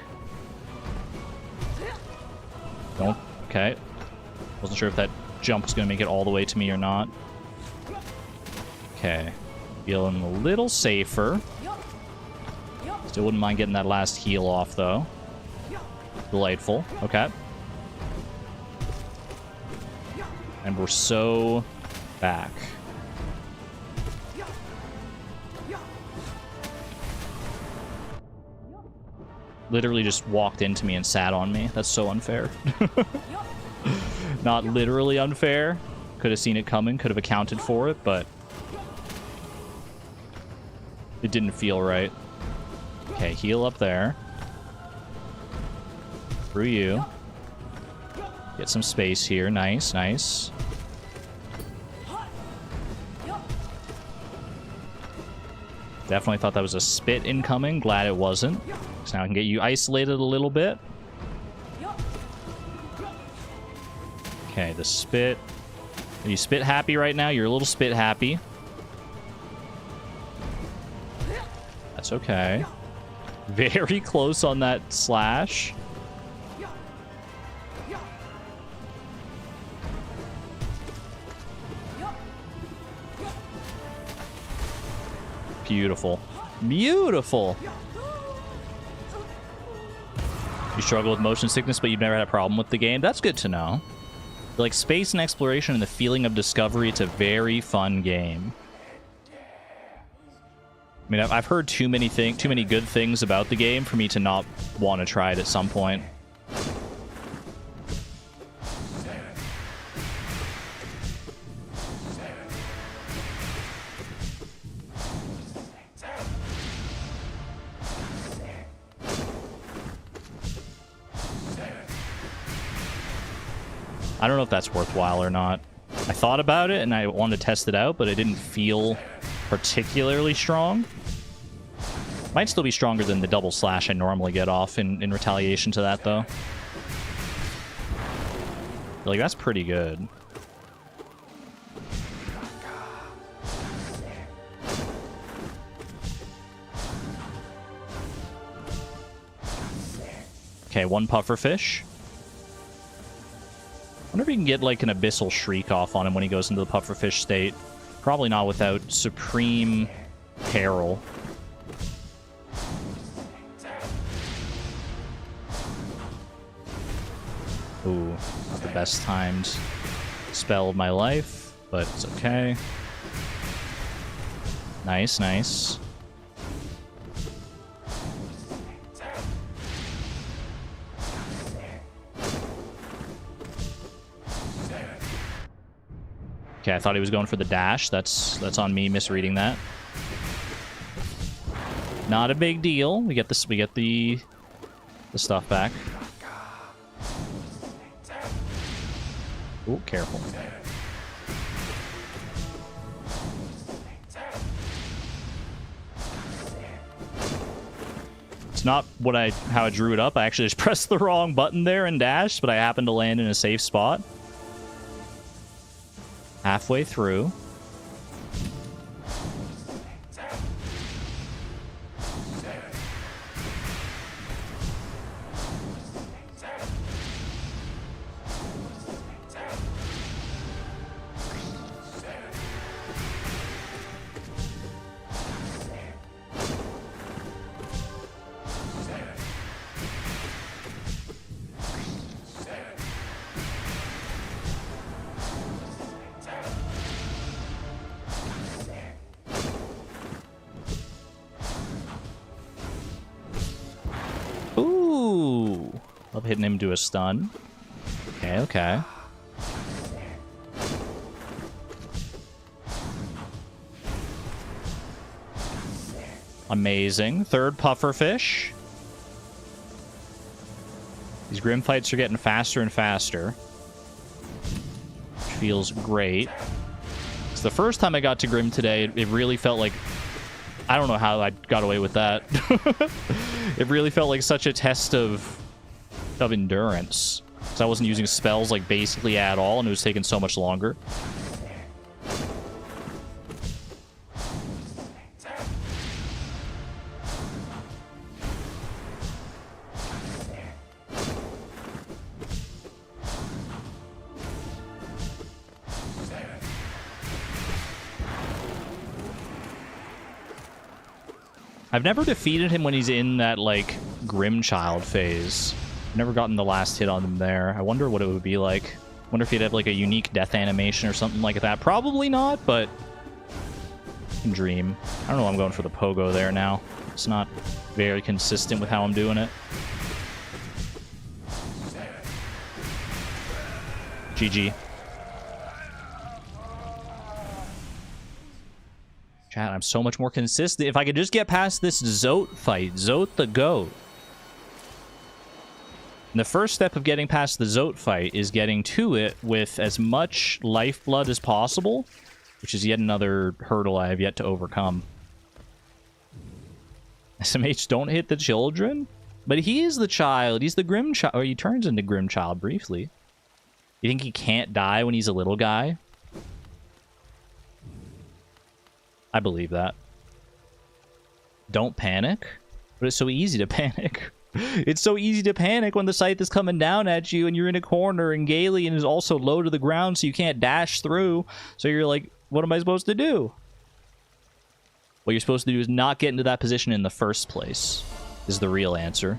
Speaker 1: Don't. Okay. Wasn't sure if that jump was going to make it all the way to me or not. Okay. Feeling a little safer. Still wouldn't mind getting that last heal off, though. Delightful. Okay. And we're so back. Literally just walked into me and sat on me. That's so unfair. Not literally unfair. Could have seen it coming, could have accounted for it, but it didn't feel right. Okay, heal up there. Through you. Get some space here. Nice, nice. Definitely thought that was a spit incoming. Glad it wasn't. So now I can get you isolated a little bit. Okay, the spit. Are you spit happy right now? You're a little spit happy. That's okay. Very close on that slash. Beautiful. Beautiful. You struggle with motion sickness, but you've never had a problem with the game. That's good to know. Like, space and exploration and the feeling of discovery, it's a very fun game. I mean, I've heard too many good things about the game for me to not want to try it at some point. I don't know if that's worthwhile or not. I thought about it and I wanted to test it out, but it didn't feel particularly strong. Might still be stronger than the double slash I normally get off in retaliation to that, though. Like, that's pretty good. Okay, one pufferfish. I wonder if you can get, like, an abyssal shriek off on him when he goes into the pufferfish state. Probably not without supreme peril. Ooh, not the best timed spell of my life, but it's okay. Nice, nice. Okay, I thought he was going for the dash. That's on me misreading that. Not a big deal. We get this. We get the stuff back. Ooh, careful. It's not how I drew it up. I actually just pressed the wrong button there and dashed, but I happened to land in a safe spot. Halfway through. Love hitting him to a stun. Okay, okay. Amazing. Third pufferfish. These grim fights are getting faster and faster. Which feels great. It's the first time I got to Grim today. It really felt like... I don't know how I got away with that. It really felt like such a test of endurance. Because I wasn't using spells like basically at all, and it was taking so much longer. I've never defeated him when he's in that, like, Grimchild phase. I've never gotten the last hit on him there. I wonder what it would be like. Wonder if he'd have, like, a unique death animation or something like that. Probably not, but... I can dream. I don't know why I'm going for the pogo there now. It's not very consistent with how I'm doing it. GG. Chat, I'm so much more consistent. If I could just get past this Zote fight. Zote the GOAT. And the first step of getting past the Zote fight is getting to it with as much lifeblood as possible, which is yet another hurdle I have yet to overcome. SMH, don't hit the children? But he is the child. He's the Grimchild. Or he turns into Grimchild briefly. You think he can't die when he's a little guy? I believe that. Don't panic? But it's so easy to panic. It's so easy to panic when the scythe is coming down at you and you're in a corner and Galeon is also low to the ground so you can't dash through. So you're like, what am I supposed to do? What you're supposed to do is not get into that position in the first place, is the real answer.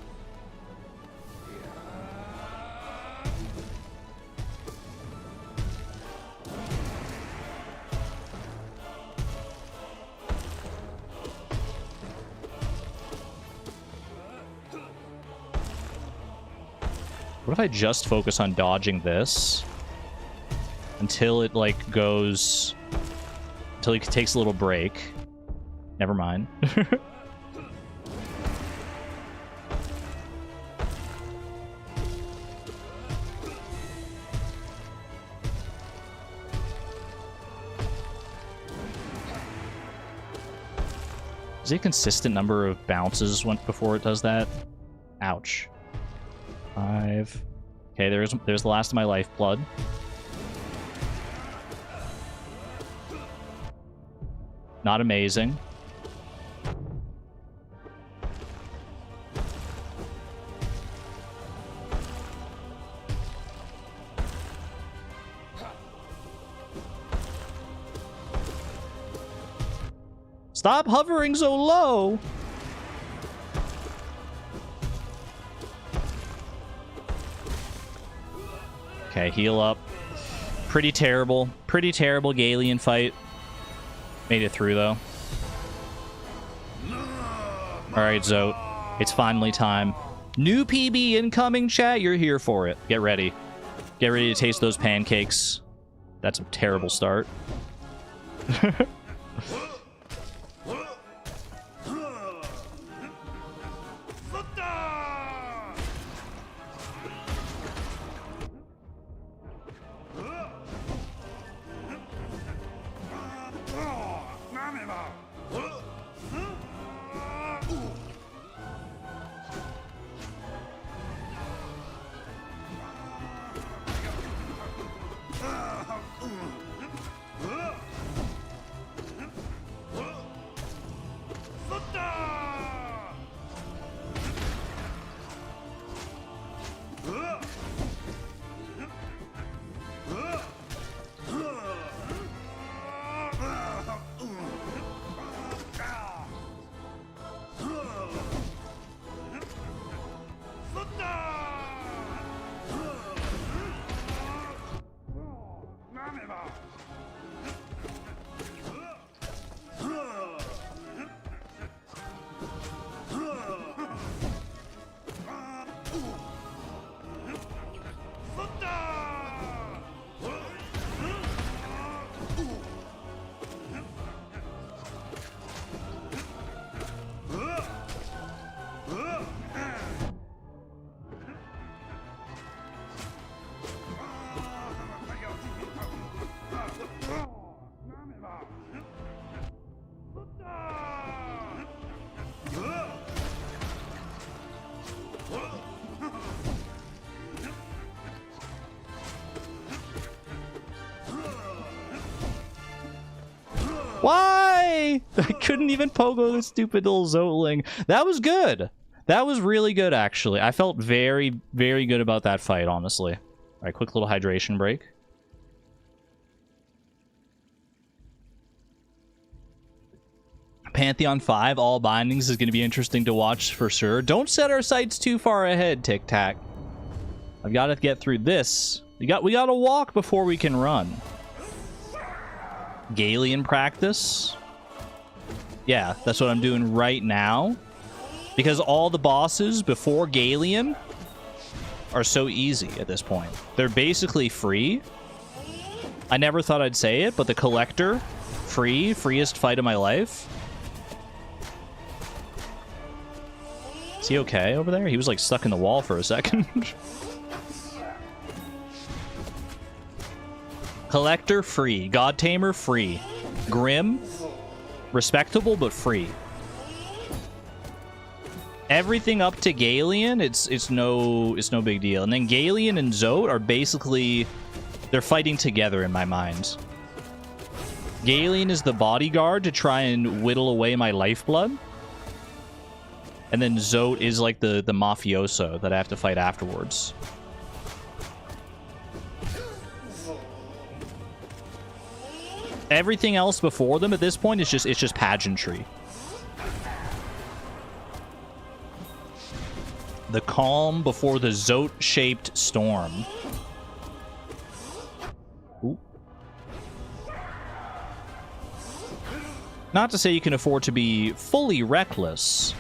Speaker 1: What if I just focus on dodging this until it, like, goes... until he takes a little break? Never mind. Is it a consistent number of bounces before it does that? Ouch. 5. Okay, there's the last of my lifeblood. Not amazing. Stop hovering so low! Okay, heal up. Pretty terrible Galeon fight. Made it through, though. Alright, Zote. It's finally time. New PB incoming, chat. You're here for it. Get ready. Get ready to taste those pancakes. That's a terrible start. Why? I couldn't even pogo the stupid little Zoteling. That was good. That was really good, actually. I felt very, very good about that fight, honestly. All right, quick little hydration break. Pantheon 5, all bindings is going to be interesting to watch for sure. Don't set our sights too far ahead, Tic Tac. I've got to get through this. We got to walk before we can run. Galeon practice. Yeah, that's what I'm doing right now. Because all the bosses before Galeon are so easy at this point. They're basically free. I never thought I'd say it, but the Collector, freest fight of my life. Is he okay over there? He was like stuck in the wall for a second. Collector, free. God Tamer, free. Grim, respectable, but free. Everything up to Galeon, it's no big deal. And then Galeon and Zote are basically, they're fighting together in my mind. Galeon is the bodyguard to try and whittle away my lifeblood. And then Zote is like the mafioso that I have to fight afterwards. Everything else before them at this point is just pageantry. The calm before the Zote-shaped storm. Ooh. Not to say you can afford to be fully reckless.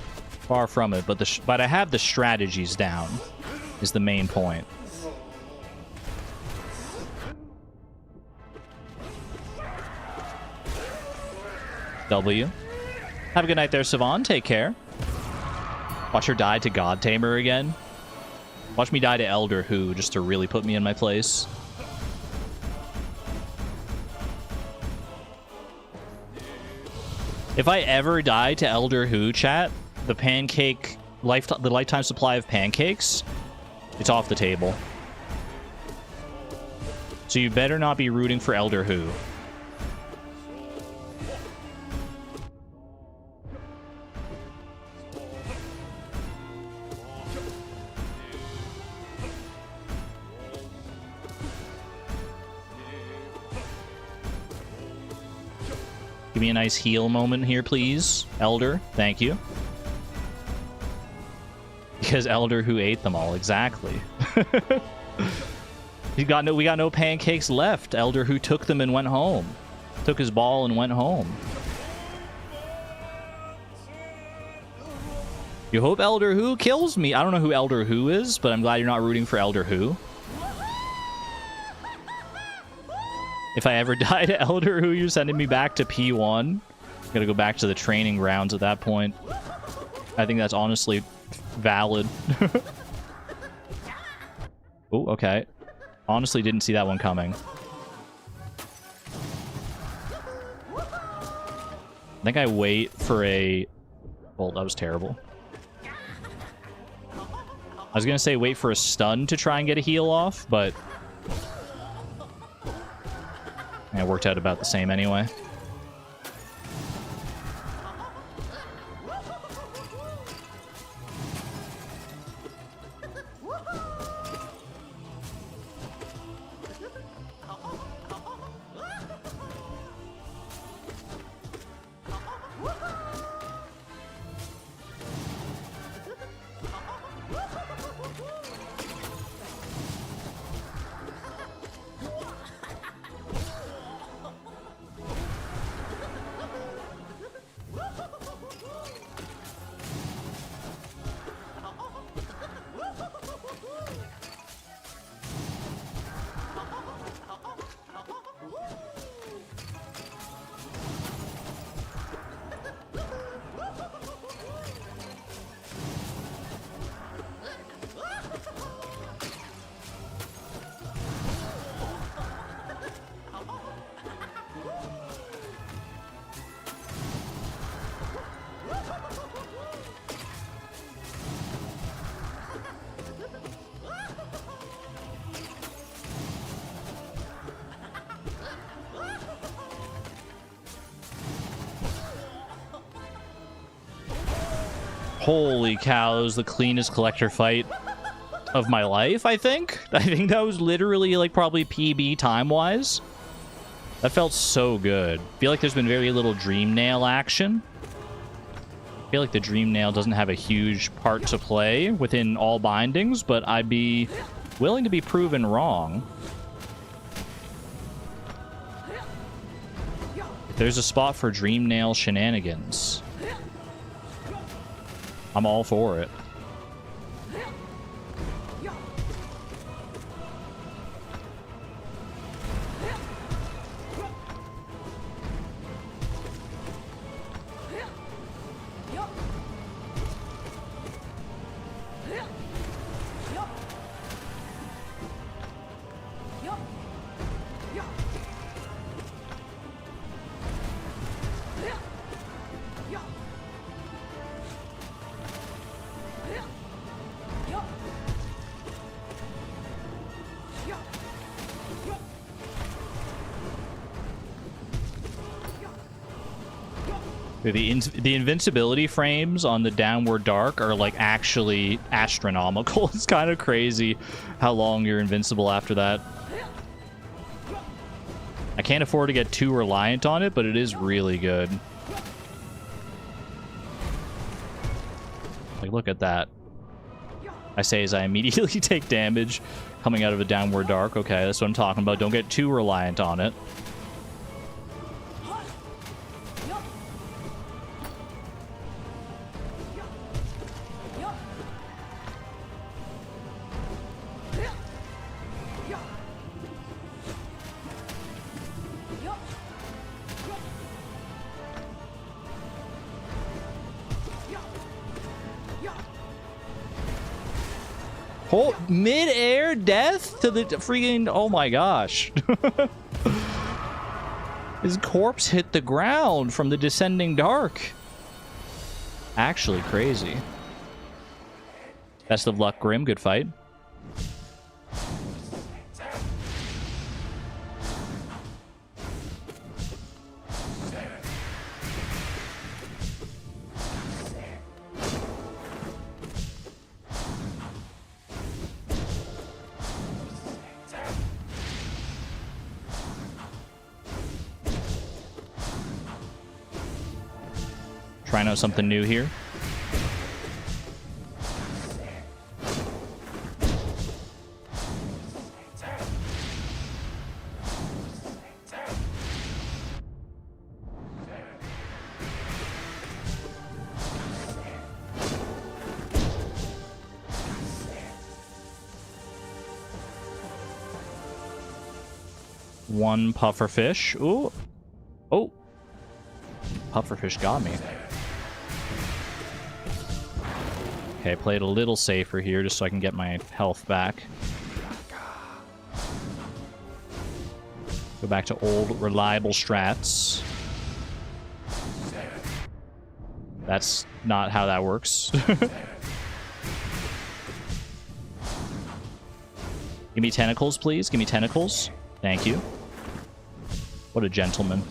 Speaker 1: Far from it, but I have the strategies down, is the main point. W. Have a good night there, Savon. Take care. Watch her die to God Tamer again. Watch me die to Elder Who, just to really put me in my place. If I ever die to Elder Who, chat, the lifetime supply of pancakes, it's off the table. So you better not be rooting for Elder Who. Give me a nice heal moment here, please. Elder, thank you. Because Elder Who ate them all, exactly. we got no pancakes left. Elder Who took them and went home. Took his ball and went home. You hope Elder Who kills me. I don't know who Elder Who is, but I'm glad you're not rooting for Elder Who. If I ever die to Elder Who, you're sending me back to P1. Gotta go back to the training grounds at that point. I think that's honestly valid. Oh, okay. Honestly didn't see that one coming. I think I wait for a... Well, that was terrible. I was gonna say wait for a stun to try and get a heal off, but... it worked out about the same anyway. Holy cow, that was the cleanest collector fight of my life, I think. I think that was literally, like, probably PB time-wise. That felt so good. I feel like there's been very little dream nail action. feel like the Dream Nail doesn't have a huge part to play within all bindings, but I'd be willing to be proven wrong. If there's a spot for Dream Nail shenanigans, I'm all for it. The invincibility frames on the Downward Dark are like actually astronomical. It's kind of crazy how long you're invincible after that. I can't afford to get too reliant on it, but it is really good. Like, look at that. I say as I immediately take damage coming out of a Downward Dark. Okay, that's what I'm talking about. Don't get too reliant on it. Oh, mid-air death to the freaking... Oh my gosh. His corpse hit the ground from the descending dark. Actually crazy. Best of luck, Grim. Good fight. Trying out something new here. One pufferfish. Ooh. Oh. Pufferfish got me. Okay, played a little safer here just so I can get my health back. Go back to old, reliable strats. That's not how that works. Give me tentacles, please. Give me tentacles. Thank you. What a gentleman.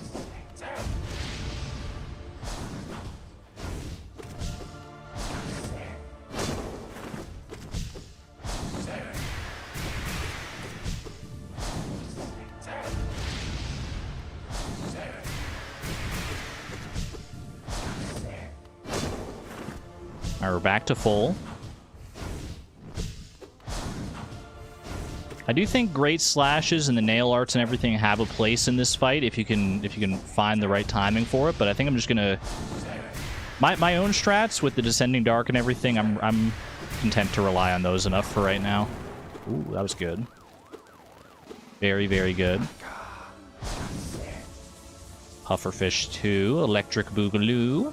Speaker 1: Alright, we're back to full. I do think great slashes and the nail arts and everything have a place in this fight if you can find the right timing for it, but I think I'm just gonna my own strats with the descending dark and everything, I'm content to rely on those enough for right now. Ooh, that was good. Very, very good. Pufferfish 2, Electric Boogaloo.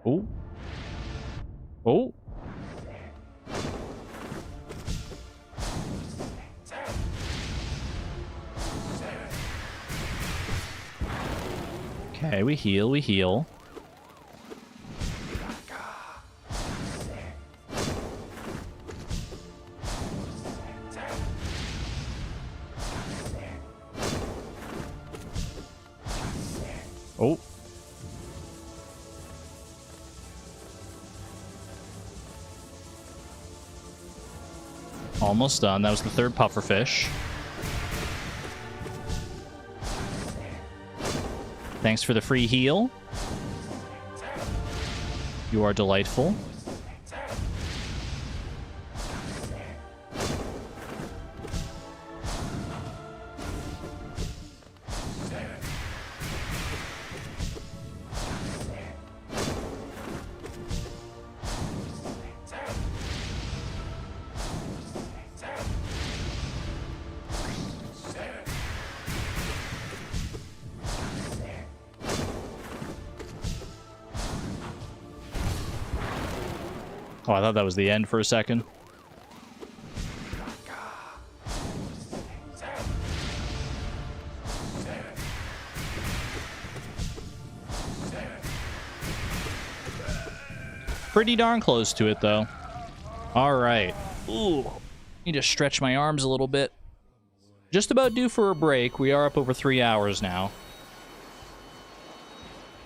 Speaker 1: Oh. Oh. Okay, we heal, we heal. Oh. Almost done. That was the third pufferfish. Thanks for the free heal. You are delightful. Oh, I thought that was the end for a second. Pretty darn close to it, though. All right. Ooh. Need to stretch my arms a little bit. Just about due for a break. We are up over 3 hours now.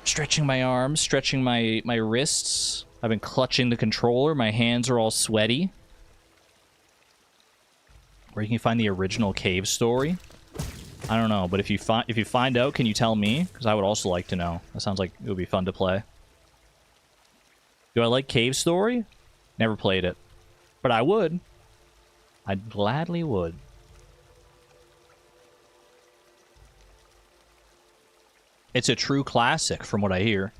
Speaker 1: Stretching my arms, stretching my wrists. I've been clutching the controller. My hands are all sweaty. Where you can find the original cave story? I don't know, but if you find out, can you tell me? Because I would also like to know. That sounds like it would be fun to play. Do I like Cave Story? Never played it. But I would. I gladly would. It's a true classic, from what I hear.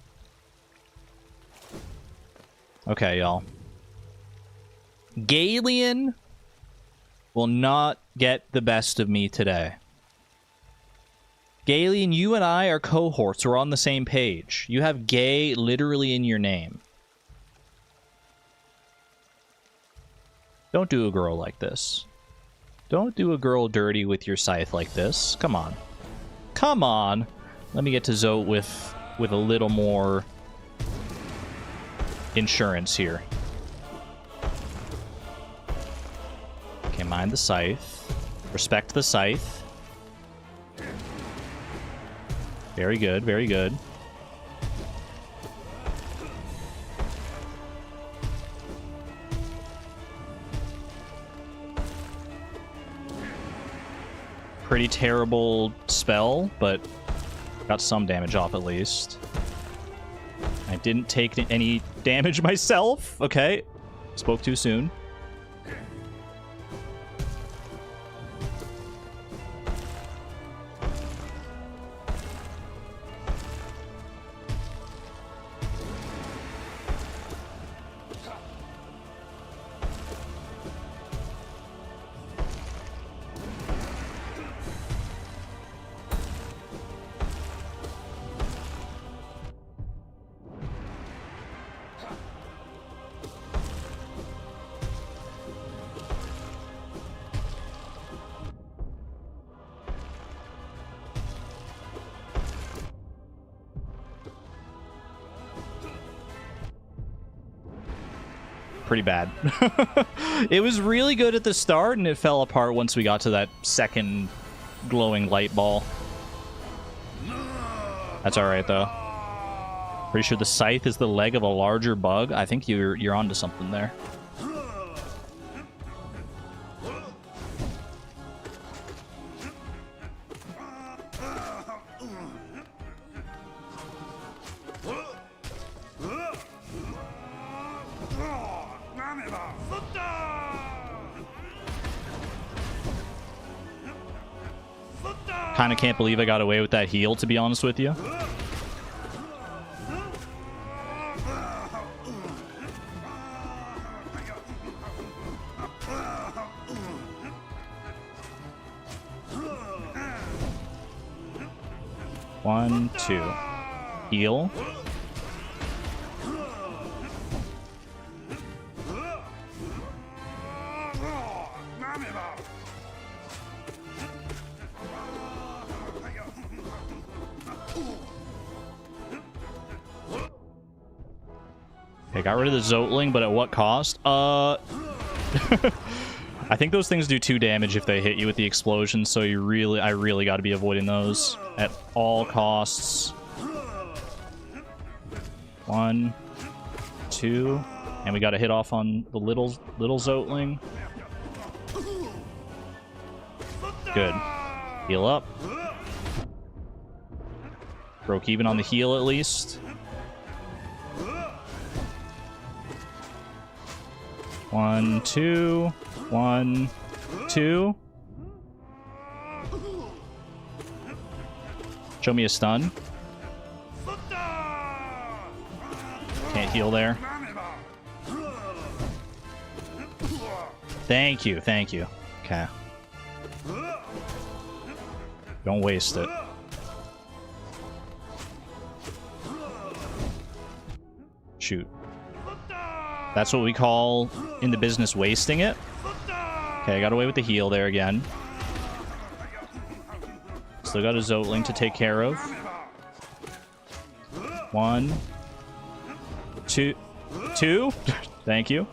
Speaker 1: Okay, y'all. Galian will not get the best of me today. Galian, you and I are cohorts. We're on the same page. You have gay literally in your name. Don't do a girl like this. Don't do a girl dirty with your scythe like this. Come on. Come on. Let me get to Zote with a little more insurance here. Okay, mind the scythe. Respect the scythe. Very good, very good. Pretty terrible spell, but got some damage off at least. I didn't take any damage myself. Okay. Spoke too soon. Pretty bad. It was really good at the start, and it fell apart once we got to that second glowing light ball. That's alright, though. Pretty sure the scythe is the leg of a larger bug. I think you're onto something there. Kind of can't believe I got away with that heal, to be honest with you. One, two. Heal. Okay, got rid of the Zotling, but at what cost? I think those things do 2 damage if they hit you with the explosion, so I really got to be avoiding those at all costs. 1, 2, and we got to hit off on the little Zotling. Good. Heal up. Broke even on the heal at least. 1, 2, 1, 2. Show me a stun. Can't heal there. Thank you, thank you. Okay. Don't waste it. Shoot. That's what we call in the business wasting it. Okay, I got away with the heal there again. Still got a Zotling to take care of. 1, 2, 2. Thank you.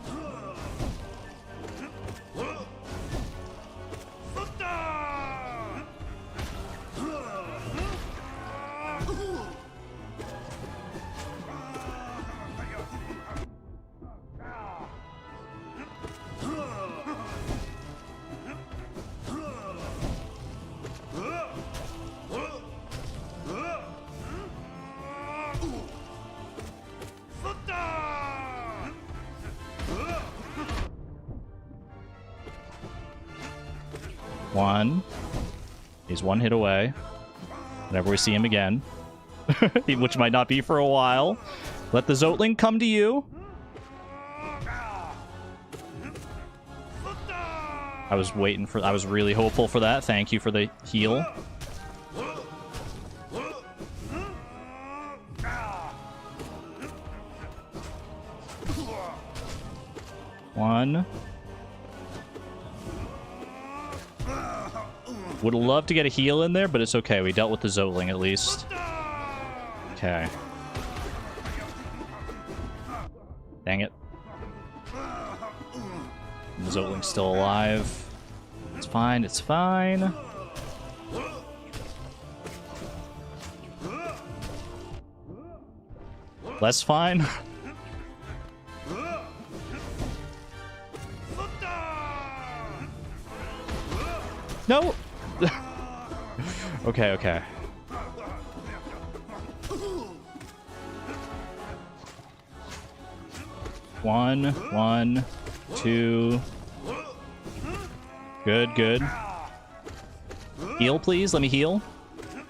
Speaker 1: One. He's 1 hit away. Whenever we see him again. Which might not be for a while. Let the Zotling come to you. I was waiting for... I was really hopeful for that. Thank you for the heal. One. Would love to get a heal in there, but it's okay. We dealt with the Zotling at least. Okay. Dang it. The Zotling's still alive. It's fine, it's fine. Less fine? No! Okay, okay. One, 2. Good, good. Heal, please. Let me heal.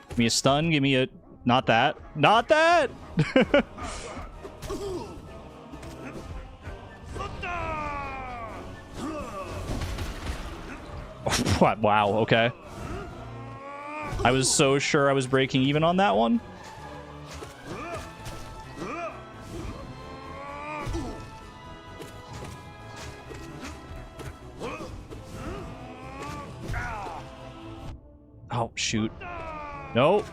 Speaker 1: Give me a stun. Give me a... Not that. Not that! What? Wow, okay. I was so sure I was breaking even on that one. Oh, shoot. No.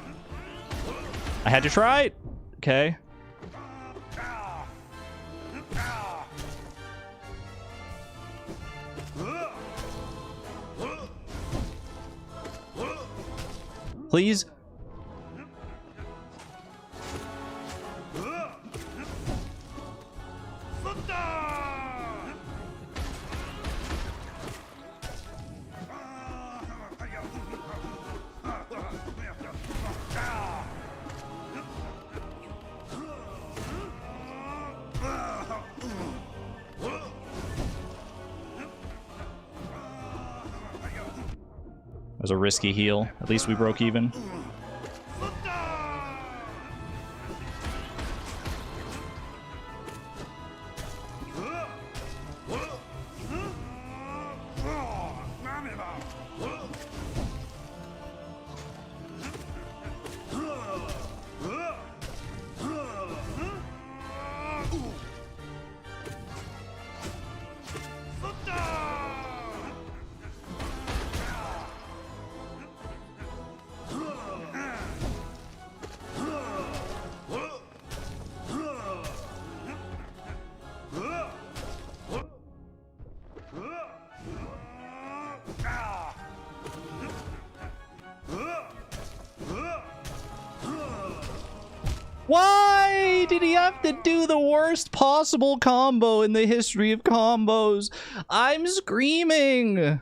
Speaker 1: I had to try it. Okay. Please. It was a risky heal. At least we broke even. Why did he have to do the worst possible combo in the history of combos? I'm screaming.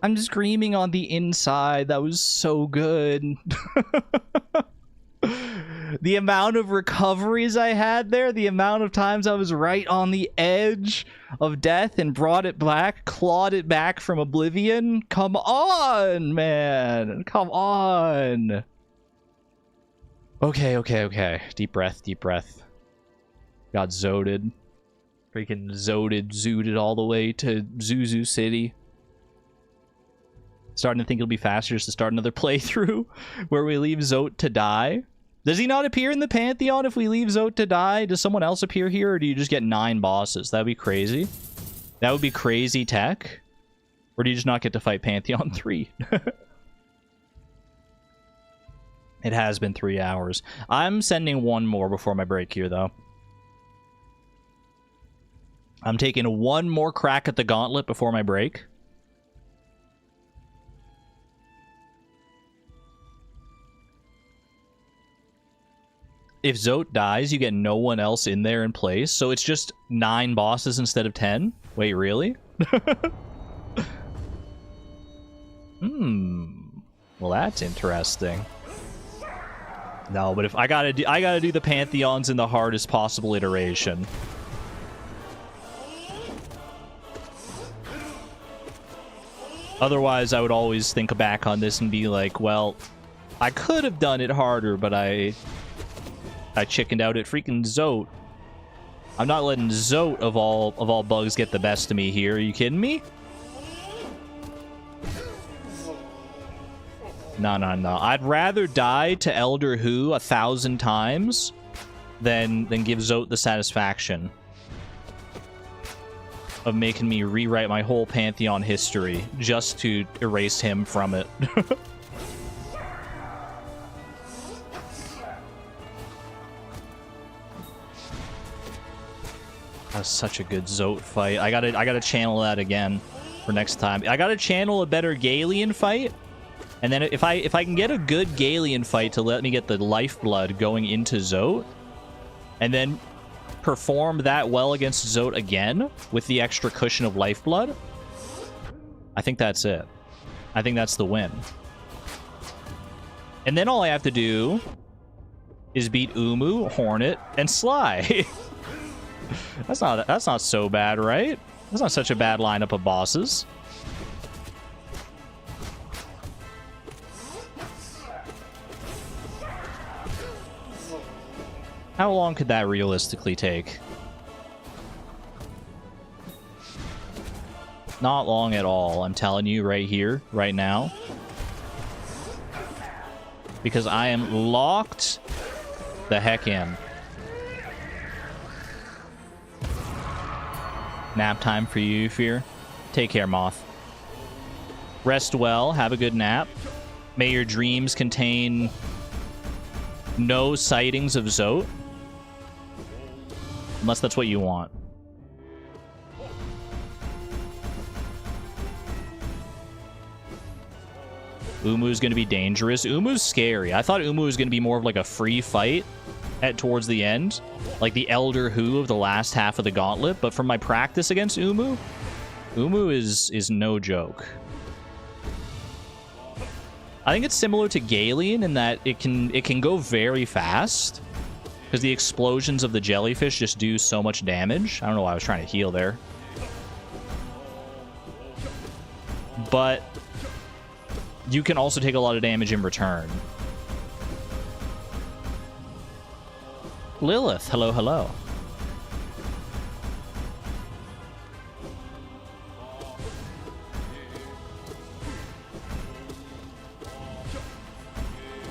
Speaker 1: I'm screaming on the inside. That was so good. The amount of recoveries I had there, the amount of times I was right on the edge of death and brought it back, clawed it back from oblivion. Come on, man. Come on. Okay. Deep breath, deep breath. Got zoted. Freaking zooted all the way to Zuzu City. Starting to think it'll be faster just to start another playthrough where we leave Zote to die. Does he not appear in the Pantheon if we leave Zote to die? Does someone else appear here, or do you just get 9 bosses? That'd be crazy. That would be crazy tech. Or do you just not get to fight Pantheon 3? It has been 3 hours. I'm sending one more before my break here, though. I'm taking one more crack at the gauntlet before my break. If Zote dies, you get no one else in there in place, so it's just 9 bosses instead of 10? Wait, really? Well, that's interesting. No, but if I gotta do the Pantheons in the hardest possible iteration. Otherwise, I would always think back on this and be like, well, I could have done it harder, but I chickened out at freaking Zote. I'm not letting Zote of all bugs get the best of me here. Are you kidding me? No. I'd rather die to Elder Who 1,000 times than give Zote the satisfaction of making me rewrite my whole Pantheon history just to erase him from it. That was such a good Zote fight. I gotta channel that again for next time. I gotta channel a better Galean fight, and then if I can get a good Galean fight to let me get the lifeblood going into Zote, and then perform that well against Zote again with the extra cushion of lifeblood, I think that's it. I think that's the win. And then all I have to do is beat Umu, Hornet, and Sly. That's not so bad, right? That's not such a bad lineup of bosses. How long could that realistically take? Not long at all, I'm telling you right here, right now. Because I am locked the heck in. Nap time for you, Fear. Take care, Moth. Rest well. Have a good nap. May your dreams contain no sightings of Zote. Unless that's what you want. Umu's going to be dangerous. Umu's scary. I thought Umu was going to be more of like a free fight towards the end, like the Elder Who of the last half of the gauntlet, but from my practice against Umu is no joke. I think it's similar to Galean in that it can go very fast because the explosions of the jellyfish just do so much damage. I don't know why I was trying to heal there, but you can also take a lot of damage in return. Lilith, hello.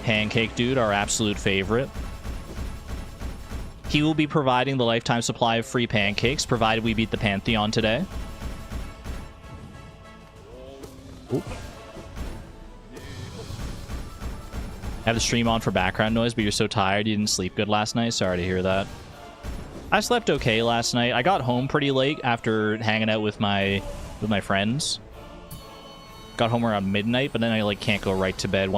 Speaker 1: Pancake Dude, our absolute favorite. He will be providing the lifetime supply of free pancakes, provided we beat the Pantheon today. Oop. Have the stream on for background noise, but you're so tired you didn't sleep good last night. Sorry to hear that. I slept okay last night. I got home pretty late after hanging out with my friends. Got home around midnight, but then I can't go right to bed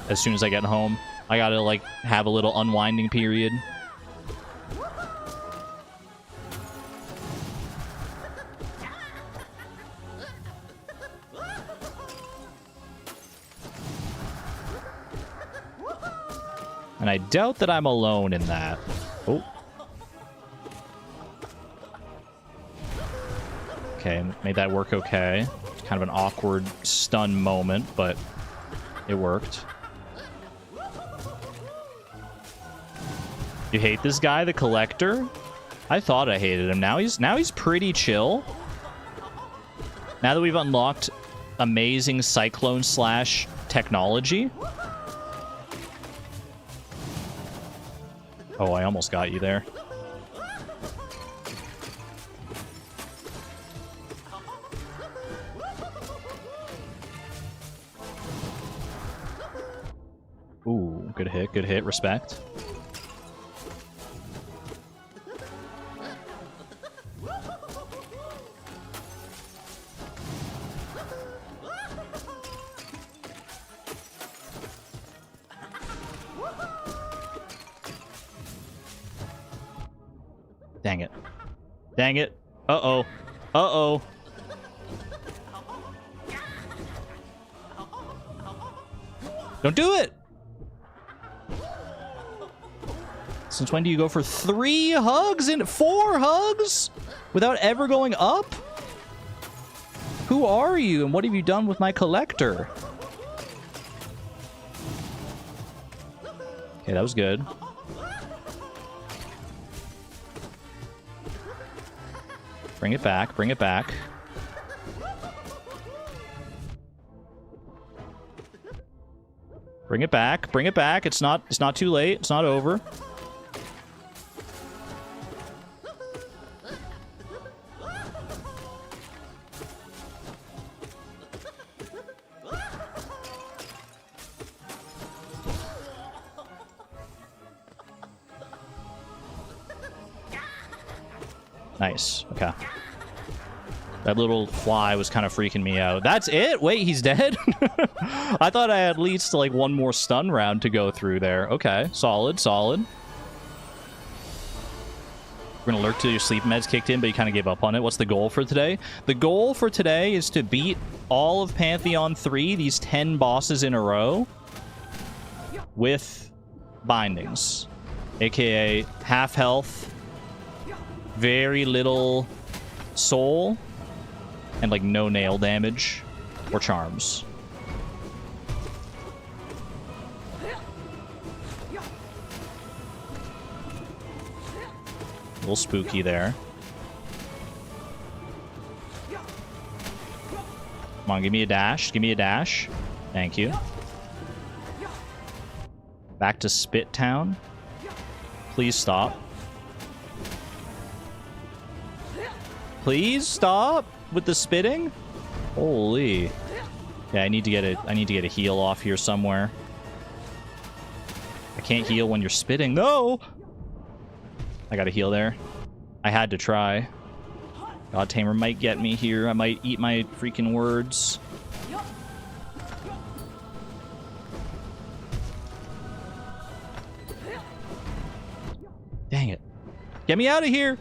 Speaker 1: as soon as I get home. I gotta, like, have a little unwinding period. And I doubt that I'm alone in that. Oh. Okay, made that work okay. Kind of an awkward stun moment, but it worked. You hate this guy, the Collector? I thought I hated him. Now he's pretty chill. Now that we've unlocked amazing Cyclone Slash technology. Oh, I almost got you there. Ooh, good hit, respect. Dang it. Dang it. Uh-oh. Uh-oh. Don't do it! Since when do you go for 3 hugs and 4 hugs without ever going up? Who are you and what have you done with my Collector? Okay, that was good. Bring it back, bring it back. Bring it back, bring it back. It's not too late. It's not over. Nice. Okay. That little fly was kind of freaking me out. That's it? Wait, he's dead? I thought I had at least, like, one more stun round to go through there. Okay. Solid, solid. We're gonna lurk till your sleep meds kicked in, but you kind of gave up on it. What's the goal for today? The goal for today is to beat all of Pantheon 3, these 10 bosses in a row, with bindings. AKA half health, very little soul, and like no nail damage or charms. A little spooky there. Come on, give me a dash. Give me a dash. Thank you. Back to Spit Town. Please stop. Please stop with the spitting. Holy. Yeah, I need to get a heal off here somewhere. I can't heal when you're spitting. No! I got a heal there. I had to try. God Tamer might get me here. I might eat my freaking words. Dang it. Get me out of here!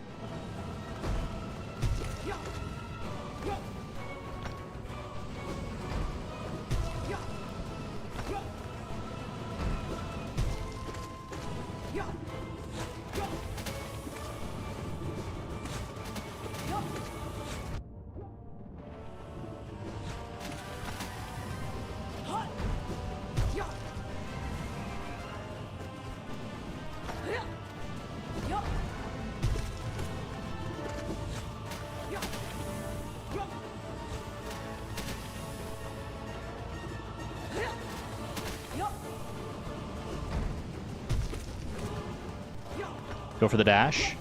Speaker 1: Go for the dash.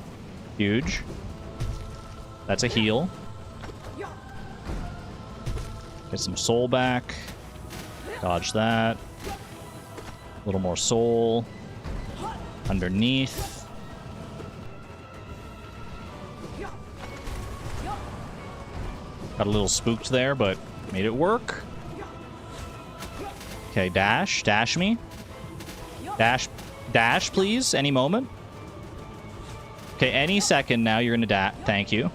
Speaker 1: Huge. That's a heal. Get some soul back. Dodge that. A little more soul. Underneath. Got a little spooked there, but made it work. Okay, dash. Dash me. Dash, please. Any moment. Okay, any second now you're gonna dash. Thank you.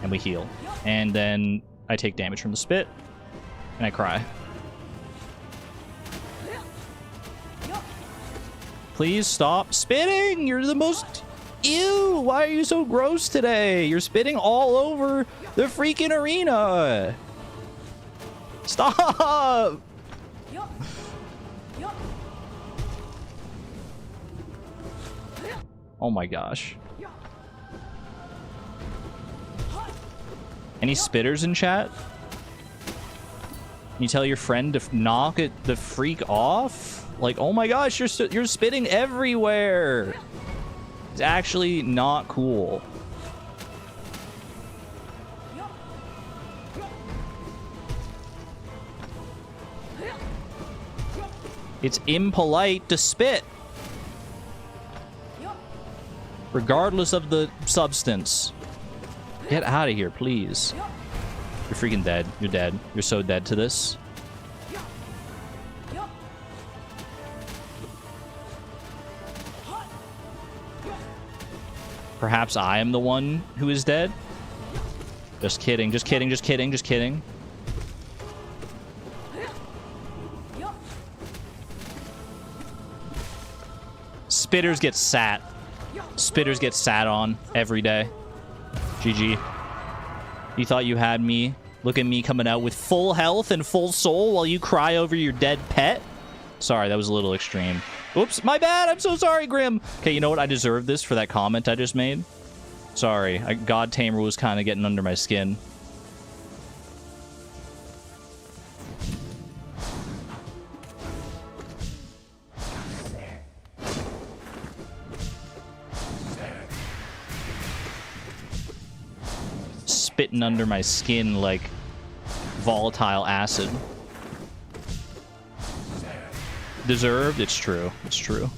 Speaker 1: And we heal. And then I take damage from the spit. And I cry. Please stop spitting! You're the most... Ew! Why are you so gross today? You're spitting all over the freaking arena! Stop! Oh my gosh. Any spitters in chat? Can you tell your friend to knock it the freak off? Like, oh my gosh, you're spitting everywhere. It's actually not cool. It's impolite to spit. Regardless of the substance. Get out of here, please. You're freaking dead. You're dead. You're so dead to this. Perhaps I am the one who is dead? Just kidding, just kidding, just kidding, just kidding. Spitters get sat. Spitters get sat on every day. GG. You thought you had me? Look at me coming out with full health and full soul while you cry over your dead pet? Sorry, that was a little extreme. Oops, my bad. I'm so sorry, Grim. Okay, you know what? I deserve this for that comment I just made. Sorry, God Tamer was kind of getting under my skin. Spitting under my skin like volatile acid. Deserved? It's true. It's true.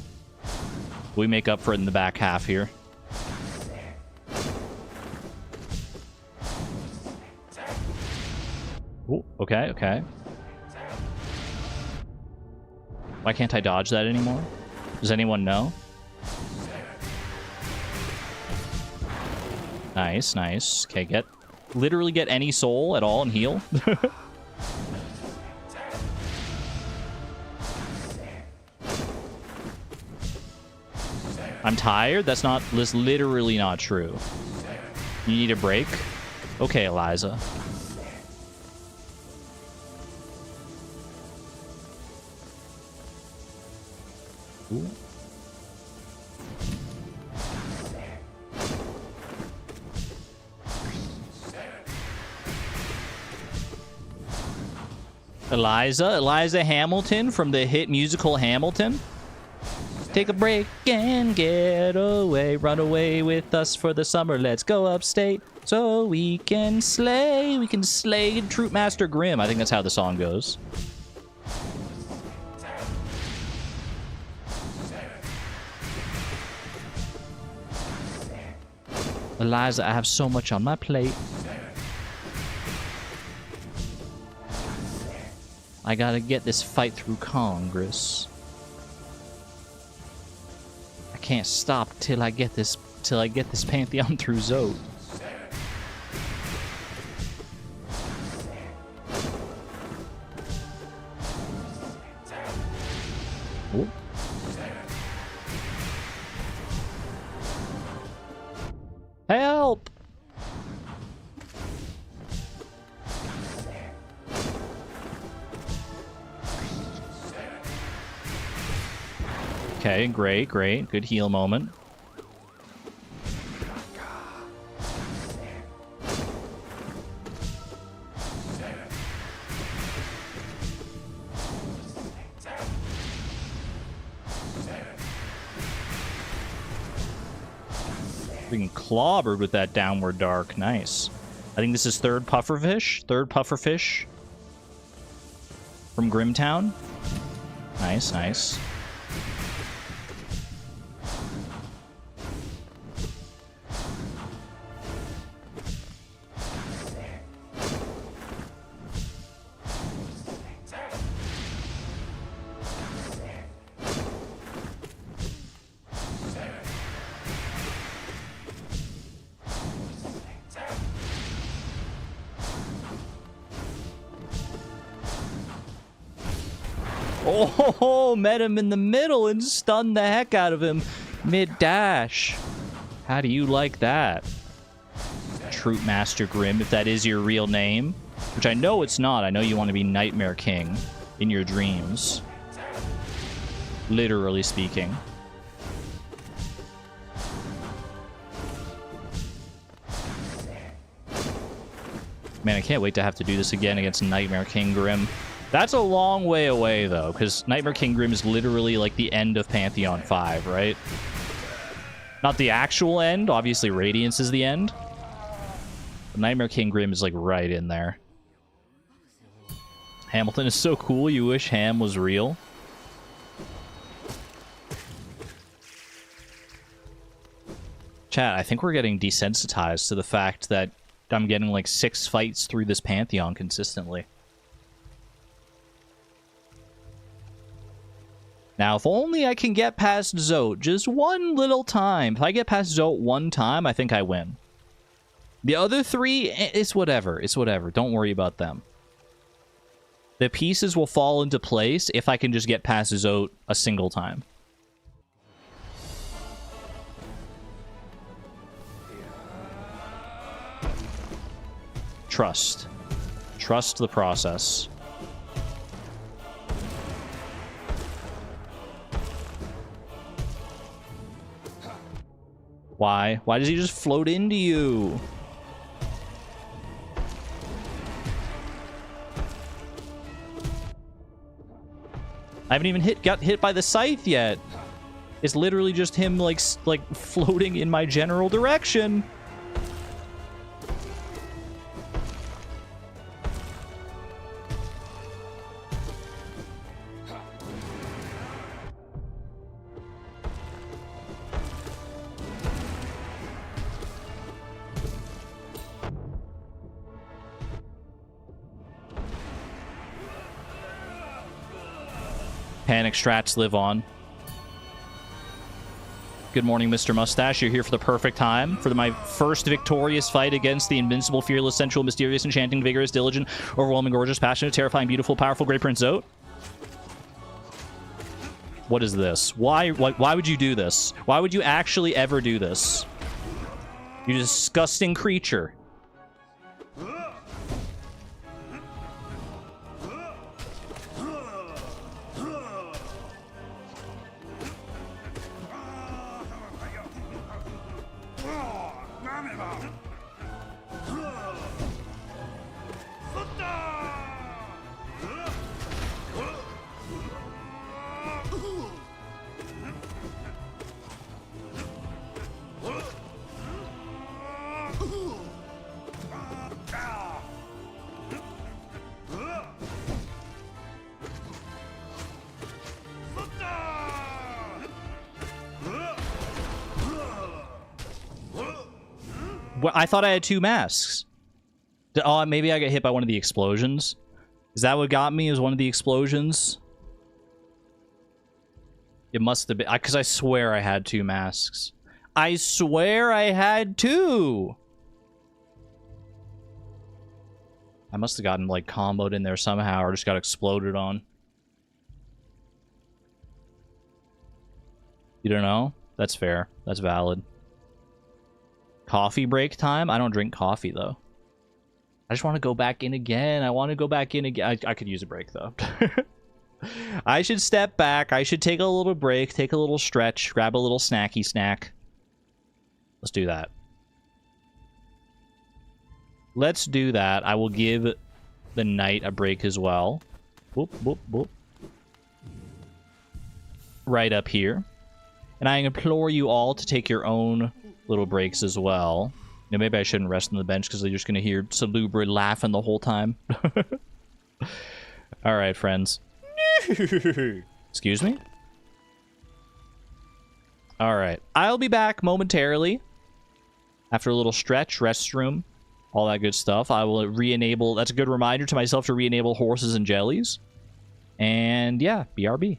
Speaker 1: We make up for it in the back half here. Ooh, okay, okay. Why can't I dodge that anymore? Does anyone know? Nice, nice. Okay, literally get any soul at all and heal. I'm tired? That's literally not true. You need a break? Okay, Eliza. Ooh. Eliza Hamilton from the hit musical Hamilton. Take a break and get away. Run away with us for the summer. Let's go upstate so we can slay. We can slay Troop Master Grimm. I think that's how the song goes. Eliza, I have so much on my plate. I gotta get this fight through Congress. I can't stop till I get this Pantheon through Zote. Ooh. Help! Okay, great, great. Good heal moment. Being clobbered with that downward dark. Nice. I think this is third pufferfish from Grimtown. Nice, nice. Oh, met him in the middle and stunned the heck out of him mid-dash. How do you like that? Troop Master Grim, if that is your real name. Which I know it's not. I know you want to be Nightmare King in your dreams. Literally speaking. Man, I can't wait to have to do this again against Nightmare King Grim. That's a long way away, though, because Nightmare King Grim is literally like the end of Pantheon 5, right? Not the actual end. Obviously, Radiance is the end. But Nightmare King Grim is like right in there. Hamilton is so cool. You wish Ham was real. Chat, I think we're getting desensitized to the fact that I'm getting like 6 fights through this Pantheon consistently. Now, if only I can get past Zote just one little time. If I get past Zote one time, I think I win. The other 3, it's whatever. It's whatever. Don't worry about them. The pieces will fall into place if I can just get past Zote a single time. Trust. Trust the process. Why? Why does he just float into you? I haven't even got hit by the scythe yet. It's literally just him like floating in my general direction. Panic strats live on. Good morning, Mr. Mustache. You're here for the perfect time. For my first victorious fight against the invincible, fearless, sensual, mysterious, enchanting, vigorous, diligent, overwhelming, gorgeous, passionate, terrifying, beautiful, powerful, great Prince Zote. What is this? Why would you do this? Why would you actually ever do this? You disgusting creature. Well, I thought I had 2 masks. Oh, maybe I got hit by one of the explosions. Is that what got me? Is one of the explosions? It must have been, because I swear I had 2 masks. I swear I had 2. I must have gotten like comboed in there somehow, or just got exploded on. You don't know? That's fair. That's valid. Coffee break time? I don't drink coffee, though. I just want to go back in again. I want to go back in again. I could use a break, though. I should step back. I should take a little break, take a little stretch, grab a little snacky snack. Let's do that. Let's do that. I will give the knight a break as well. Whoop, whoop, whoop. Right up here. And I implore you all to take your own little breaks as well. Now, maybe I shouldn't rest on the bench because they're just going to hear Salubra laughing the whole time. All right, friends. Excuse me? All right. I'll be back momentarily. After a little stretch, restroom, all that good stuff. I will re-enable... That's a good reminder to myself to re-enable horses and jellies. And yeah, BRB.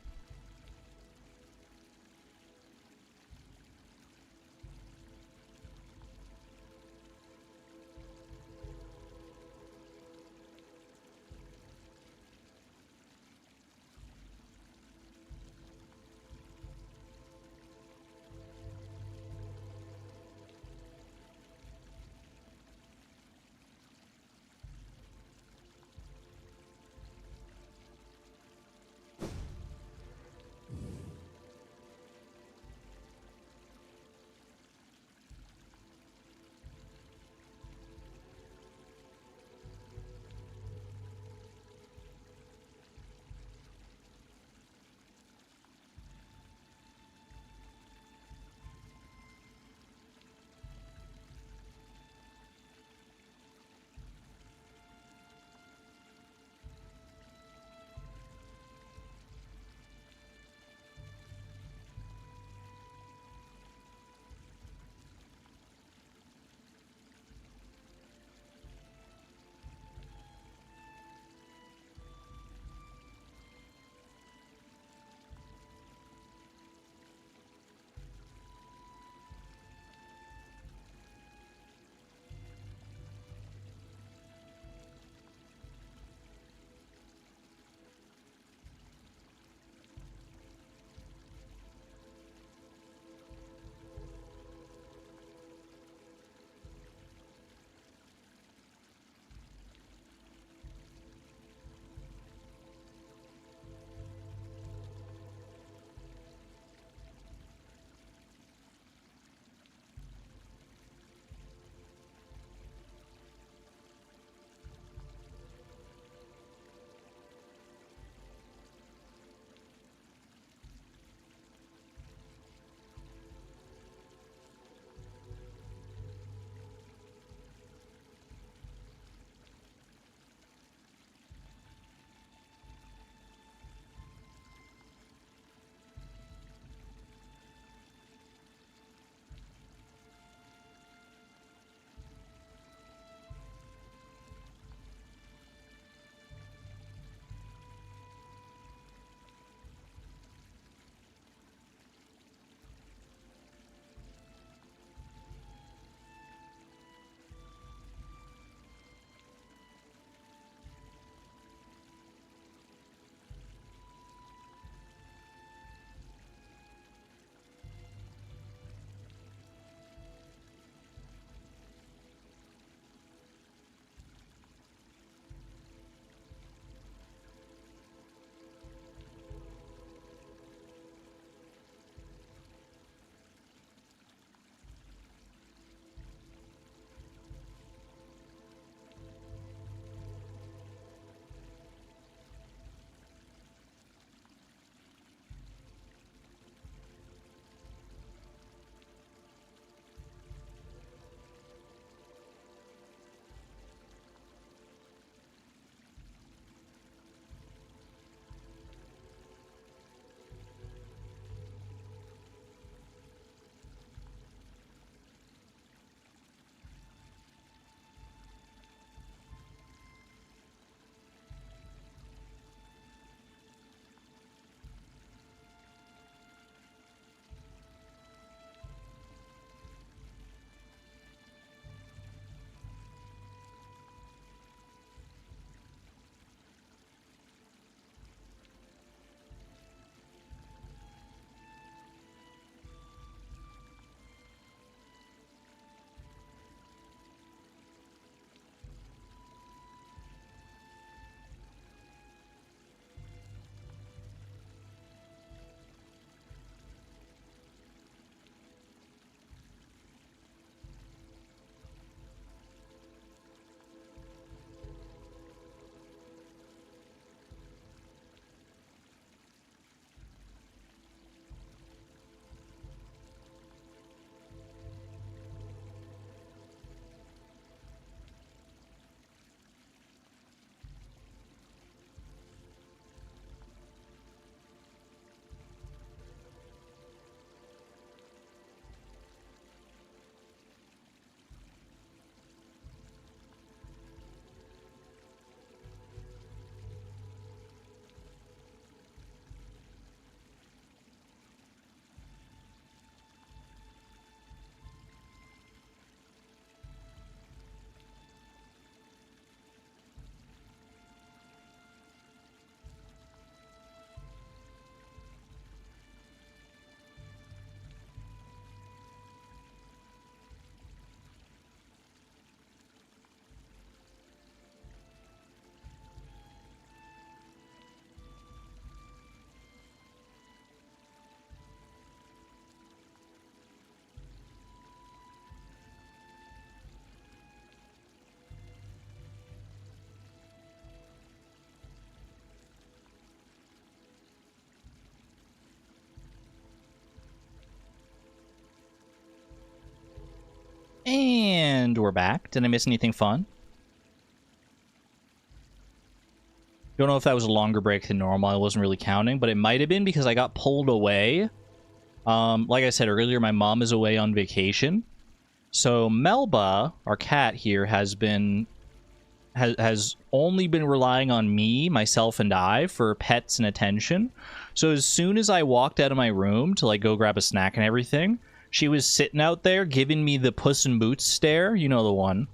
Speaker 1: we're back. Did I miss anything fun? Don't know if that was a longer break than normal. I wasn't really counting, but it might have been because I got pulled away. Like I said earlier, my mom is away on vacation. So Melba, our cat here, has only been relying on me, myself, and I for pets and attention. So as soon as I walked out of my room to like go grab a snack and everything, she was sitting out there giving me the Puss in Boots stare, you know, the one.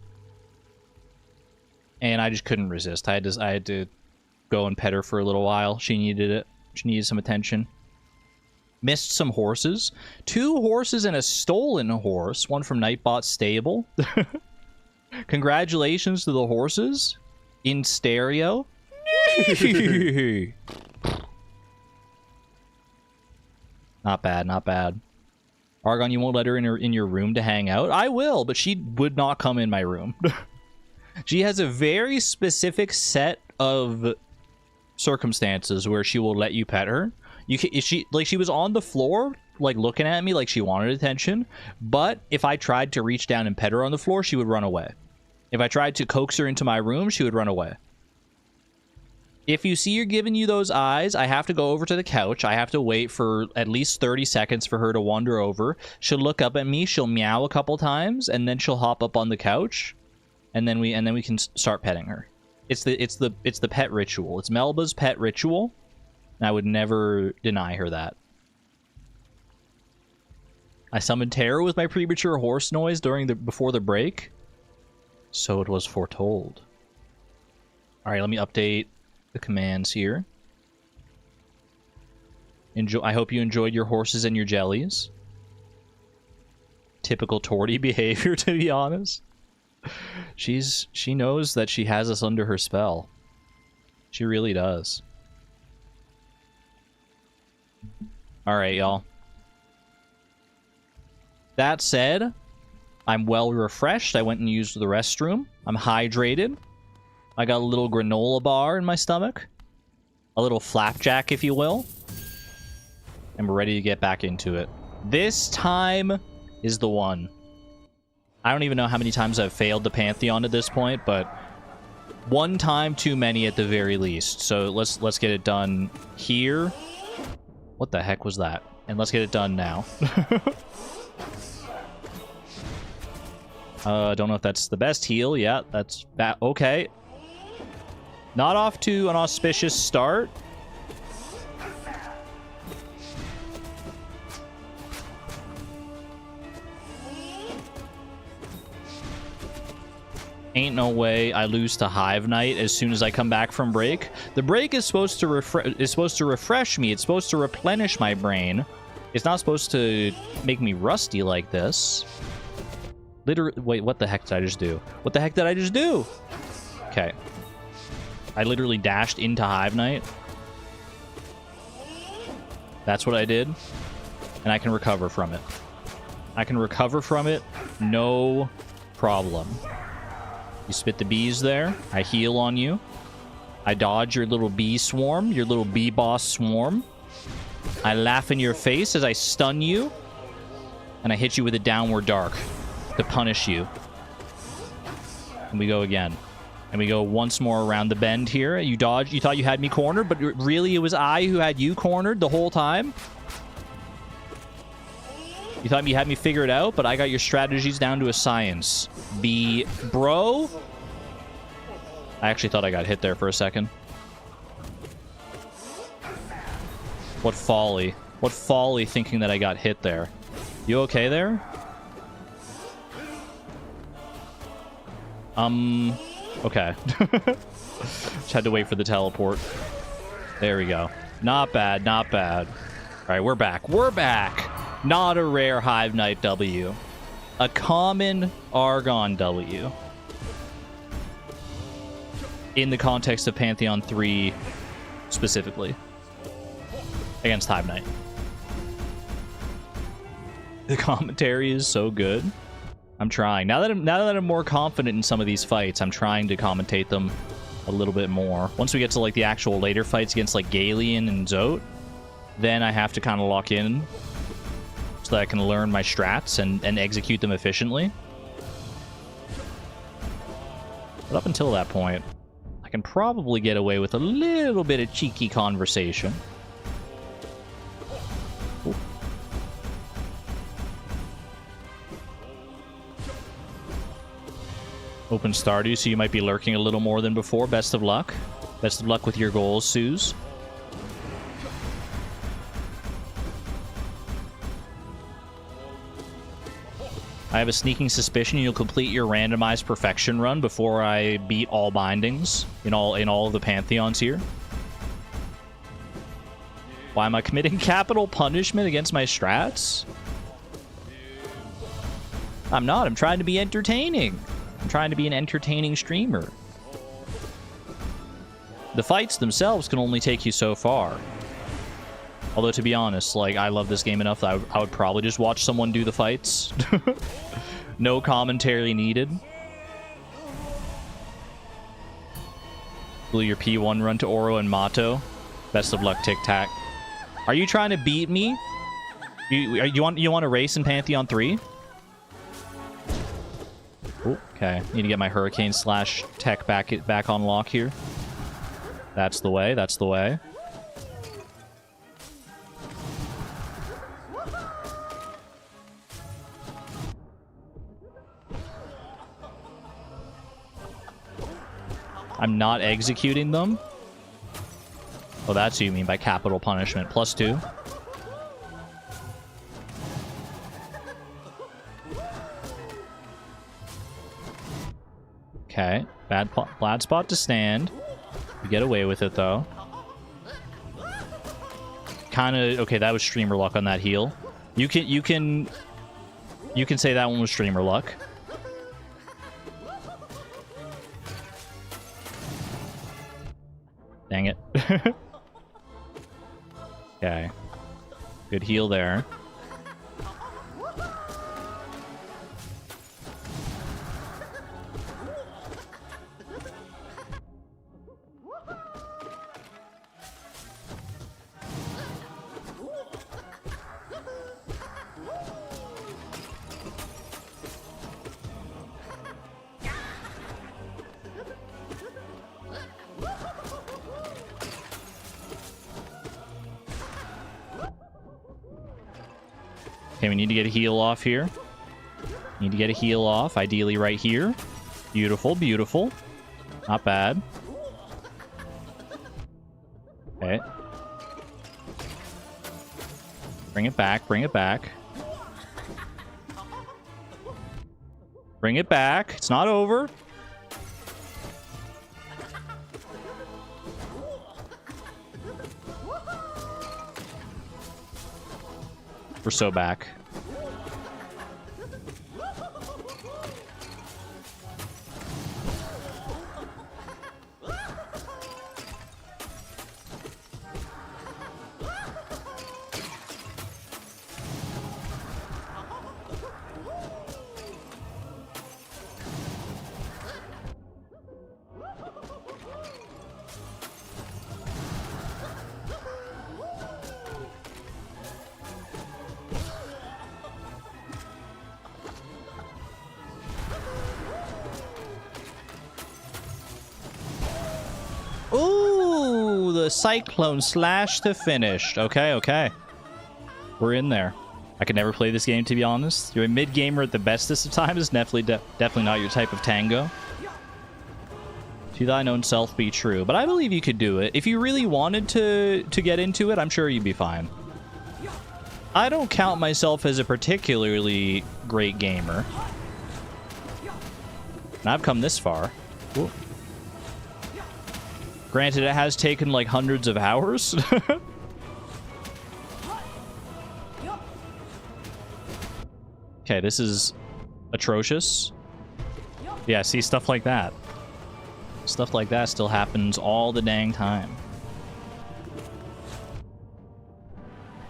Speaker 1: And I just couldn't resist. I had to go and pet her for a little while. She needed it. She needed some attention. Missed some horses. 2 horses and a stolen horse. One from Nightbot's stable. Congratulations to the horses. In stereo. Not bad, not bad. Argon, you won't let her in your room to hang out? I will, but she would not come in my room. She has a very specific set of circumstances where she will let you pet her. She was on the floor, like looking at me like she wanted attention, but if I tried to reach down and pet her on the floor, she would run away. If I tried to coax her into my room, she would run away. If you see her giving you those eyes, I have to go over to the couch. I have to wait for at least 30 seconds for her to wander over. She'll look up at me, she'll meow a couple times, and then she'll hop up on the couch, and then we can start petting her. It's the pet ritual. It's Melba's pet ritual. And I would never deny her that. I summoned terror with my premature horse noise before the break. So it was foretold. Alright, let me update the commands here. I hope you enjoyed your horses and your jellies. Typical Torty behavior, to be honest. She knows that she has us under her spell. She really does. Alright, y'all. That said, I'm well refreshed. I went and used the restroom. I'm hydrated. I got a little granola bar in my stomach. A little flapjack, if you will. And we're ready to get back into it. This time is the one. I don't even know how many times I've failed the Pantheon at this point, but one time too many at the very least. So let's get it done here. What the heck was that? And let's get it done now. Don't know if that's the best heal. Yeah, that's that. Okay. Not off to an auspicious start. Ain't no way I lose to Hive Knight as soon as I come back from break. The break is supposed to refresh me. It's supposed to replenish my brain. It's not supposed to make me rusty like this. Literally, wait, what the heck did I just do? What the heck did I just do? Okay. I literally dashed into Hive Knight. That's what I did. And I can recover from it. I can recover from it. No problem. You spit the bees there. I heal on you. I dodge your little bee swarm, your little bee boss swarm. I laugh in your face as I stun you. And I hit you with a downward dark to punish you. And we go again. And we go once more around the bend here. You dodged. You thought you had me cornered, but really it was I who had you cornered the whole time. You thought you had me figured out, but I got your strategies down to a science. Bro. I actually thought I got hit there for a second. What folly. What folly thinking that I got hit there. You okay there? Okay. Just had to wait for the teleport. There we go. Not bad, not bad. Alright, we're back. We're back! Not a rare Hive Knight W. A common Argon W. In the context of Pantheon 3 specifically. Against Hive Knight. The commentary is so good. I'm trying. Now that I'm more confident in some of these fights, I'm trying to commentate them a little bit more. Once we get to like the actual later fights against like Galien and Zote, then I have to kind of lock in so that I can learn my strats and execute them efficiently. But up until that point, I can probably get away with a little bit of cheeky conversation. Ooh. Open Stardew, so you might be lurking a little more than before. Best of luck. Best of luck with your goals, Suze. I have a sneaking suspicion you'll complete your randomized perfection run before I beat all bindings in all of the Pantheons here. Why am I committing capital punishment against my strats? I'm not. I'm trying to be entertaining. I'm trying to be an entertaining streamer. The fights themselves can only take you so far. Although, to be honest, like, I love this game enough that I would probably just watch someone do the fights. No commentary needed. Will your P1 run to Oro and Mato? Best of luck, Tic Tac. Are you trying to beat me? You want to race in Pantheon 3? Ooh, okay, need to get my Hurricane Slash tech back on lock here. That's the way. That's the way. I'm not executing them. Oh, that's what you mean by capital punishment. +2. Okay. Bad spot to stand. You get away with it, though. Kind of... Okay, that was streamer luck on that heal. You can say that one was streamer luck. Dang it. Okay. Good heal there. Okay, we need to get a heal off here. Need to get a heal off, ideally right here. Beautiful, beautiful. Not bad. Okay. Bring it back, bring it back. Bring it back. It's not over. We're so back. Ooh, the Cyclone Slash to finish. Okay, okay. We're in there. I could never play this game, to be honest. You're a mid-gamer at the bestest of times. Definitely not your type of tango. To thine own self be true. But I believe you could do it. If you really wanted to get into it, I'm sure you'd be fine. I don't count myself as a particularly great gamer. And I've come this far. Ooh. Granted, it has taken like hundreds of hours. Okay, this is atrocious. Yeah, see, stuff like that. Stuff like that still happens all the dang time.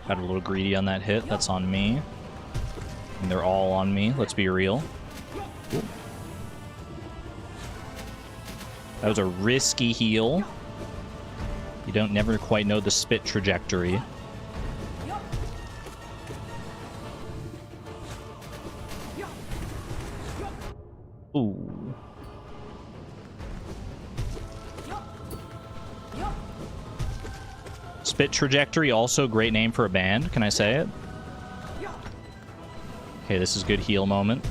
Speaker 1: Got a little greedy on that hit. That's on me. And they're all on me. Let's be real. Ooh. That was a risky heal. You don't never quite know the spit trajectory. Ooh. Spit Trajectory, also great name for a band. Can I say it? Okay, this is good heal moment.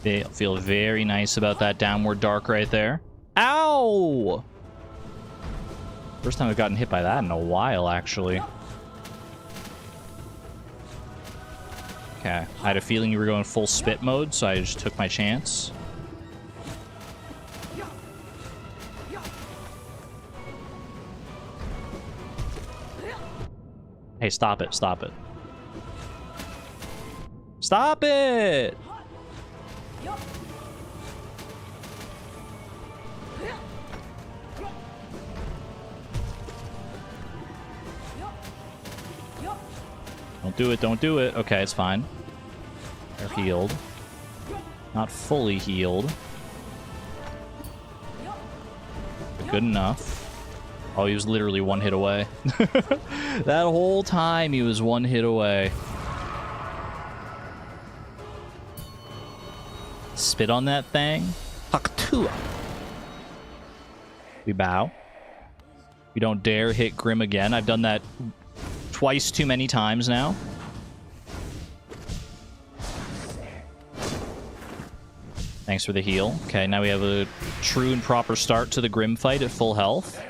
Speaker 1: They feel very nice about that downward dark right there. Ow! First time I've gotten hit by that in a while, actually. Okay, I had a feeling you were going full spit mode, so I just took my chance. Hey, stop it, stop it. Stop it! Don't do it, don't do it. Okay, it's fine. They're healed. Not fully healed. But good enough. Oh, he was literally one hit away. That whole time he was one hit away. Spit on that thing. Haktua. We bow. We don't dare hit Grim again. I've done that twice too many times now. Thanks for the heal. Okay, now we have a true and proper start to the Grim fight at full health.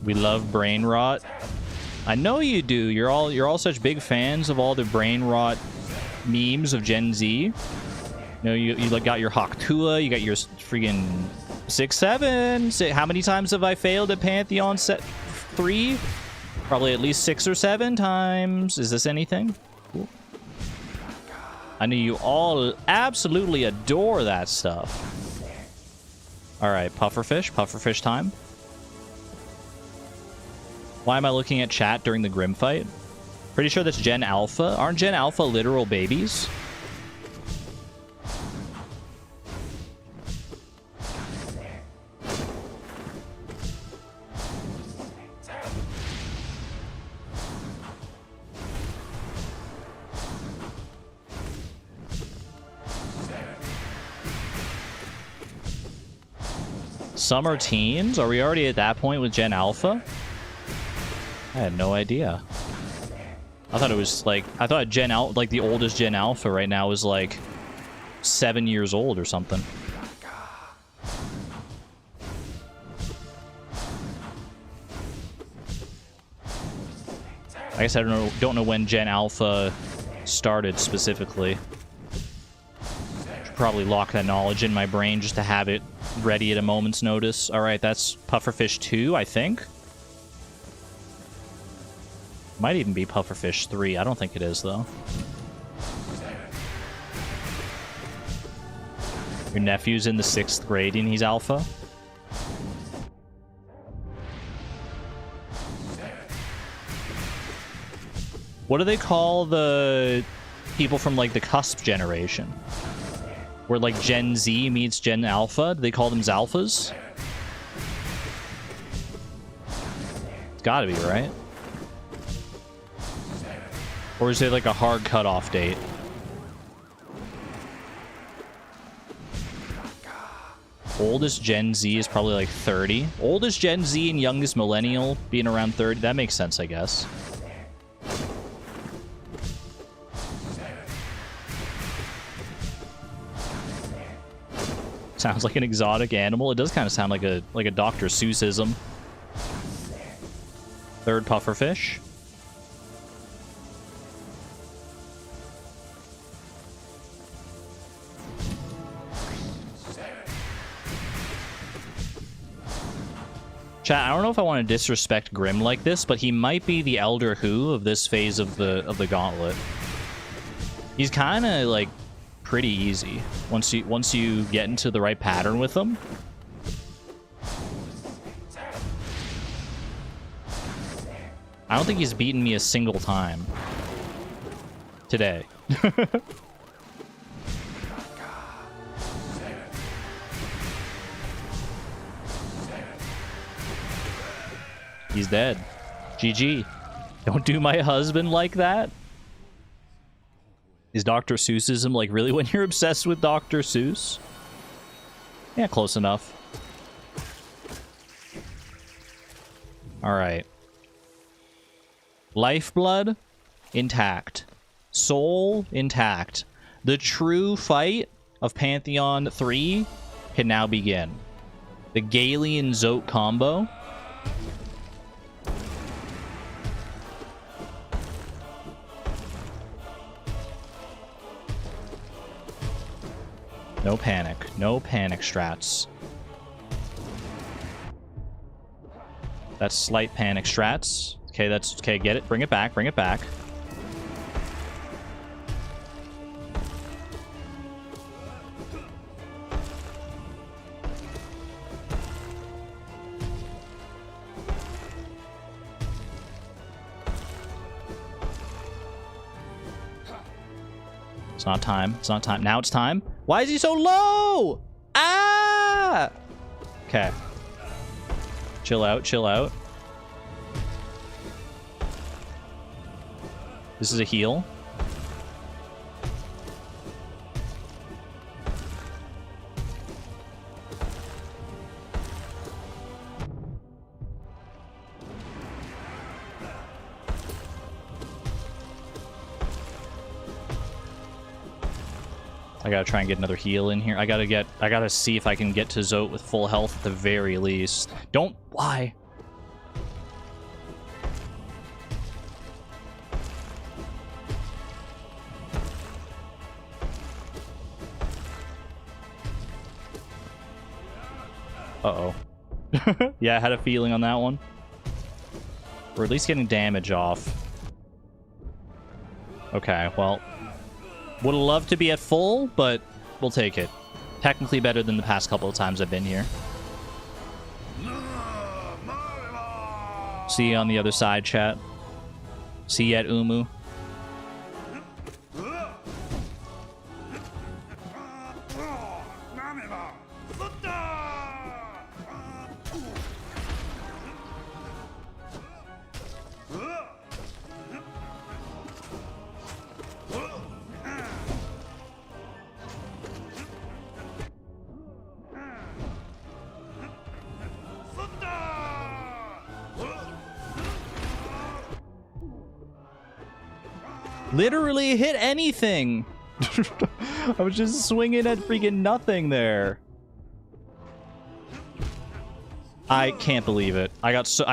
Speaker 1: We love brain rot. I know you do. You're all such big fans of all the brain rot memes of Gen Z. You know, you like got your Haktua, you got your freaking 6-7. How many times have I failed at Pantheon set 3? Probably at least 6 or 7 times. Is this anything? Cool. I know you all absolutely adore that stuff. All right, pufferfish time. Why am I looking at chat during the Grim fight? Pretty sure that's Gen Alpha. Aren't Gen Alpha literal babies? Summer teens? Are we already at that point with Gen Alpha? I had no idea. I thought it was like, I thought Gen Alpha, like the oldest Gen Alpha right now is like 7 years old or something. I guess I don't know when Gen Alpha started specifically. Should probably lock that knowledge in my brain just to have it ready at a moment's notice. All right, that's Pufferfish 2, I think. Might even be Pufferfish 3. I don't think it is, though. Your nephew's in the 6th grade and he's alpha. What do they call the people from, like, the cusp generation? Where, like, Gen Z meets Gen Alpha? Do they call them Zalphas? It's gotta be, right? Or is it like a hard cutoff date? Oldest Gen Z is probably like 30. Oldest Gen Z and youngest millennial being around 30. That makes sense, I guess. Sounds like an exotic animal. It does kind of sound like a Dr. Seussism. Third pufferfish. Chat, I don't know if I want to disrespect Grim like this, but he might be the Elder Who of this phase of the gauntlet. He's kind of like pretty easy once you get into the right pattern with him. I don't think he's beaten me a single time today. He's dead. GG. Don't do my husband like that. Is Dr. Seussism like really when you're obsessed with Dr. Seuss? Yeah, close enough. Alright. Lifeblood intact. Soul intact. The true fight of Pantheon 3 can now begin. The Galean Zote combo. No panic. No panic, strats. That's slight panic, strats. Okay, that's... Okay, get it. Bring it back. Bring it back. It's not time. It's not time. Now it's time. Why is he so low? Ah! Okay. Chill out. Chill out. This is a heal. I gotta try and get another heal in here. I gotta see if I can get to Zote with full health at the very least. Don't... Why? Uh-oh. Yeah, I had a feeling on that one. We're at least getting damage off. Okay, well... Would have loved to be at full, but we'll take it. Technically better than the past couple of times I've been here. See you on the other side, chat. See you at Umu. Literally hit anything. I was just swinging at freaking nothing there. I can't believe it. I got so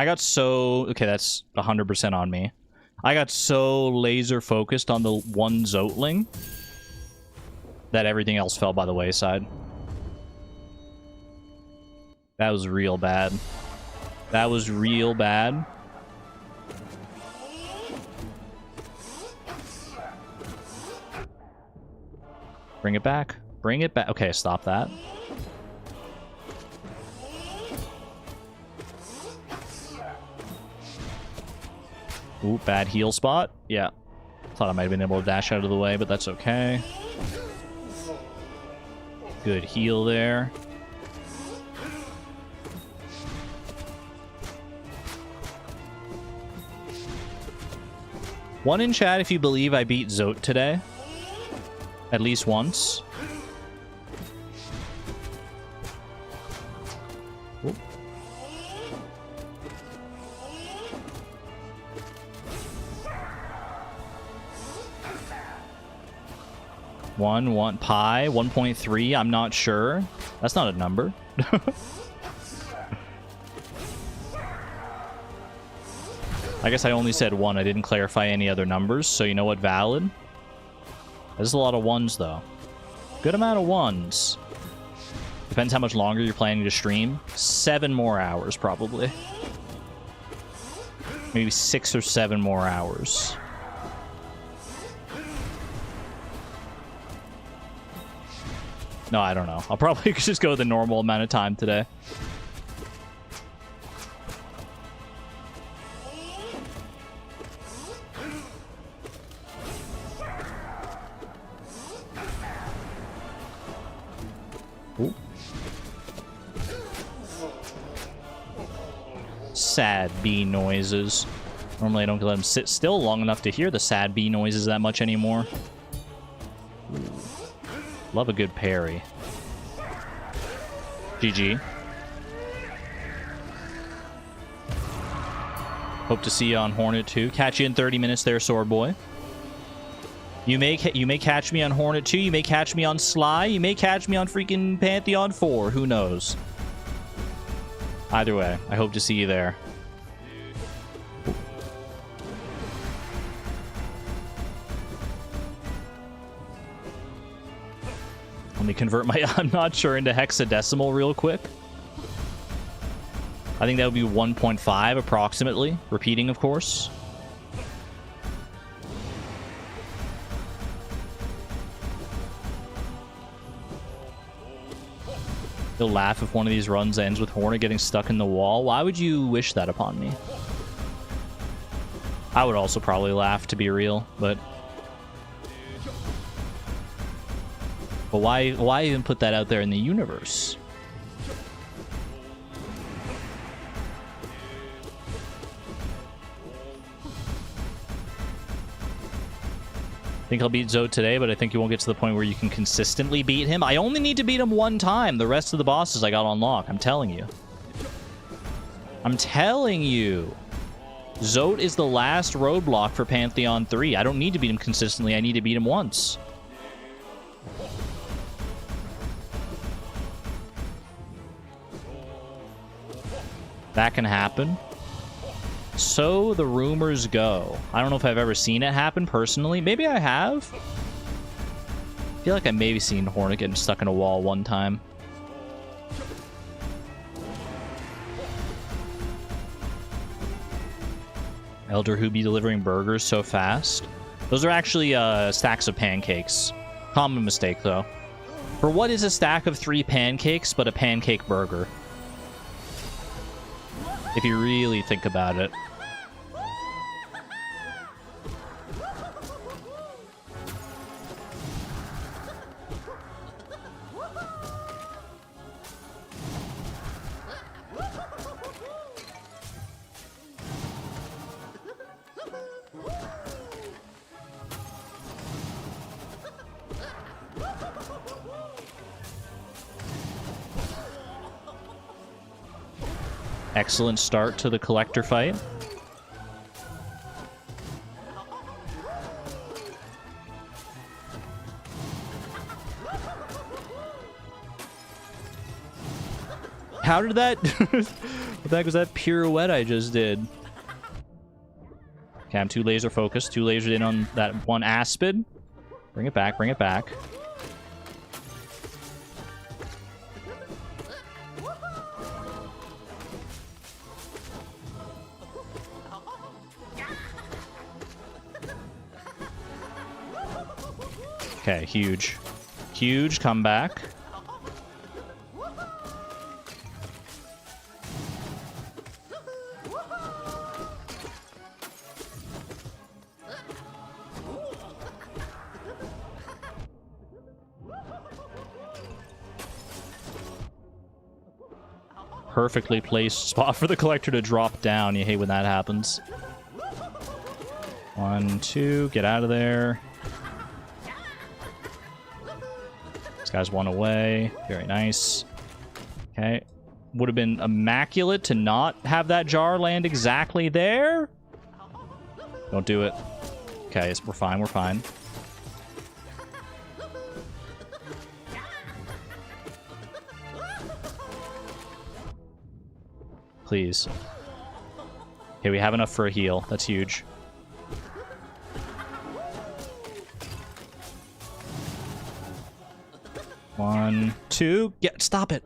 Speaker 1: okay, that's 100% on me. I got so laser focused on the one Zotling that everything else fell by the wayside. That was real bad. That was real bad. Bring it back. Bring it back. Okay, stop that. Ooh, bad heal spot. Yeah. Thought I might have been able to dash out of the way, but that's okay. Good heal there. One in chat if you believe I beat Zote today. At least once. Oop. One pi 1.3. I'm not sure. That's not a number. I guess I only said 1. I didn't clarify any other numbers, so you know what? Valid. There's a lot of 1s, though. Good amount of 1s. Depends how much longer you're planning to stream. 7 more hours, probably. Maybe 6 or 7 more hours. No, I don't know. I'll probably just go the normal amount of time today. Ooh. Sad bee noises. Normally I don't let them sit still long enough to hear the sad bee noises that much anymore. Ooh. Love a good parry. GG. Hope to see you on Hornet 2. Catch you in 30 minutes there, Sword Boy. You may catch me on Hornet 2. You may catch me on Sly. You may catch me on freaking Pantheon 4. Who knows? Either way, I hope to see you there. Let me convert my I'm not sure into hexadecimal real quick. I think that would be 1.5 approximately. Repeating, of course. You'll laugh if one of these runs ends with Hornet getting stuck in the wall. Why would you wish that upon me? I would also probably laugh, to be real, but why even put that out there in the universe? I think I'll beat Zote today, but I think you won't get to the point where you can consistently beat him. I only need to beat him 1 time. The rest of the bosses I got on lock. I'm telling you. I'm telling you. Zote is the last roadblock for Pantheon 3. I don't need to beat him consistently. I need to beat him once. That can happen. So the rumors go. I don't know if I've ever seen it happen personally. Maybe I have. I feel like I maybe seen Hornet getting stuck in a wall 1 time. Elder who be delivering burgers so fast. Those are actually stacks of pancakes. Common mistake, though. For what is a stack of 3 pancakes but a pancake burger? If you really think about it. Excellent start to the collector fight. How did that... What the heck was that pirouette I just did? Okay, I'm too laser focused. Too lasered in on that one aspid. Bring it back, bring it back. Okay, huge. Huge comeback. Perfectly placed spot for the collector to drop down. You hate when that happens. 1, 2, get out of there. Guys, 1 away. Very nice. Okay. Would have been immaculate to not have that jar land exactly there. Don't do it. Okay, we're fine. We're fine. Please. Okay, we have enough for a heal. That's huge. One, two. Yeah, stop it.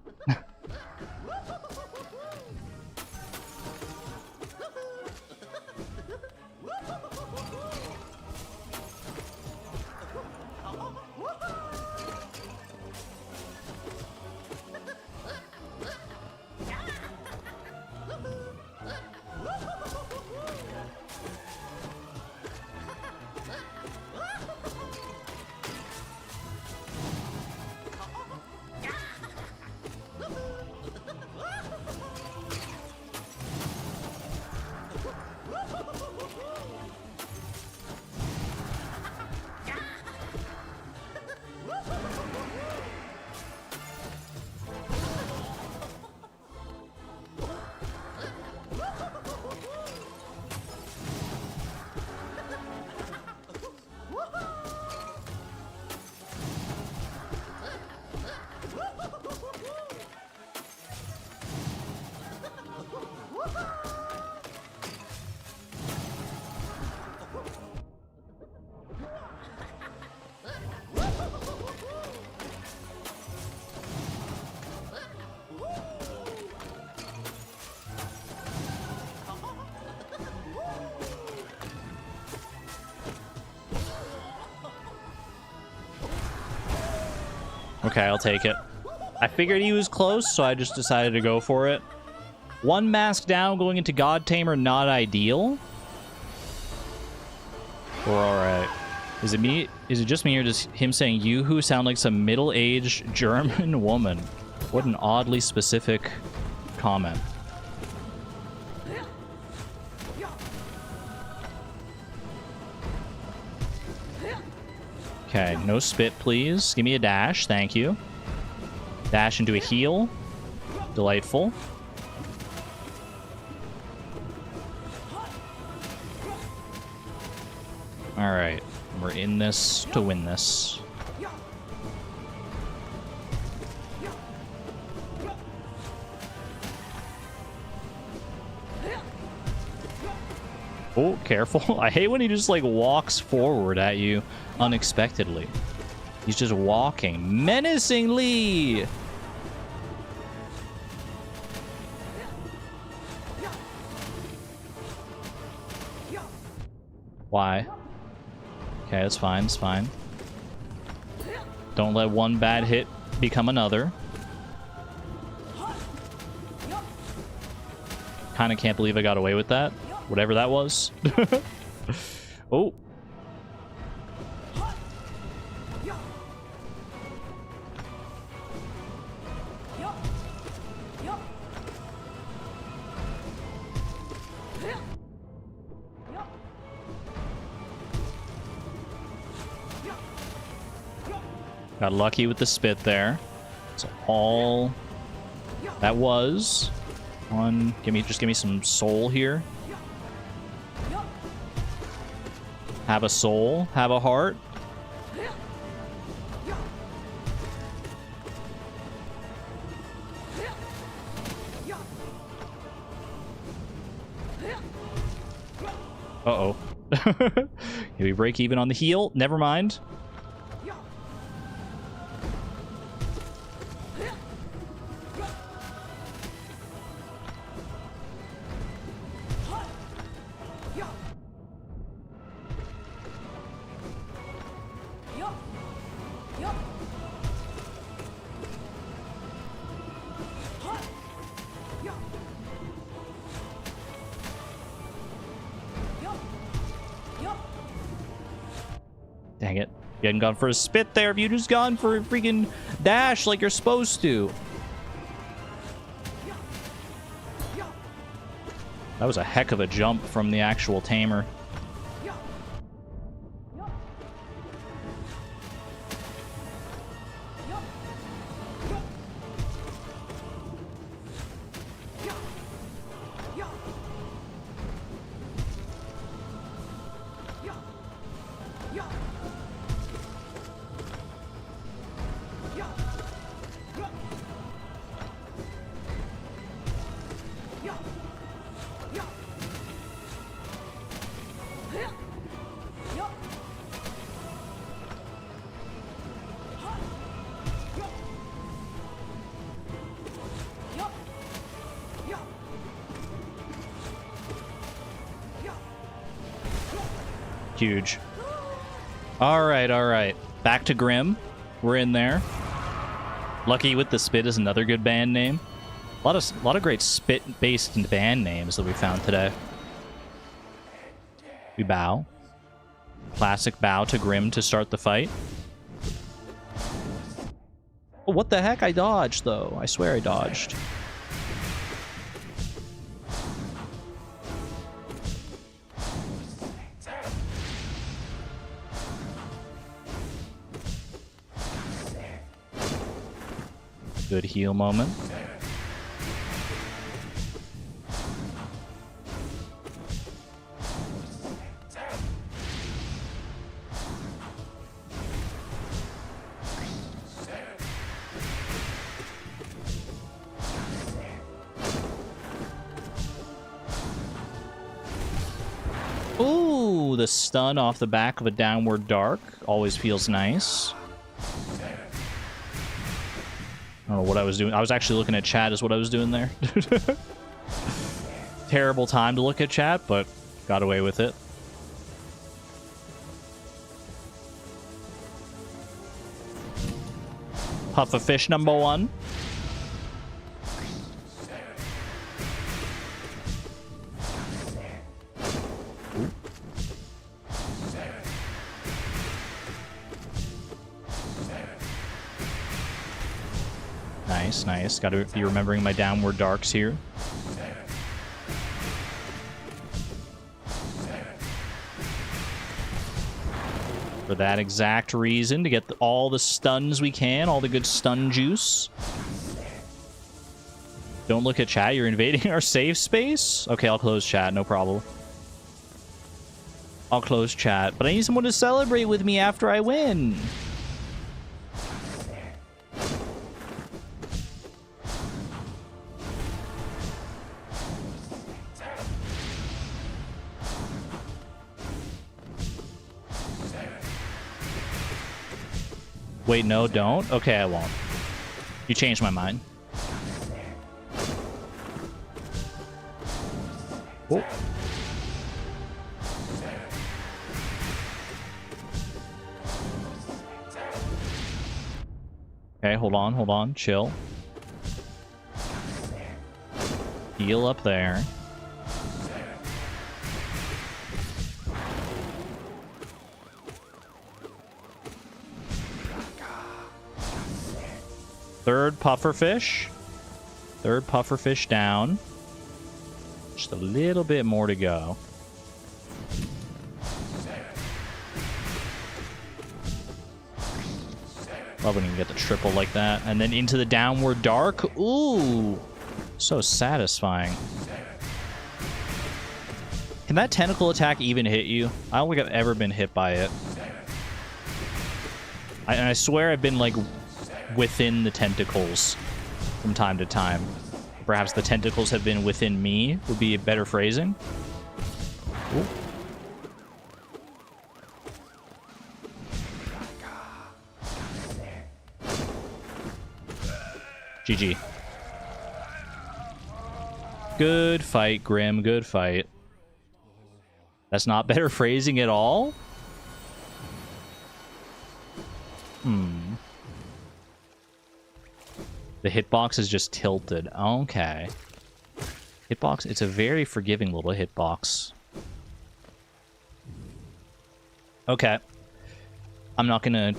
Speaker 1: Okay, I'll take it. I figured he was close, so I just decided to go for it. One mask down, going into God Tamer, not ideal. We're alright. Is it me? Is it just me, or does him saying "you" who sound like some middle-aged German woman? What an oddly specific comment. Okay, no spit, please. Give me a dash, thank you. Dash into a heal. Delightful. Alright, we're in this to win this. Oh, careful. I hate when he just, like, walks forward at you unexpectedly. He's just walking menacingly. Why? Okay, that's fine, it's fine. Don't let one bad hit become another. Kinda can't believe I got away with that. Whatever that was. Oh. Got lucky with the spit there. So all that was. One, just give me some soul here. Have a soul, have a heart. Uh-oh. Can we break even on the heal? Never mind. Dang it. You hadn't gone for a spit there if you just gone for a freaking dash like you're supposed to. That was a heck of a jump from the actual tamer. Huge. All right. Back to Grim. We're in there. Lucky with the Spit is another good band name. A lot of great spit-based band names that we found today. We bow. Classic bow to Grim to start the fight. Oh, what the heck? I dodged, though. I swear I dodged. Good heal moment. Ooh, the stun off the back of a downward dark always feels nice. I don't know what I was doing. I was actually looking at chat is what I was doing there. Terrible time to look at chat, but got away with it. Puffer fish number 1. Nice. Gotta be remembering my downward darks here. For that exact reason, to get all the stuns we can, all the good stun juice. Don't look at chat, you're invading our safe space? Okay, I'll close chat, no problem. I'll close chat, but I need someone to celebrate with me after I win. Wait, no, don't? Okay, I won't. You changed my mind. Oh. Okay, hold on, chill. Heal up there. Third pufferfish. Third pufferfish down. Just a little bit more to go. Love when you can get the triple like that. And then into the downward dark. Ooh. So satisfying. Can that tentacle attack even hit you? I don't think I've ever been hit by it. And I swear I've been like within the tentacles from time to time. Perhaps the tentacles have been within me would be a better phrasing. Ooh. GG. Good fight, Grim. Good fight. That's not better phrasing at all? The hitbox is just tilted. Okay. Hitbox, it's a very forgiving little hitbox. Okay. I'm not gonna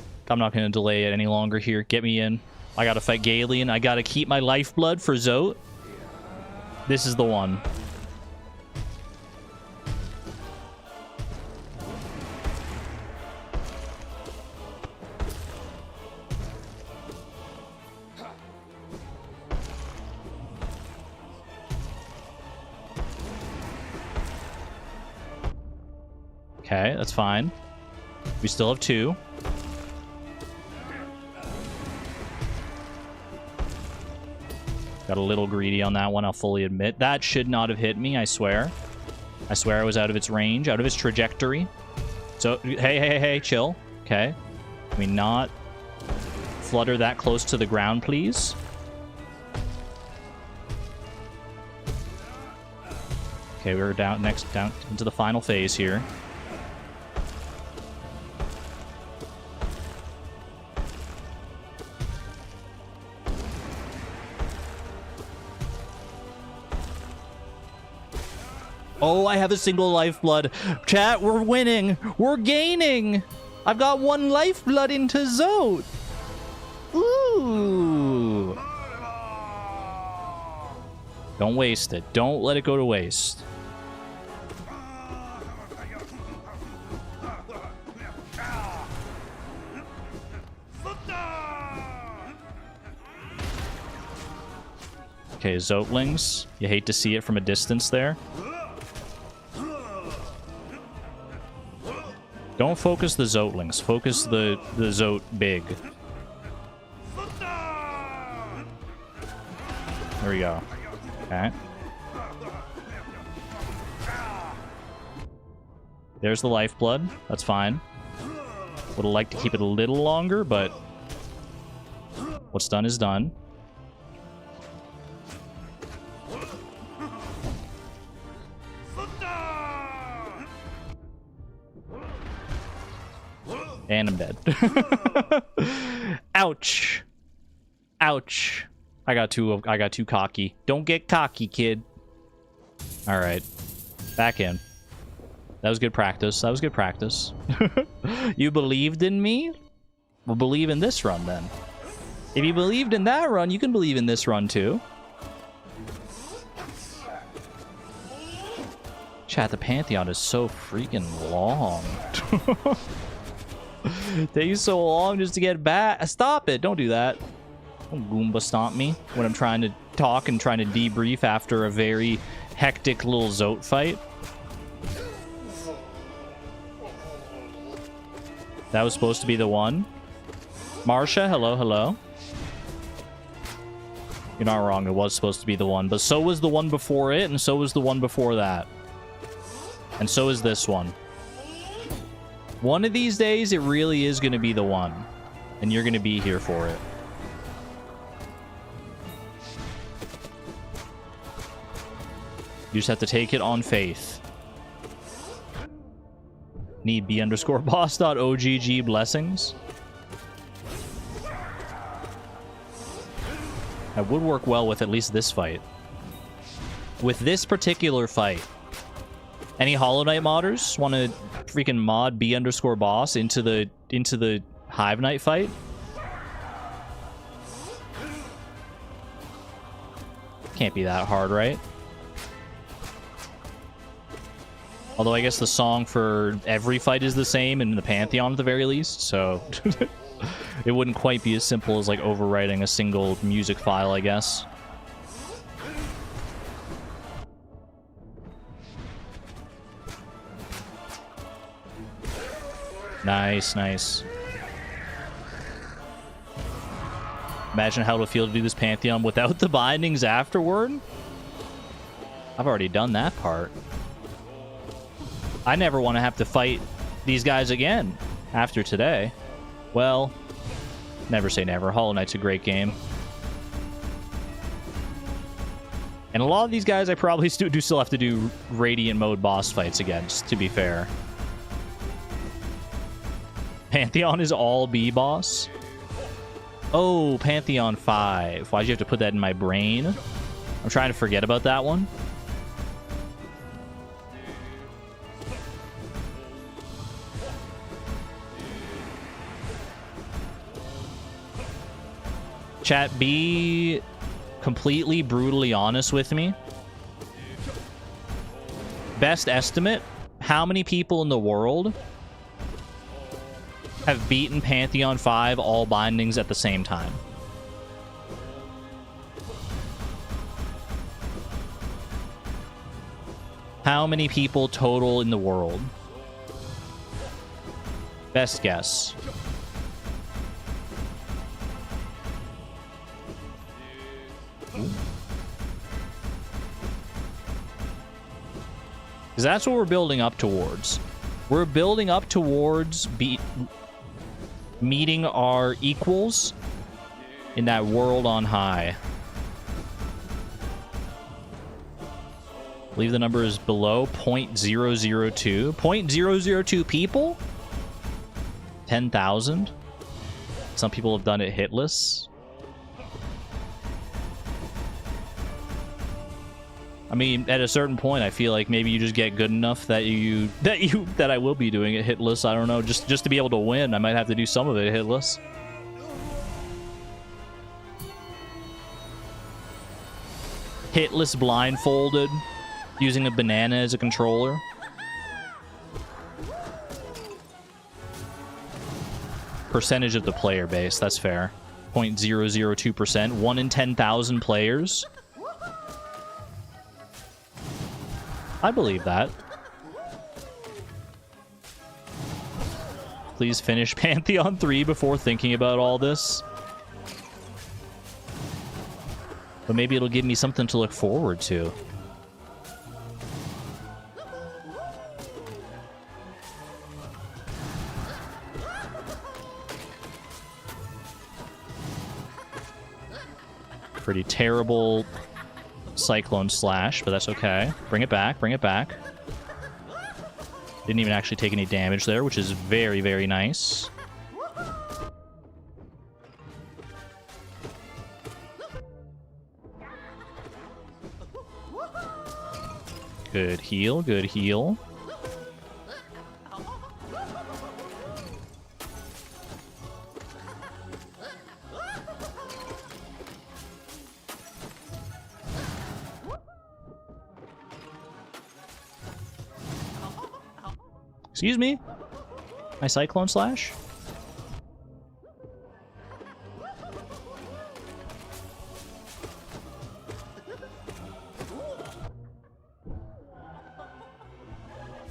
Speaker 1: delay it any longer here. Get me in. I gotta fight Galeon. I gotta keep my lifeblood for Zote. This is the one. Okay, that's fine. We still have 2. Got a little greedy on that one, I'll fully admit. That should not have hit me, I swear. I swear I was out of its range, out of its trajectory. So, hey, chill. Okay. Can we not flutter that close to the ground, please? Okay, we're down into the final phase here. Oh, I have a single lifeblood. Chat, we're winning. We're gaining. I've got 1 lifeblood into Zote. Ooh. Don't waste it. Don't let it go to waste. Okay, Zotelings. You hate to see it from a distance there. Don't focus the Zotelings. Focus the Zote big. There we go. Okay. There's the lifeblood. That's fine. Would have liked to keep it a little longer, but what's done is done. And I'm dead. Ouch. Ouch. I got too cocky. Don't get cocky, kid. All right. Back in. That was good practice. That was good practice. You believed in me? Well, believe in this run then. If you believed in that run, you can believe in this run too. Chat, the Pantheon is so freaking long. Takes so long just to get back. Stop it. Don't do that. Don't Goomba stomp me when I'm trying to talk and trying to debrief after a very hectic little Zote fight. That was supposed to be the one. Marsha, hello, hello. You're not wrong. It was supposed to be the one. But so was the one before it, and so was the one before that. And so is this one. One of these days, it really is going to be the one. And you're going to be here for it. You just have to take it on faith. Need b_boss.ogg blessings. That would work well with at least this fight. With this particular fight. Any Hollow Knight modders want to freaking mod b_boss into the Hive Knight fight? Can't be that hard, right? Although I guess the song for every fight is the same in the Pantheon at the very least, so it wouldn't quite be as simple as like overwriting a single music file, I guess. Nice, nice. Imagine how it would feel to do this Pantheon without the bindings afterward. I've already done that part. I never want to have to fight these guys again after today. Well, never say never. Hollow Knight's a great game. And a lot of these guys I probably do still have to do Radiant mode boss fights against, to be fair. Pantheon is all B-boss? Oh, Pantheon 5. Why'd you have to put that in my brain? I'm trying to forget about that one. Chat, be completely brutally honest with me. Best estimate, how many people in the world have beaten Pantheon 5 all bindings at the same time? How many people total in the world? Best guess. Because that's what we're building up towards. We're building up towards meeting our equals in that world on high. I believe the number is below 0.002. 0.002 people? 10,000? Some people have done it hitless. mean, at a certain point, I feel like maybe you just get good enough that that I will be doing it hitless. I don't know, just to be able to win, I might have to do some of it hitless. Hitless blindfolded, using a banana as a controller. Percentage of the player base, that's fair. 0.002%, 1 in 10,000 players. I believe that. Please finish Pantheon 3 before thinking about all this. But maybe it'll give me something to look forward to. Pretty terrible Cyclone Slash, but that's okay. Bring it back, bring it back. Didn't even actually take any damage there, which is very, very nice. Good heal, good heal. Excuse me? My Cyclone Slash?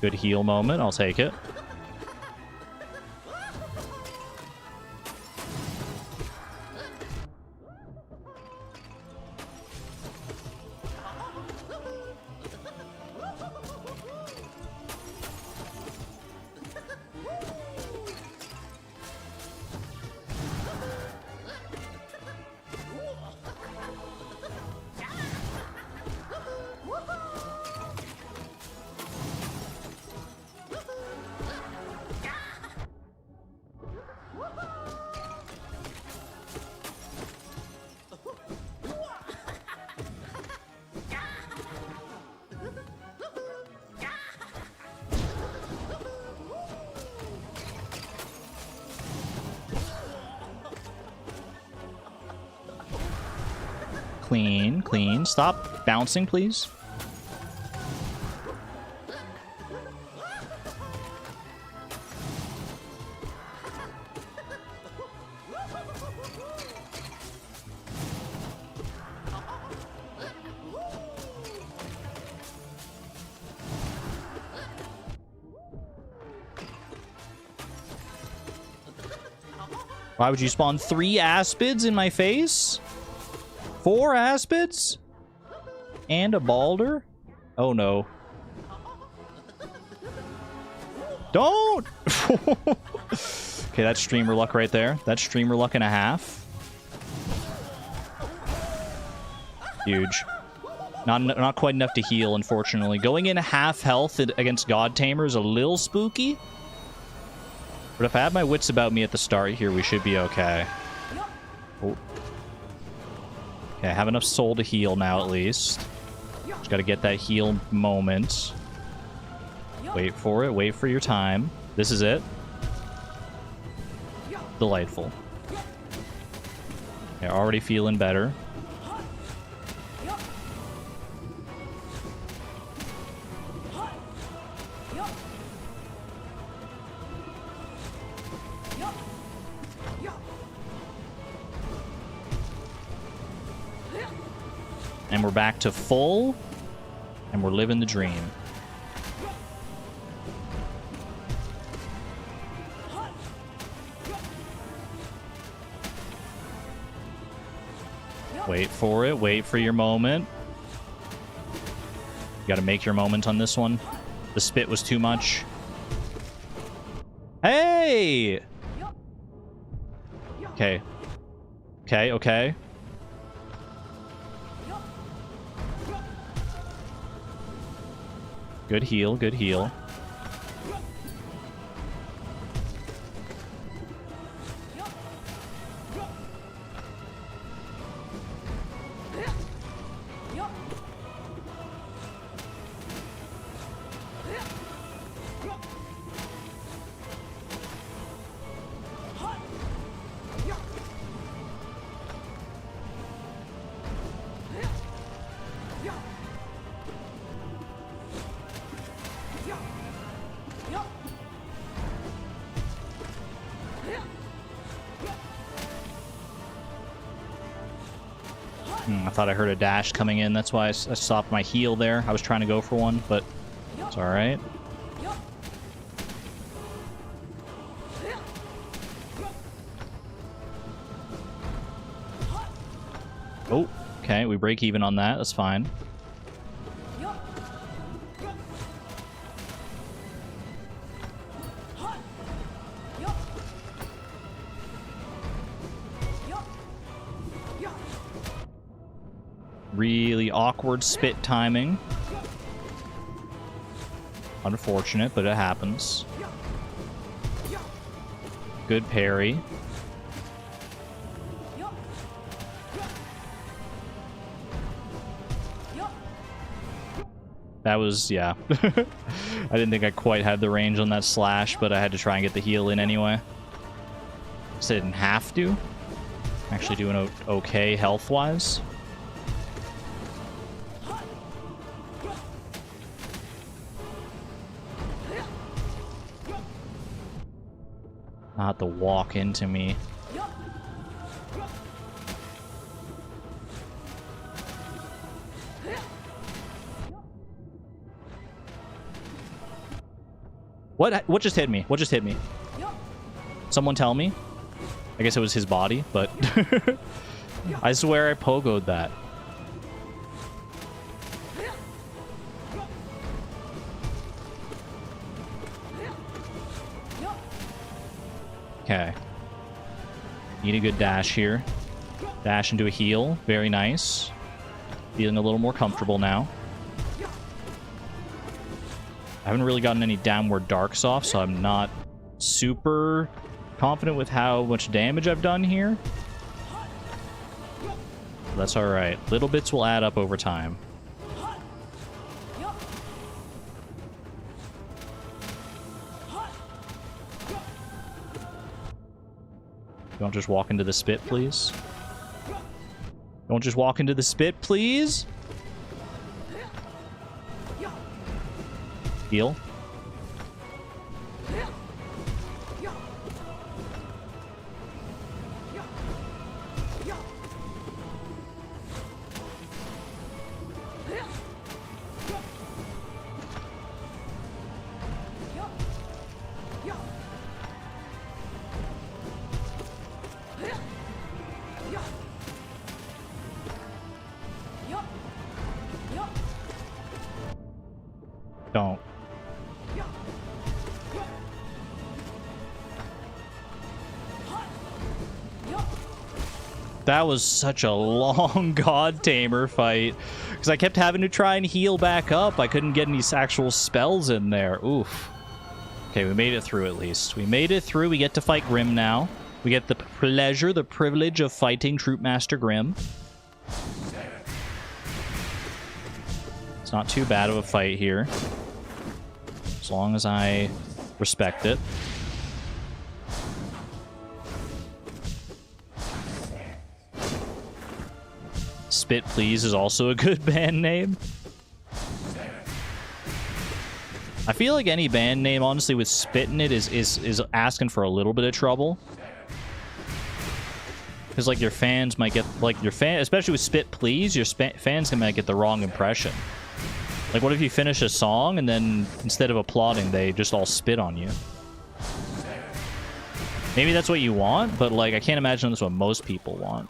Speaker 1: Good heal moment, I'll take it. Clean, clean. Stop bouncing, please. Why would you spawn 3 aspids in my face? 4 aspids? And a balder? Oh no. Don't! Okay, that's streamer luck right there. That's streamer luck and a half. Huge. Not quite enough to heal, unfortunately. Going in half health against God Tamer is a little spooky. But if I have my wits about me at the start here, we should be okay. Oh. Okay, I have enough soul to heal now, at least. Just gotta get that heal moment. Wait for it. Wait for your time. This is it. Delightful. Okay, already feeling better. And we're back to full, and we're living the dream. Wait for it. Wait for your moment. You gotta make your moment on this one. The spit was too much. Hey! Okay. Okay, okay. Good heal, good heal. I thought I heard a dash coming in. That's why I stopped my heal there. I was trying to go for one, but it's alright. Oh, okay. We break even on that. That's fine. Really awkward spit timing. Unfortunate, but it happens. Good parry. That was, yeah. I didn't think I quite had the range on that slash, but I had to try and get the heal in anyway. So I didn't have to. Actually doing okay health-wise. Not to walk into me. What just hit me? What just hit me? Someone tell me? I guess it was his body, but I swear I pogoed that. Okay. Need a good dash here. Dash into a heal. Very nice. Feeling a little more comfortable now. I haven't really gotten any downward darks off, so I'm not super confident with how much damage I've done here. That's alright. Little bits will add up over time. Don't just walk into the spit, please. Don't just walk into the spit, please. Heal. Don't. That was such a long God Tamer fight. Because I kept having to try and heal back up. I couldn't get any actual spells in there. Oof. Okay, we made it through at least. We made it through. We get to fight Grim now. We get the pleasure, the privilege of fighting Troopmaster Grim. It's not too bad of a fight here. As long as I respect it. Spit Please is also a good band name. I feel like any band name, honestly, with spit in it is asking for a little bit of trouble. Because, like, your fans might get, like, especially with Spit Please, your fans might get the wrong impression. Like, what if you finish a song and then instead of applauding, they just all spit on you? Maybe that's what you want, but, like, I can't imagine that's what most people want.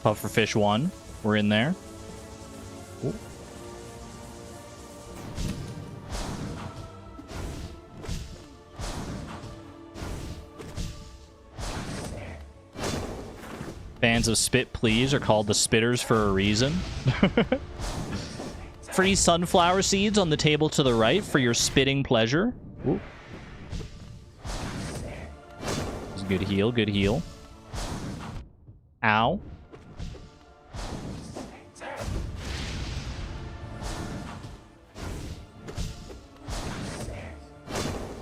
Speaker 1: Pufferfish 1. We're in there. Ooh. Fans of Spit Please are called the Spitters for a reason. Free sunflower seeds on the table to the right for your spitting pleasure. Ooh. Good heal, good heal. Ow.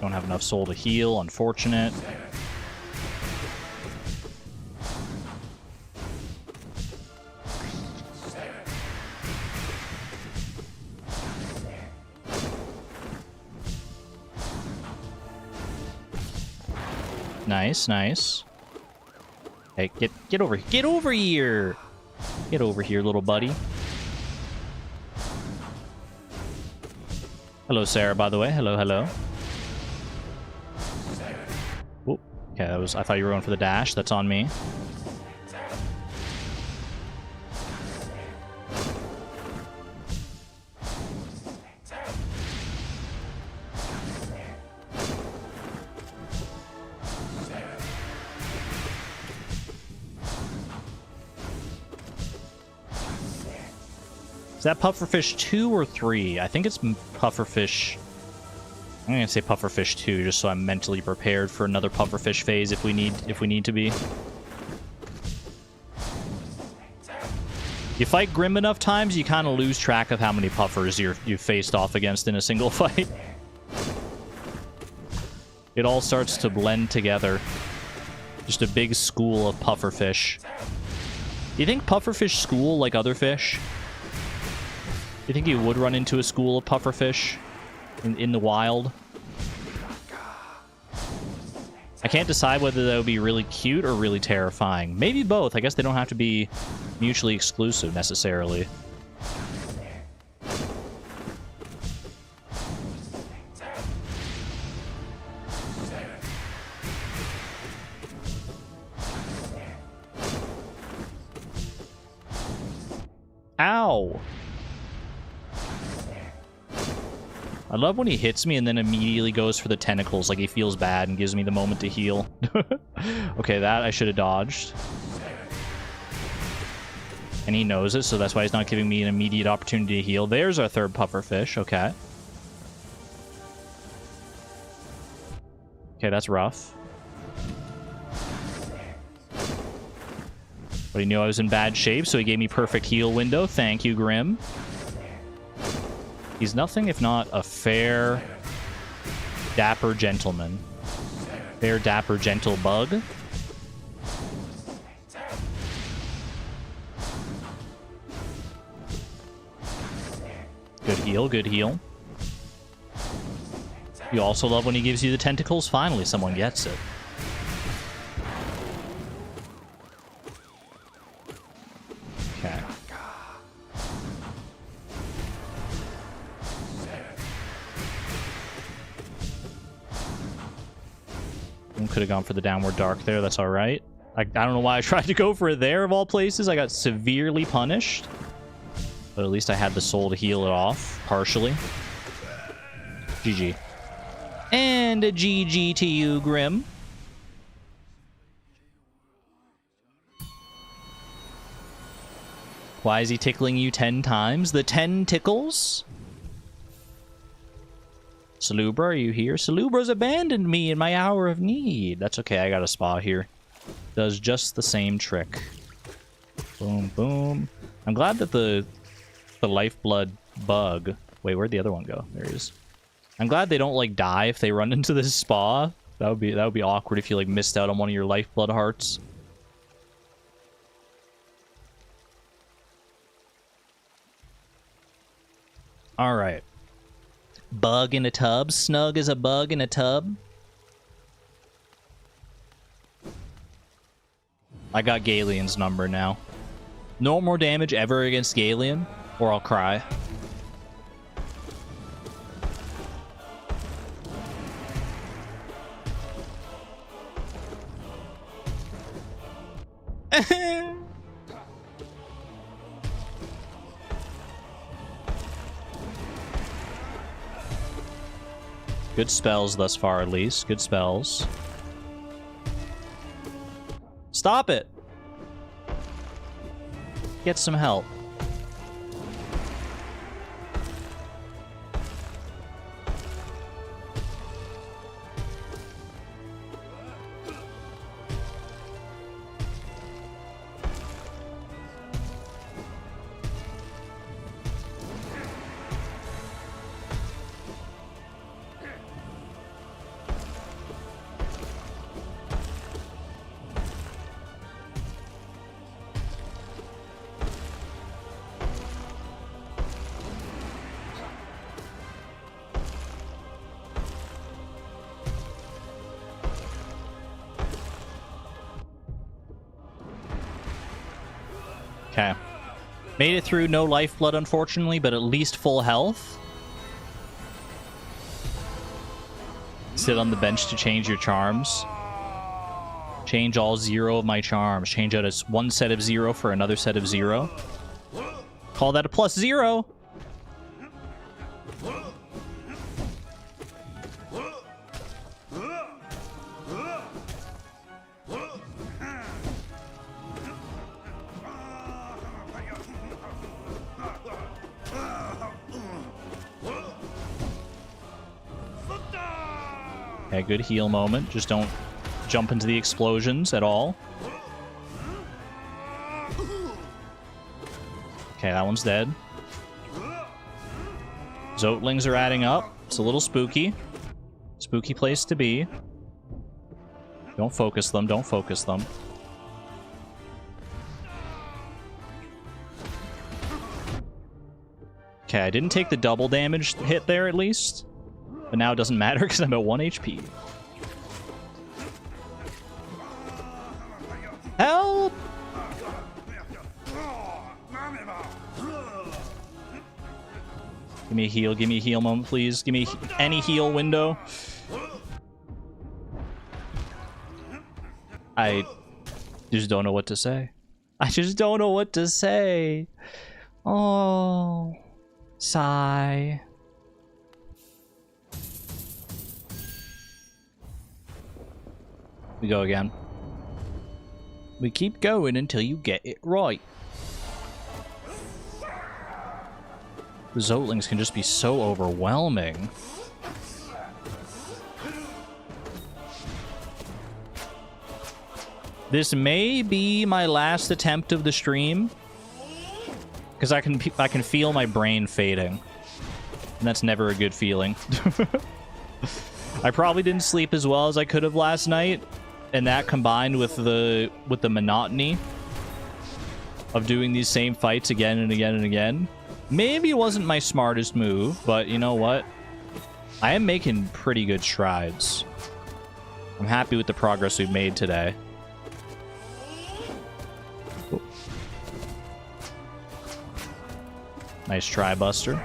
Speaker 1: Don't have enough soul to heal, unfortunate. Nice, nice. Hey, get over here. Get over here! Get over here, little buddy. Hello, Sarah, by the way. Hello, hello. Oh, okay, that was... I thought you were going for the dash. That's on me. Is that pufferfish 2 or 3? I think it's pufferfish... I'm gonna say pufferfish 2, just so I'm mentally prepared for another pufferfish phase if we need to be. You fight Grim enough times, you kind of lose track of how many puffers you've faced off against in a single fight. It all starts to blend together. Just a big school of pufferfish. Do you think pufferfish school like other fish? Do you think you would run into a school of pufferfish in the wild? I can't decide whether that would be really cute or really terrifying. Maybe both. I guess they don't have to be mutually exclusive necessarily. Ow! I love when he hits me and then immediately goes for the tentacles, like he feels bad and gives me the moment to heal. Okay, that I should have dodged. And he knows it, so that's why he's not giving me an immediate opportunity to heal. There's our third pufferfish, okay. Okay, that's rough. But he knew I was in bad shape, so he gave me perfect heal window. Thank you, Grim. He's nothing if not a fair, dapper gentleman. Fair, dapper, gentle bug. Good heal, good heal. You also love when he gives you the tentacles. Finally, someone gets it. Okay. Could have gone for the downward dark there. That's all right. I don't know why I tried to go for it there of all places. I got severely punished. But at least I had the soul to heal it off, partially. GG. And a GG to you, Grim. Why is he tickling you 10 times? The 10 tickles? Salubra, are you here? Salubra's abandoned me in my hour of need. That's okay, I got a spa here. Does just the same trick. Boom, boom. I'm glad that the lifeblood bug... Wait, where'd the other one go? There he is. I'm glad they don't, like, die if they run into this spa. That would be awkward if you, like, missed out on one of your lifeblood hearts. Alright. Bug in a tub. Snug as a bug in a tub. I got Galeon's number now. No more damage ever against Galeon, or I'll cry. Good spells thus far, at least. Good spells. Stop it! Get some help. Okay. Made it through, no lifeblood, unfortunately, but at least full health. Sit on the bench to change your charms. Change all 0 of my charms. Change out as one set of 0 for another set of 0. Call that a +0. Okay, good heal moment. Just don't jump into the explosions at all. Okay, that one's dead. Zotelings are adding up. It's a little spooky. Spooky place to be. Don't focus them. Don't focus them. Okay, I didn't take the double damage hit there at least. But now it doesn't matter because I'm at 1 HP. Help! Give me a heal. Give me a heal moment, please. Give me any heal window. I just don't know what to say. I just don't know what to say. Oh, sigh. We go again. We keep going until you get it right. The Zotelings can just be so overwhelming. This may be my last attempt of the stream, because I can feel my brain fading, and that's never a good feeling. I probably didn't sleep as well as I could have last night, and that combined with the monotony of doing these same fights again and again and again, maybe it wasn't my smartest move, but you know what? I am making pretty good strides. I'm happy with the progress we've made today. Ooh. Nice try, Buster.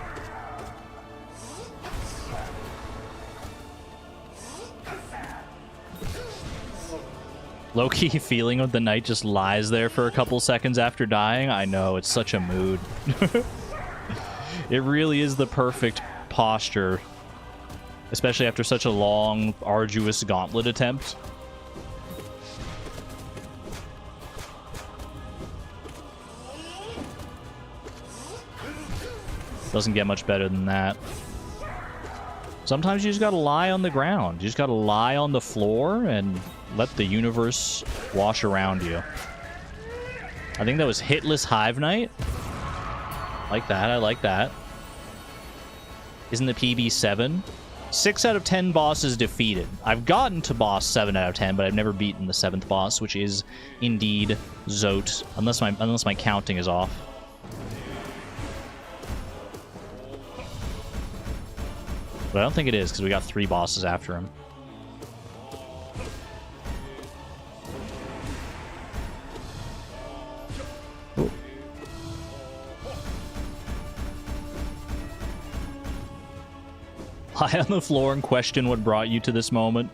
Speaker 1: Low-key feeling of the knight just lies there for a couple seconds after dying. I know, it's such a mood. It really is the perfect posture, especially after such a long, arduous gauntlet attempt. Doesn't get much better than that. Sometimes you just gotta lie on the ground. You just gotta lie on the floor and let the universe wash around you. I think that was Hitless Hive Knight. Like that, I like that. Isn't the PB 7? 6 out of 10 bosses defeated. I've gotten to boss 7 out of 10, but I've never beaten the 7th boss, which is indeed Zote, unless my counting is off. But I don't think it is, because we got 3 bosses after him. Ooh. Lie on the floor and question what brought you to this moment.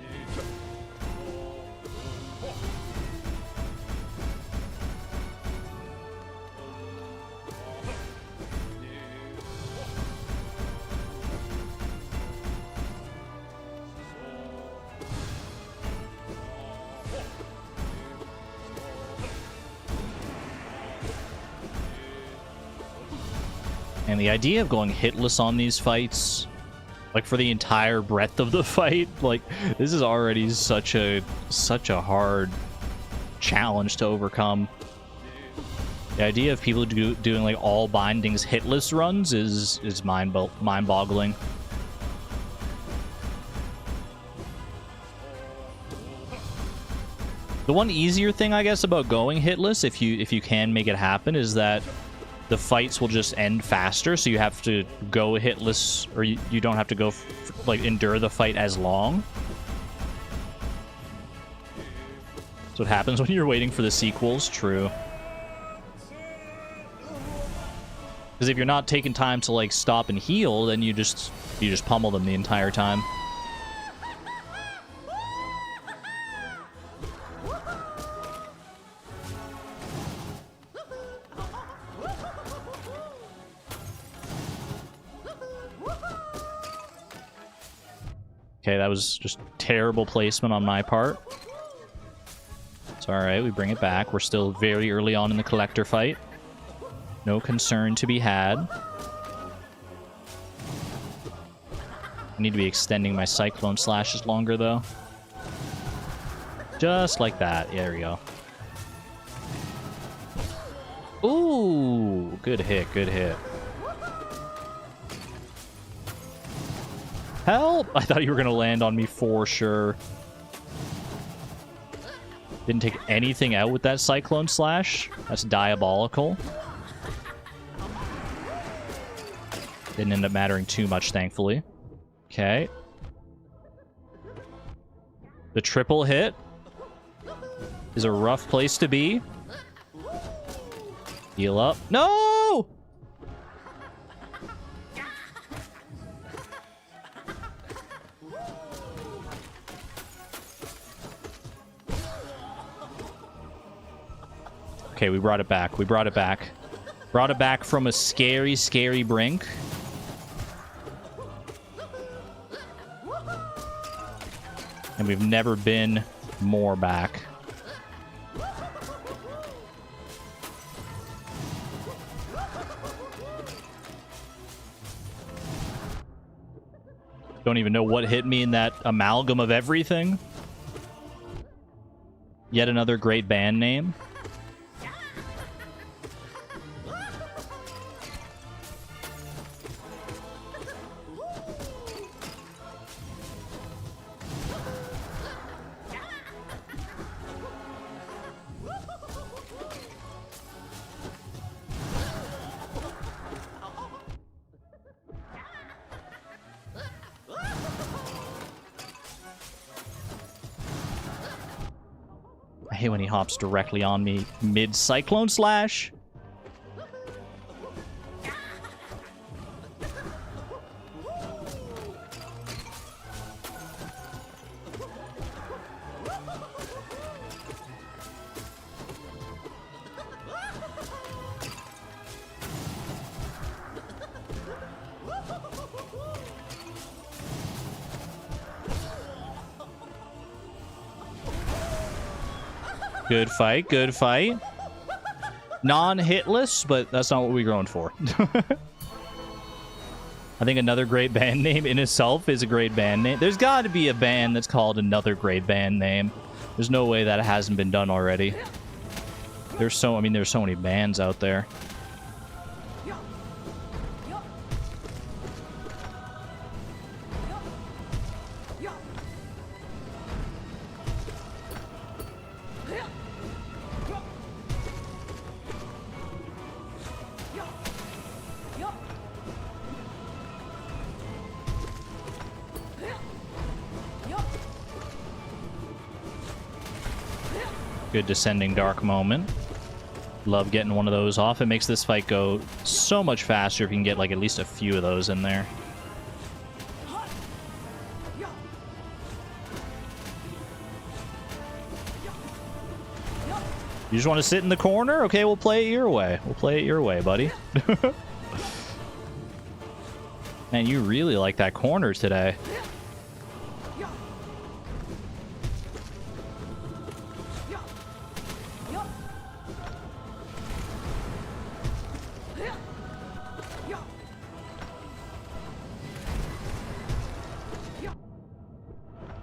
Speaker 1: And the idea of going hitless on these fights, like for the entire breadth of the fight, like this is already such a hard challenge to overcome. The idea of people doing like all bindings hitless runs is mind-boggling. The one easier thing, I guess, about going hitless, if you can make it happen, is that the fights will just end faster, so you have to go hitless, or you don't have to go like endure the fight as long. That's what happens when you're waiting for the sequels. True. Because if you're not taking time to like stop and heal, then you just pummel them the entire time. Okay, that was just terrible placement on my part. It's alright, we bring it back. We're still very early on in the collector fight. No concern to be had. I need to be extending my cyclone slashes longer, though. Just like that. There we go. Ooh! Good hit, good hit. Help! I thought you were going to land on me for sure. Didn't take anything out with that Cyclone Slash. That's diabolical. Didn't end up mattering too much, thankfully. Okay. The triple hit is a rough place to be. Heal up. No! Okay, we brought it back. We brought it back. Brought it back from a scary, scary brink. And we've never been more back. Don't even know what hit me in that amalgam of everything. Yet another great band name. I hate when he hops directly on me mid-Cyclone Slash. Good fight, good fight. Non-hitless, but that's not what we're going for. I think another great band name in itself is a great band name. There's got to be a band that's called another great band name. There's no way that hasn't been done already. There's so many bands out there. Good descending dark moment. Love getting one of those off. It makes this fight go so much faster if you can get like at least a few of those in there. You just want to sit in the corner? Okay, we'll play it your way. We'll play it your way, buddy. Man, you really like that corner today.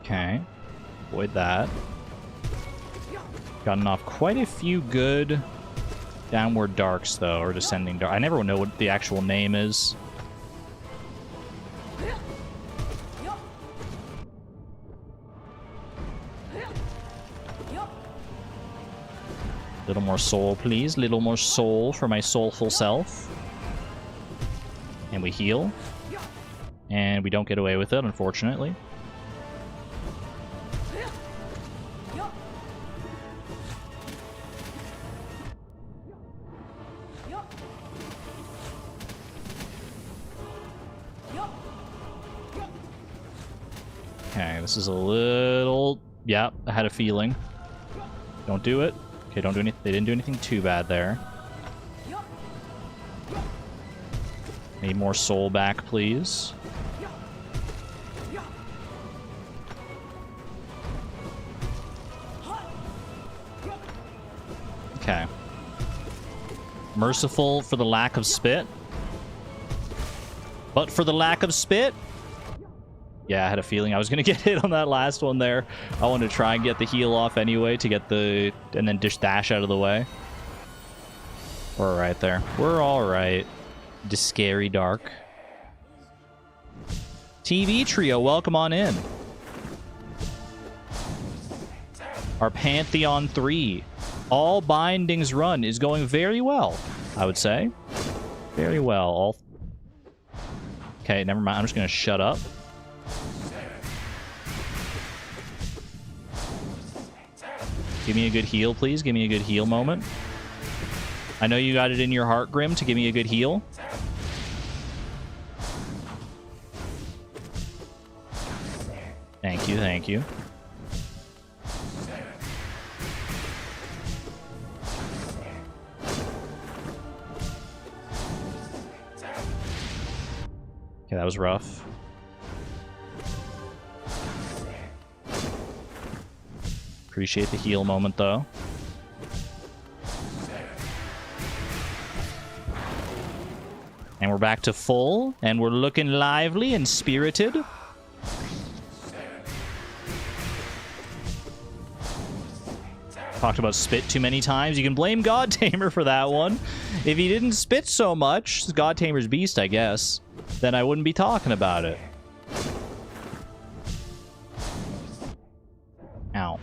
Speaker 1: Okay. Avoid that. Gotten off quite a few good downward darks, though, or descending dark. I never know what the actual name is. Little more soul, please. Little more soul for my soulful self. And we heal. And we don't get away with it, unfortunately. Okay, this is a little... Yeah, I had a feeling. Don't do it. Okay, don't do anything. They didn't do anything too bad there. Need more soul back, please. Okay. Merciful for the lack of spit. But for the lack of spit... Yeah, I had a feeling I was going to get hit on that last one there. I wanted to try and get the heal off anyway to get the... And then just dash out of the way. We're alright there. We're alright. Scary Dark. TV Trio, welcome on in. Our Pantheon 3. All bindings run is going very well, I would say. Very well. All... Okay, never mind. I'm just going to shut up. Give me a good heal, please. Give me a good heal moment. I know you got it in your heart, Grim, to give me a good heal. Thank you, thank you. Okay, that was rough. Appreciate the heal moment, though. And we're back to full, and we're looking lively and spirited. Talked about spit too many times. You can blame God Tamer for that one. If he didn't spit so much, God Tamer's beast, I guess, then I wouldn't be talking about it. Ow.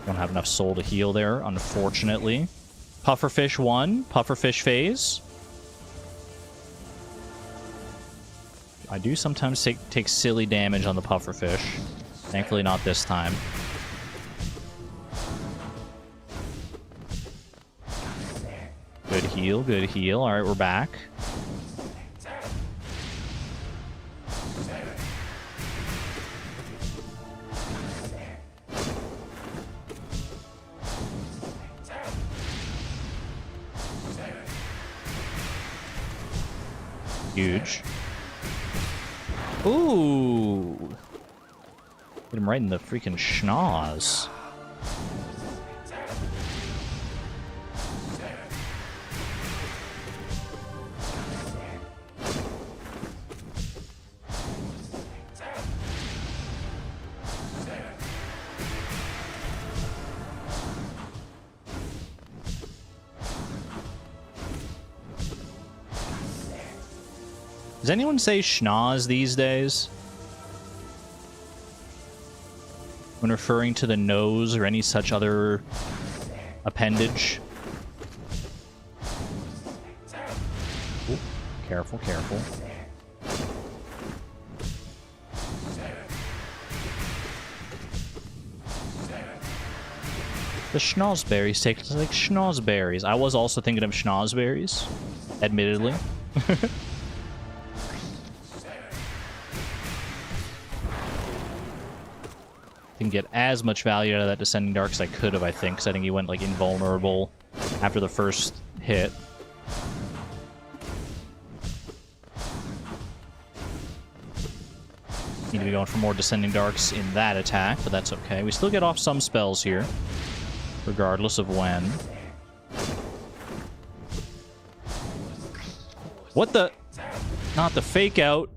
Speaker 1: Don't have enough soul to heal there, unfortunately. Pufferfish 1, Pufferfish phase. I do sometimes take silly damage on the Pufferfish. Thankfully not this time. Good heal, good heal. Alright, we're back. Huge. Ooh. Hit him right in the freaking schnoz. Does anyone say schnoz these days? When referring to the nose or any such other appendage? Ooh, careful, careful. The schnozberries take like schnozberries. I was also thinking of schnozberries, admittedly. Didn't get as much value out of that Descending Dark as I could have, I think, because I think he went like invulnerable after the first hit. Need to be going for more Descending Darks in that attack, but that's okay. We still get off some spells here, regardless of when. What the? Not the fake out.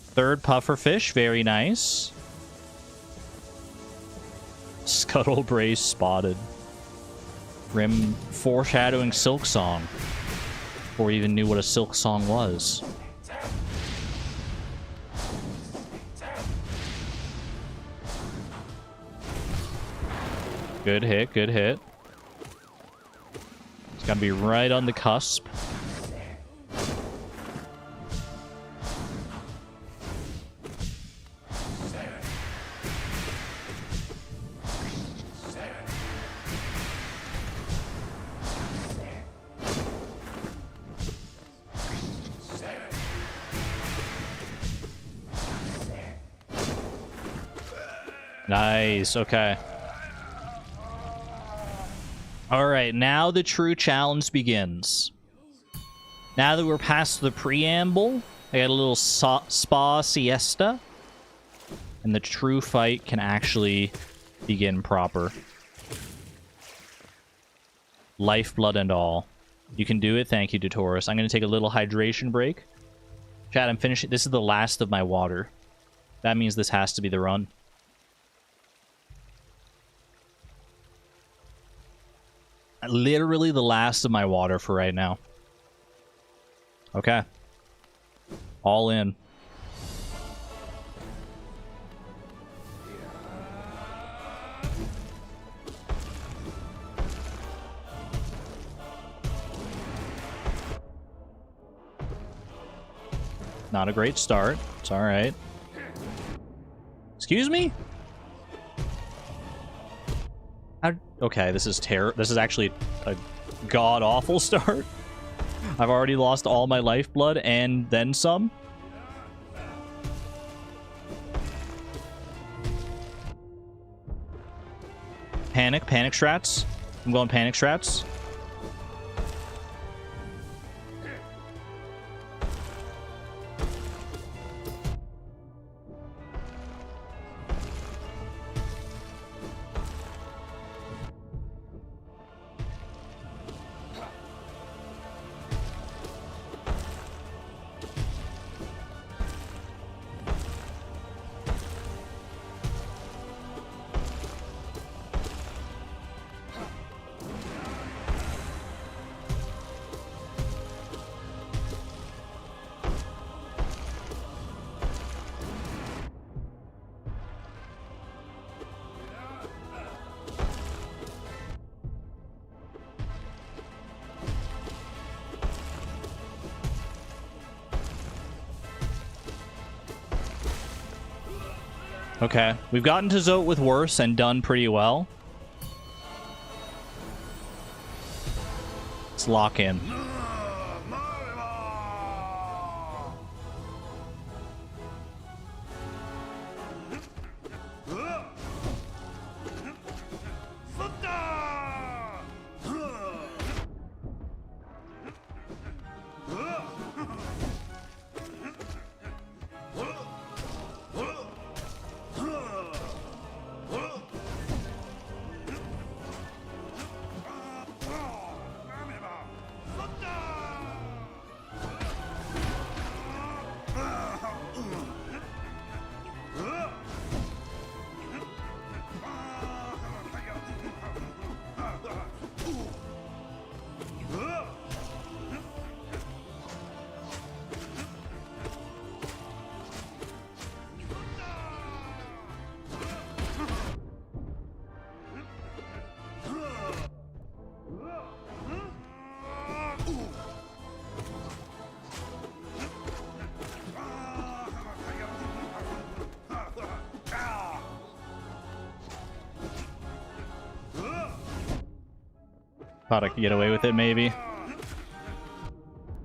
Speaker 1: Third pufferfish, very nice. Scuttle Brace spotted. Rim foreshadowing Silk Song before we even knew what a Silk Song was. Good hit, good hit. It's gotta be right on the cusp. Nice, okay. Alright, now the true challenge begins. Now that we're past the preamble, I got a little spa siesta, and the true fight can actually begin proper. Lifeblood and all. You can do it, thank you, Dotaurus. I'm going to take a little hydration break. Chat, I'm finishing. This is the last of my water. That means this has to be the run. Literally the last of my water for right now. Okay. All in. Not a great start. It's all right. Excuse me? Okay, this is This is actually a god-awful start. I've already lost all my lifeblood and then some. Panic strats. I'm going panic strats. Okay, we've gotten to Zote with worse and done pretty well. Let's lock in. Thought I could get away with it, maybe.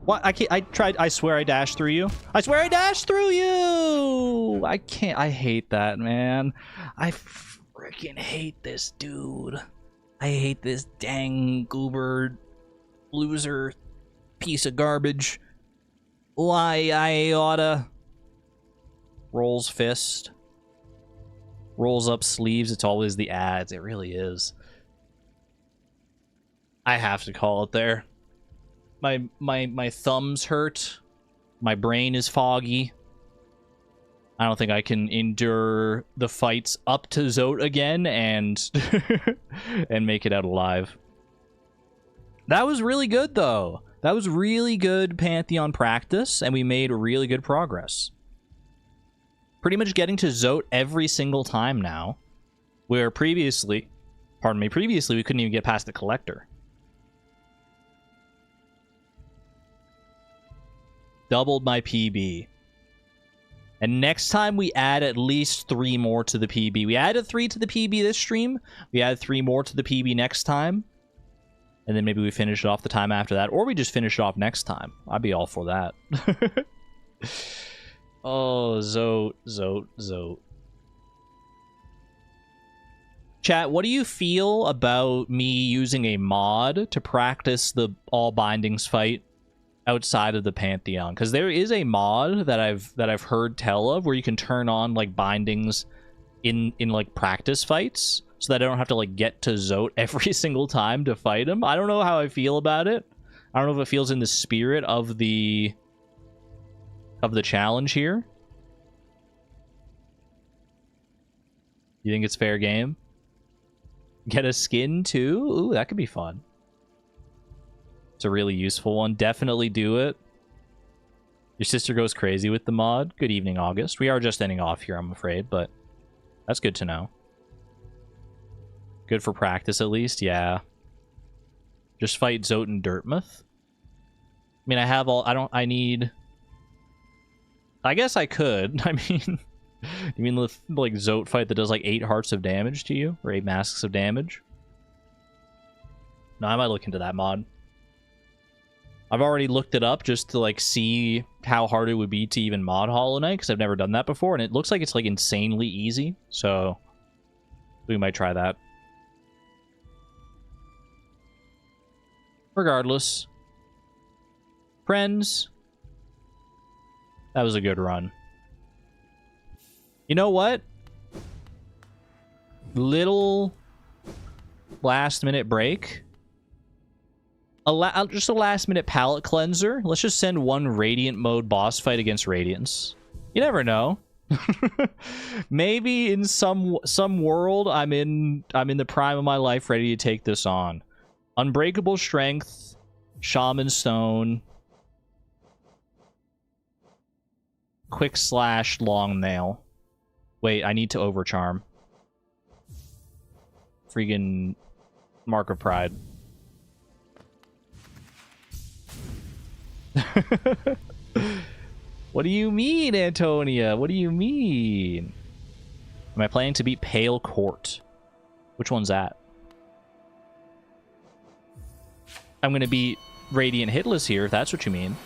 Speaker 1: What? I tried. I swear I dashed through you. I swear I dashed through you! I can't. I hate that, man. I freaking hate this dude. I hate this dang goober loser piece of garbage. Why I oughta. Rolls fist. Rolls up sleeves. It's always the ads. It really is. I have to call it there. My thumbs hurt. My brain is foggy. I don't think I can endure the fights up to Zote again and and make it out alive. That was really good though. That was really good Pantheon practice, and we made really good progress. Pretty much getting to Zote every single time now, where previously Pardon me, previously we couldn't even get past the collector. Doubled my PB. And next time we add at least 3 more to the PB. We added 3 to the PB this stream. We add 3 more to the PB next time. And then maybe we finish it off the time after that. Or we just finish it off next time. I'd be all for that. Oh, Zote. Chat, what do you feel about me using a mod to practice the all bindings fight outside of the Pantheon? Because there is a mod that I've heard tell of where you can turn on like bindings in like practice fights, so that I don't have to like get to Zote every single time to fight him. I don't know how I feel about it. I don't know if it feels in the spirit of the challenge here. You think it's fair game? Get a skin too? Ooh, that could be fun. It's a really useful one. Definitely do it. Your sister goes crazy with the mod. Good evening, August. We are just ending off here, I'm afraid, but that's good to know. Good for practice, at least. Yeah. Just fight Zote and Dirtmouth. I mean, I have all... I need... I guess I could. I mean... You mean the like Zote fight that does like 8 hearts of damage to you? Or 8 masks of damage? No, I might look into that mod. I've already looked it up just to like see how hard it would be to even mod Hollow Knight, because I've never done that before, and it looks like it's like insanely easy, so we might try that. Regardless. Friends. That was a good run. You know what? Little last minute break. Just a last minute palette cleanser. Let's just send one Radiant mode boss fight against Radiance. You never know. Maybe in some world I'm in the prime of my life ready to take this on. Unbreakable Strength, Shaman Stone, Quick Slash, Long Nail. Wait, I need to Overcharm. Freaking Mark of Pride. What do you mean, Antonia? What do you mean? Am I planning to beat Pale Court? Which one's that? I'm going to beat Radiant Hitless here, if that's what you mean.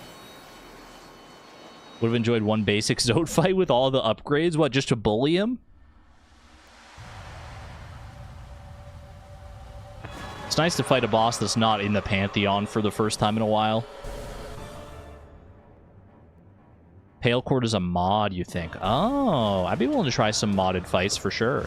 Speaker 1: Would have enjoyed one basic Zote fight with all the upgrades. What, just to bully him? It's nice to fight a boss that's not in the Pantheon for the first time in a while. Pale Court is a mod, you think? Oh, I'd be willing to try some modded fights for sure.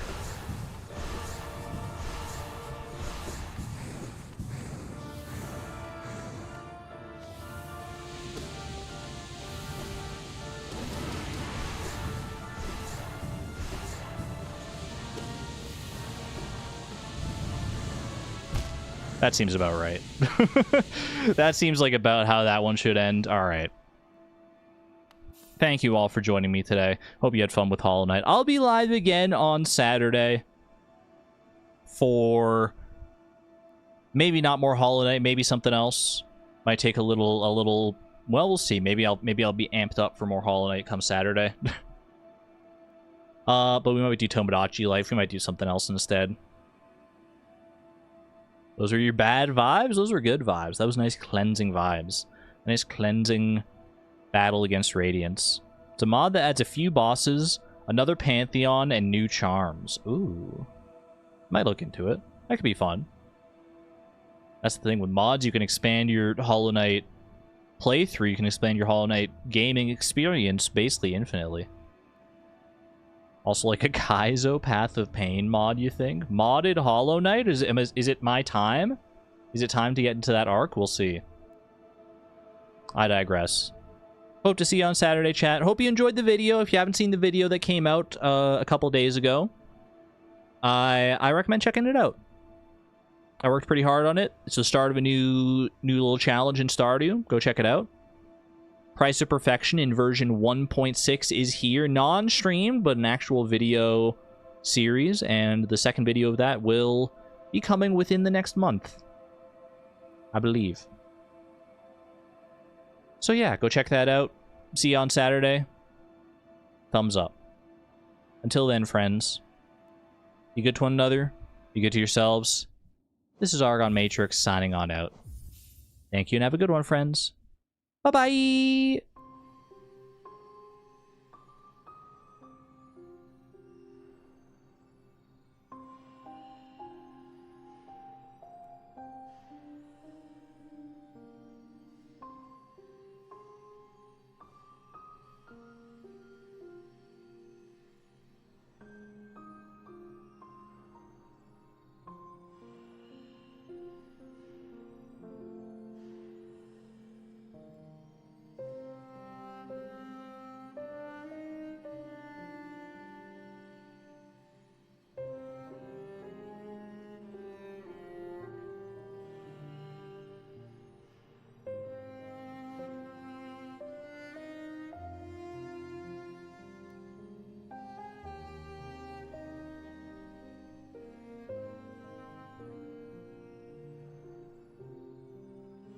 Speaker 1: That seems about right. That seems like about how that one should end. All right. Thank you all for joining me today. Hope you had fun with Hollow Knight. I'll be live again on Saturday for maybe not more Hollow Knight, maybe something else. Might take a little. Well, we'll see. Maybe I'll be amped up for more Hollow Knight come Saturday. But we might do Tomodachi Life. We might do something else instead. Those are your bad vibes? Those were good vibes. That was nice cleansing vibes. Nice cleansing battle against Radiance. It's a mod that adds a few bosses, another Pantheon, and new charms. Ooh. Might look into it. That could be fun. That's the thing with mods. You can expand your Hollow Knight playthrough. You can expand your Hollow Knight gaming experience basically infinitely. Also, like a Kaizo Path of Pain mod, you think? Modded Hollow Knight? Is it my time? Is it time to get into that arc? We'll see. I digress. Hope to see you on Saturday, chat. Hope you enjoyed the video. If you haven't seen the video that came out a couple days ago, I recommend checking it out. I worked pretty hard on it. It's the start of a new little challenge in Stardew. Go check it out. Price of Perfection in version 1.6 is here. Non-streamed, but an actual video series. And the second video of that will be coming within the next month, I believe. So yeah, go check that out. See you on Saturday. Thumbs up. Until then, friends, be good to one another. Be good to yourselves. This is Argon Matrix signing on out. Thank you and have a good one, friends. Bye-bye!